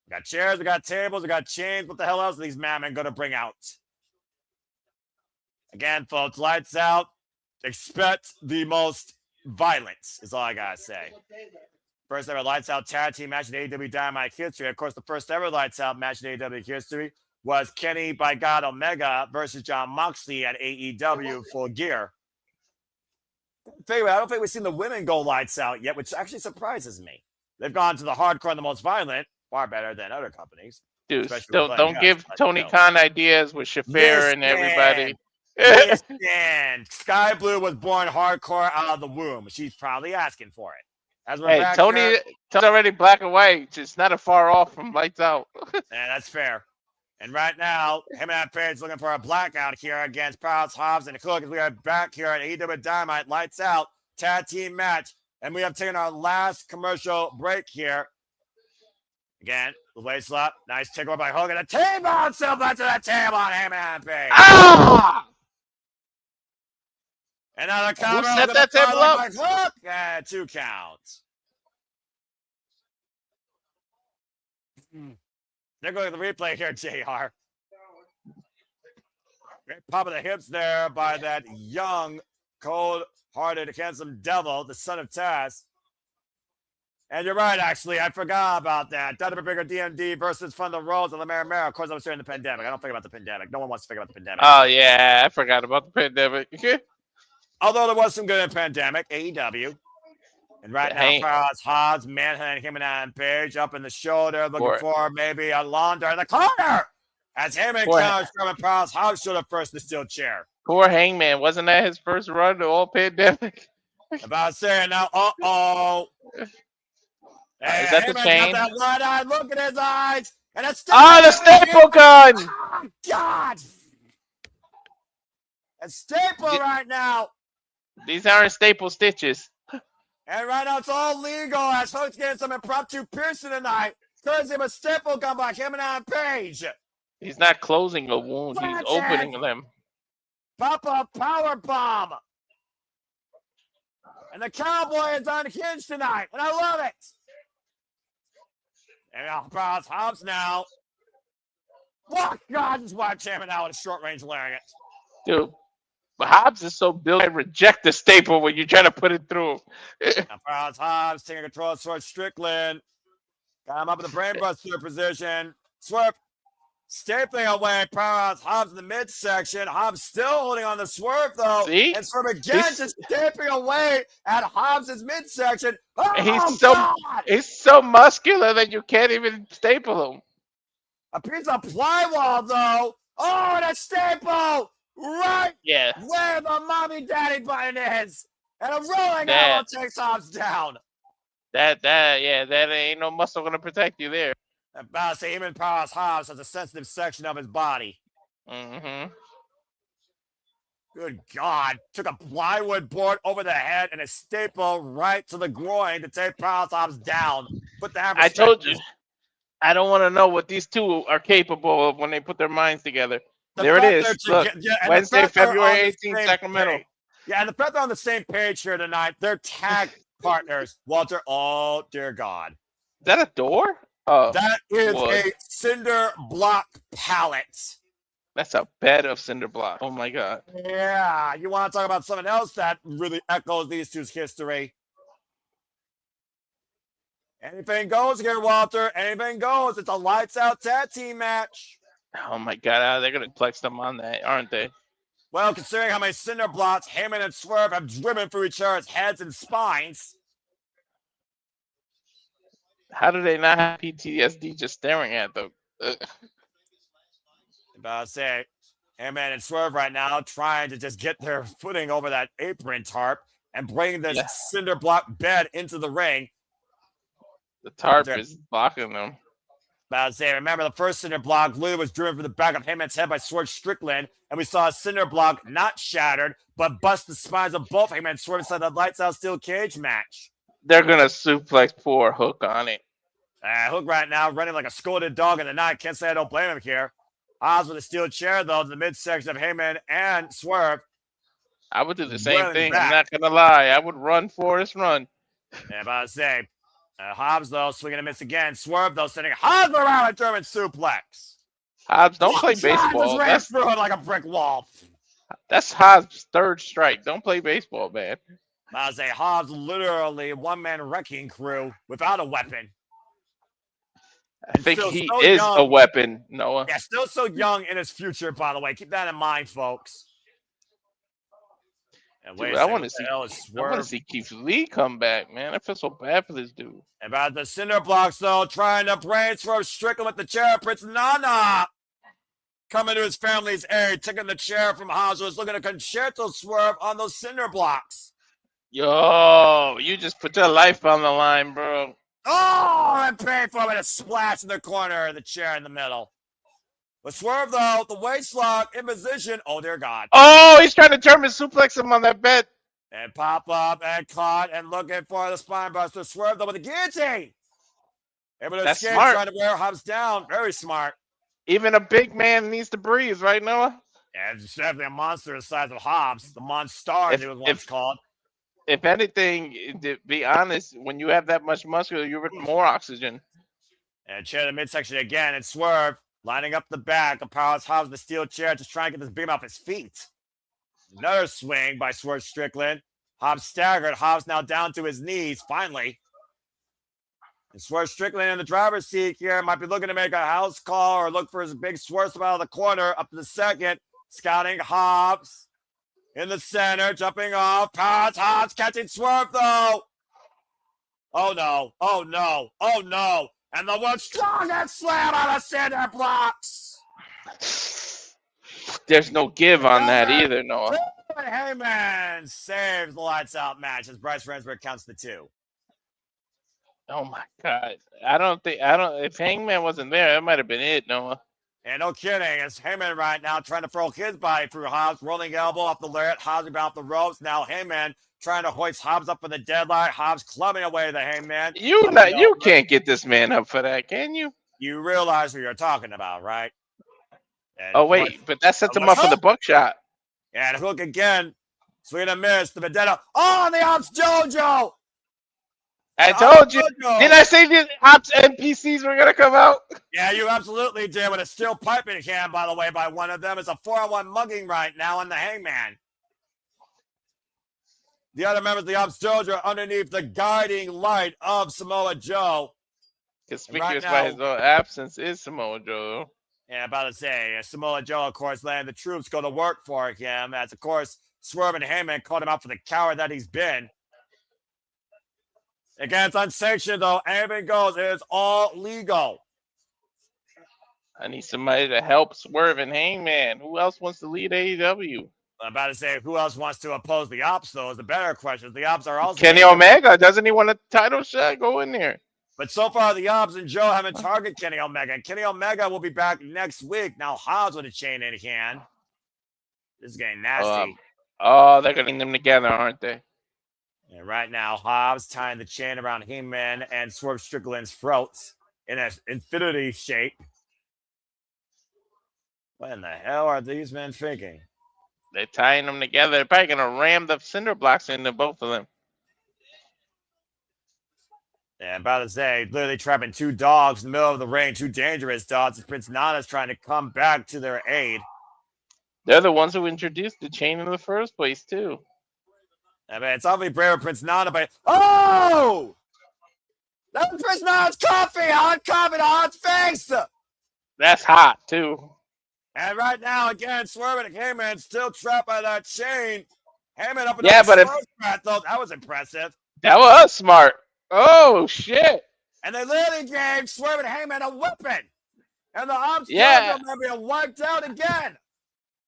We got chairs, we got tables, we got chains. What the hell else are these madmen going to bring out? Again, folks, lights out. Expect the most violence, is all I got to say. First ever lights out tag team match in AEW Dynamite history. Of course, the first ever lights out match in AEW history was Kenny by God Omega versus John Moxley at AEW Full Gear. I don't think we've seen the women go lights out yet, which actually surprises me. They've gone to the hardcore and the most violent, far better than other companies. Dude, don't give Tony Khan ideas with Shafir and everybody. And Sky Blue was born hardcore out of the womb. She's probably asking for it. As we're hey, Tony's already black and white. It's not a far off from lights out. Yeah, that's fair. And right now, Hangman Page looking for a blackout here against Powerhouse Hobbs and Cook as we are back here at AEW Dynamite. Lights out, tag team match. And we have taken our last commercial break here. Again, the waist slap. Nice takeover by Hogan. A table himself back to the table on Hangman Page. Ah! And now the cover. Who set that table up? Hook. And 2 counts. They're going to the replay here, JR. Great pop of the hips there by that young, cold-hearted, handsome devil, the son of Taz. And you're right, actually. I forgot about that. Dr. Bigger DMD versus Thunder Rose and the Mara. Of course, I was during the pandemic. I don't think about the pandemic. No one wants to think about the pandemic. Oh, yeah. I forgot about the pandemic. Although there was some good in the pandemic, AEW. And right now, Powerhouse Hobbs, Manhunt, Hangman Page up in the shoulder, looking for maybe a launder in the corner. As Hangman counters from Powerhouse Hobbs should have first the steel chair. Poor Hangman. Wasn't that his first run to all pandemic? About saying now, uh-oh. Hey, is that the chain? Got that wide-eye look in his eyes. And a the staple gun! Oh, God! A staple right now. These aren't staple stitches. And right now, it's all legal as Hook's getting some impromptu piercing tonight. Courtesy of a staple gun by Hangman Page. He's not closing a wound. He's opening them. Pop a power bomb. And the Cowboy is unhinged tonight. And I love it. And Powerhouse Hobbs now. Oh, God, just watch Hangman out with a short-range lariat. Dude. But Hobbs is so built, I reject the staple when you're trying to put it through. Now, Hobbs taking control towards Strickland. Got him up in the brainbuster position. Swerve stapling away. Powerhouse Hobbs in the midsection. Hobbs still holding on the Swerve, though. See? And Swerve again just stapling away at Hobbs' midsection. Oh, he's so muscular that you can't even staple him. A piece of plywall, though. Oh, and a staple! Right where the mommy daddy button is. And a rolling arrow takes Hobbs down. That ain't no muscle gonna protect you there. About to say, even Powerhouse Hobbs has a sensitive section of his body. Mm-hmm. Good God. Took a plywood board over the head and a staple right to the groin to take Powerhouse Hobbs down. Put the hammer. I told you. I don't want to know what these two are capable of when they put their minds together. There it is. Look, Wednesday, February 18th, Sacramento. Yeah, and the fact they're on the same page here tonight. They're tag partners. Walter, oh, dear God. Is that a door? Oh, that is a cinder block pallet. That's a bed of cinder block. Oh, my God. Yeah, you want to talk about something else that really echoes these two's history. Anything goes here, Walter. Anything goes. It's a lights-out tag team match. Oh, my God. They're going to flex them on that, aren't they? Well, considering how many cinder blocks Hangman and Swerve have driven through each other's heads and spines. How do they not have PTSD just staring at them? About to say, Hangman and Swerve right now trying to just get their footing over that apron tarp and bring this cinder block bed into the ring. The tarp is blocking them. About to say, remember the first cinder block literally was driven from the back of Hangman's head by Swerve Strickland, and we saw a cinder block not shattered, but bust the spines of both Hangman and Swerve inside the lights out steel cage match. They're gonna suplex poor Hook on it. Hook right now running like a scolded dog in the night. Can't say I don't blame him here. Hobbs with a steel chair, though, to the midsection of Hangman and Swerve. I would do the same thing. Back. I'm not gonna lie. I would run, Forrest, run. Yeah, about to say, Hobbs, though, swinging a miss again. Swerve, though, sending Hobbs around a German suplex. Hobbs, don't play baseball. That's through it like a brick wall. That's Hobbs' third strike. Don't play baseball, man. About to say, Hobbs literally one-man wrecking crew without a weapon. I think he is a weapon, Noah. Yeah, still so young in his future, by the way. Keep that in mind, folks. And Dude, I want to see Keith Lee come back, man. I feel so bad for this dude. About the cinder blocks, though, trying to brain Swerve Strickland with the chair. Prince Nana coming to his family's aid, taking the chair from Hobbs, was looking to concerto Swerve on those cinder blocks. Yo, you just put your life on the line, bro. Oh, I'm paying for it with a splash in the corner of the chair in the middle. But Swerve, though, the waist lock in position. Oh, dear God. Oh, he's trying to German suplex him on that bed. And pop up and caught and looking for the spine buster. Swerve, though, with the guillotine. Able to escape, smart. trying to wear Hobbs down. Very smart. Even a big man needs to breathe, right, Noah? Yeah, it's definitely a monster the size of Hobbs. The Monstar, as it was once called. If anything, to be honest, when you have that much muscle, you get more oxygen. And chair to the midsection again, and Swerve lining up the back of Powerhouse Hobbs, the steel chair, just trying to get this beam off his feet. Another swing by Swerve Strickland. Hobbs staggered. Hobbs now down to his knees, finally. And Swerve Strickland in the driver's seat here might be looking to make a house call or look for his big swerve out of the corner up to the second. Scouting Hobbs. In the center, jumping off. Powerhouse Hobbs catching Swerve, though. Oh, no. Oh, no. Oh, no. And the world's strongest slam on the center blocks. There's no give on that either, Noah. Hangman saves the lights out match as Bryce Remsburg counts the 2. Oh, my God. If Hangman wasn't there, that might have been it, Noah. And no kidding, it's Hangman right now trying to throw his body through Hobbs, rolling elbow off the lariat, Hobbs about the ropes. Now Hangman trying to hoist Hobbs up for the deadline. Hobbs clubbing away the Hangman. You can't get this man up for that, can you? You realize who you're talking about, right? And oh, wait, but that sets him up for the buckshot. And Hook again. Swing and miss. The Bandido. Oh, and the Opps JoJo. I told you. Didn't I say the Opps NPCs were going to come out? Yeah, you absolutely did. With a steel pipe in hand, by the way, by one of them. It's a 4-on-1 mugging right now on the Hangman. The other members of the Opps JoJo are underneath the guiding light of Samoa Joe. Conspicuous by his own absence is Samoa Joe. Yeah, about to say, Samoa Joe, of course, letting the troops go to work for him. As, of course, Swerve and Hangman called him out for the coward that he's been. Again, it's unsanctioned, though. Anything goes. It is all legal. I need somebody to help Swerve and Hangman. Who else wants to lead AEW? I'm about to say, who else wants to oppose the Opps, though, is the better question. The Opps are also... Kenny Omega. Doesn't he want a title shot? Go in there. But so far, the Opps and Joe haven't targeted Kenny Omega. And Kenny Omega will be back next week. Now, Hobbs with a chain in hand. This is getting nasty. They're getting them together, aren't they? And right now, Hobbs tying the chain around Hangman and Swerve Strickland's throats in an infinity shape. What in the hell are these men thinking? They're tying them together. They're probably going to ram the cinder blocks into both of them. Yeah, about to say, literally trapping 2 dogs in the middle of the ring, 2 dangerous dogs. Prince Nana's trying to come back to their aid. They're the ones who introduced the chain in the first place, too. I mean, it's obviously braver Prince Nana, but... Oh! That was Prince Nana's coffee! Hot coffee to Hot's face! That's hot, too. And right now, again, Swerve and Hangman still trapped by that chain. Hangman up in the though. That was impressive. That was smart. Oh, shit. And they literally gave Swerve and Hangman a weapon. And the Opps are being wiped out again.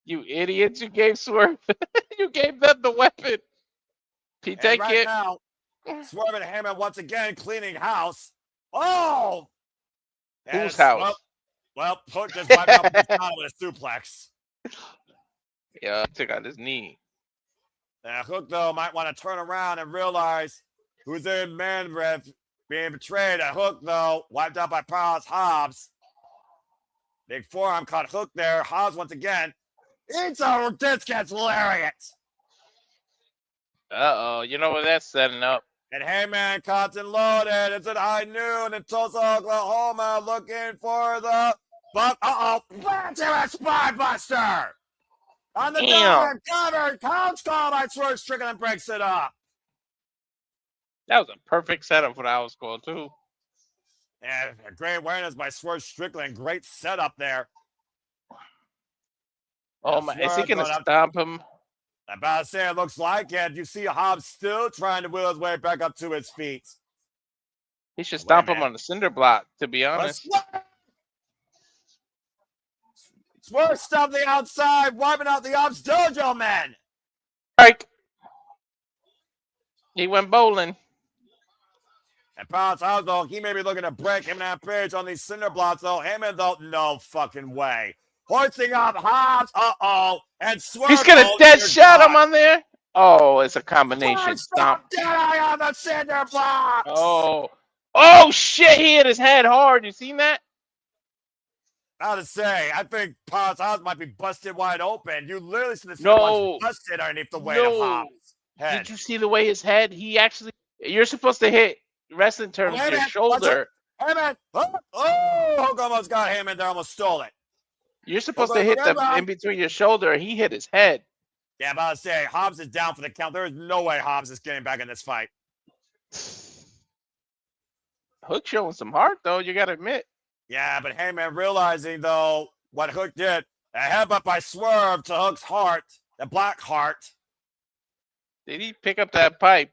You idiots. You gave Swerve. You gave them the weapon. Pete, take right it. Now, Swerve and Hangman once again cleaning house. Oh! Whose house? Well, Hook just wiped out with a suplex. Yeah, took out his knee. Hook, though, might want to turn around and realize who's in man ref, being betrayed. A hook, though, wiped out by Powerhouse Hobbs. Big forearm caught hook there. Hobbs once again. This gets lariat. Uh-oh. You know what that's setting up? And Hangman caught and loaded. It's at high noon in Tulsa, Oklahoma, looking for the buck. Back to a spine buster. On the double covered. Couch call by Swerve. Strickland breaks it up. That was a perfect setup for the house call, too. And a great awareness by Swerve Strickland. Great setup there. Oh, my. Is he going to stomp him? I'm about to say it looks like it. You see Hobbs still trying to wheel his way back up to his feet. He should stomp him on the cinder block, to be honest. Swerve stopped the outside, wiping out the Opps Dojo men. Strike. He went bowling. And Powerhouse, though, he may be looking to break him and Page on these cinder blocks, though. Hangman, though, no fucking way. Hoisting up Hobbs, and Swerve. He's gonna dead shot him on there. Oh, it's a combination stomp. Dead on the cinder blocks. Oh shit! He hit his head hard. You seen that? I was to say, I think Powerhouse might be busted wide open. You literally see the cinder blocks busted underneath the weight of Hobbs' head. Did you see the way his head? He actually. You're supposed to hit wrestling terms your shoulder. Hangman! Hook almost got Hangman there. Almost stole it. You're supposed to hit them in between your shoulder. He hit his head. Yeah, I'm about to say, Hobbs is down for the count. There is no way Hobbs is getting back in this fight. Hook showing some heart, though. You got to admit. Yeah, but Hangman realizing, though, what Hook did. A headbutt by Swerve to Hook's heart. The black heart. Did he pick up that pipe?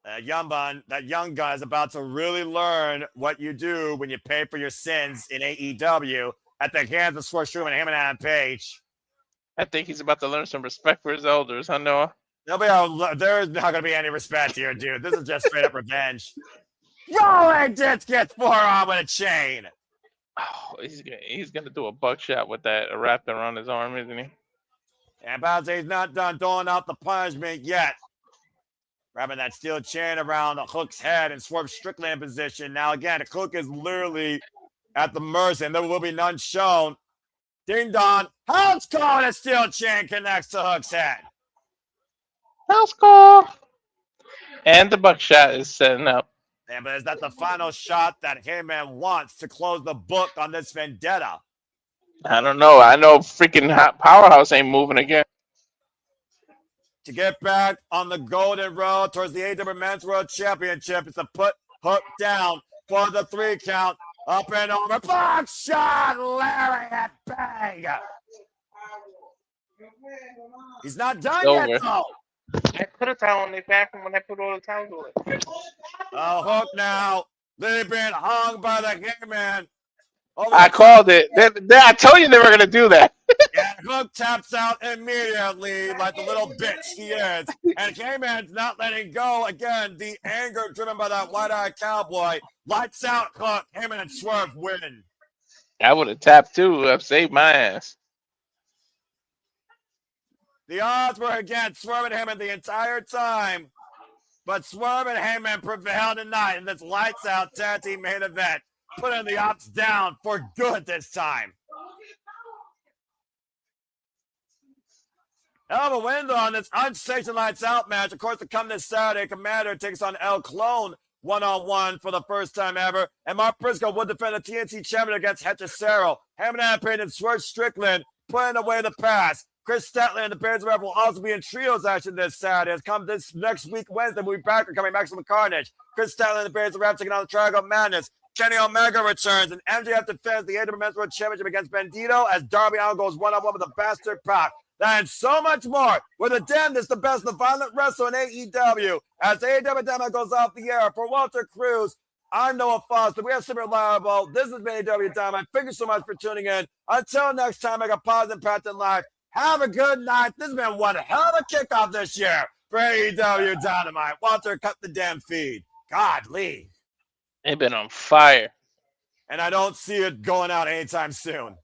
That young gun is about to really learn what you do when you pay for your sins in AEW. At the hands of Swerve Strickland and Hangman Page. I think he's about to learn some respect for his elders, huh, Noah? There's not going to be any respect here, dude. This is just straight up revenge. Rolling disc gets forearm with a chain. Oh, he's gonna do a buckshot with that raptor on his arm, isn't he? And about to say he's not done doling out the punishment yet. Wrapping that steel chain around Hook's head and Swerve Strickland in position. Now, again, Hook is literally at the mercy, and there will be none shown. Ding dong. House call, and a steel chain connects to Hook's head. House call. And the buckshot is setting up. Yeah, but is that the final shot that Hangman wants to close the book on this vendetta? I don't know. I know freaking Powerhouse ain't moving again. To get back on the golden road towards the AEW Men's World Championship is to put Hook down for the 3 count. Up and over, box shot, lariat, bang. He's not done yet, though. I put a towel on their back when I put all the towels away. Hook now. They've been hung by the Hangman. I called it. I told you they were going to do that. Yeah, Hook taps out immediately like the little bitch he is. And Hangman's not letting go. Again, the anger driven by that white-eyed cowboy. Lights out, Hook. Hangman and Swerve win. I would have tapped too. I've saved my ass. The odds were against Swerve and Hangman the entire time. But Swerve and Hangman prevailed tonight in this lights out tag team main event. Putting the Opps down for good this time. Hell of a win, though, on this unsanctioned lights out match. Of course, to come this Saturday, Commander takes on El Clone one-on-one for the first time ever. And Mark Briscoe will defend the TNT champion against Hechicero. Hangman Payne and Swerve Strickland putting away the pass. Chris Statler and the Bears Rep will also be in trios action this Saturday. It's come this next week, Wednesday. We'll be back. We're coming Maximum Carnage. Chris Statler and the Bears Rep taking on the Triangle Madness. Kenny Omega returns, and MJF defends the AEW Men's World Championship against Bandido as Darby Allin goes one-on-one with the Bastard Pac. That and so much more. With the damnedest, the best, the violent wrestler in AEW. As AEW Dynamite goes off the air for Walter Cruz, I'm Noah Foster. We have Super Reliable. This has been AEW Dynamite. Thank you so much for tuning in. Until next time, make a positive impact in life. Have a good night. This has been one hell of a kickoff this year for AEW Dynamite. Walter, cut the damn feed. Godly. They've been on fire. And I don't see it going out anytime soon.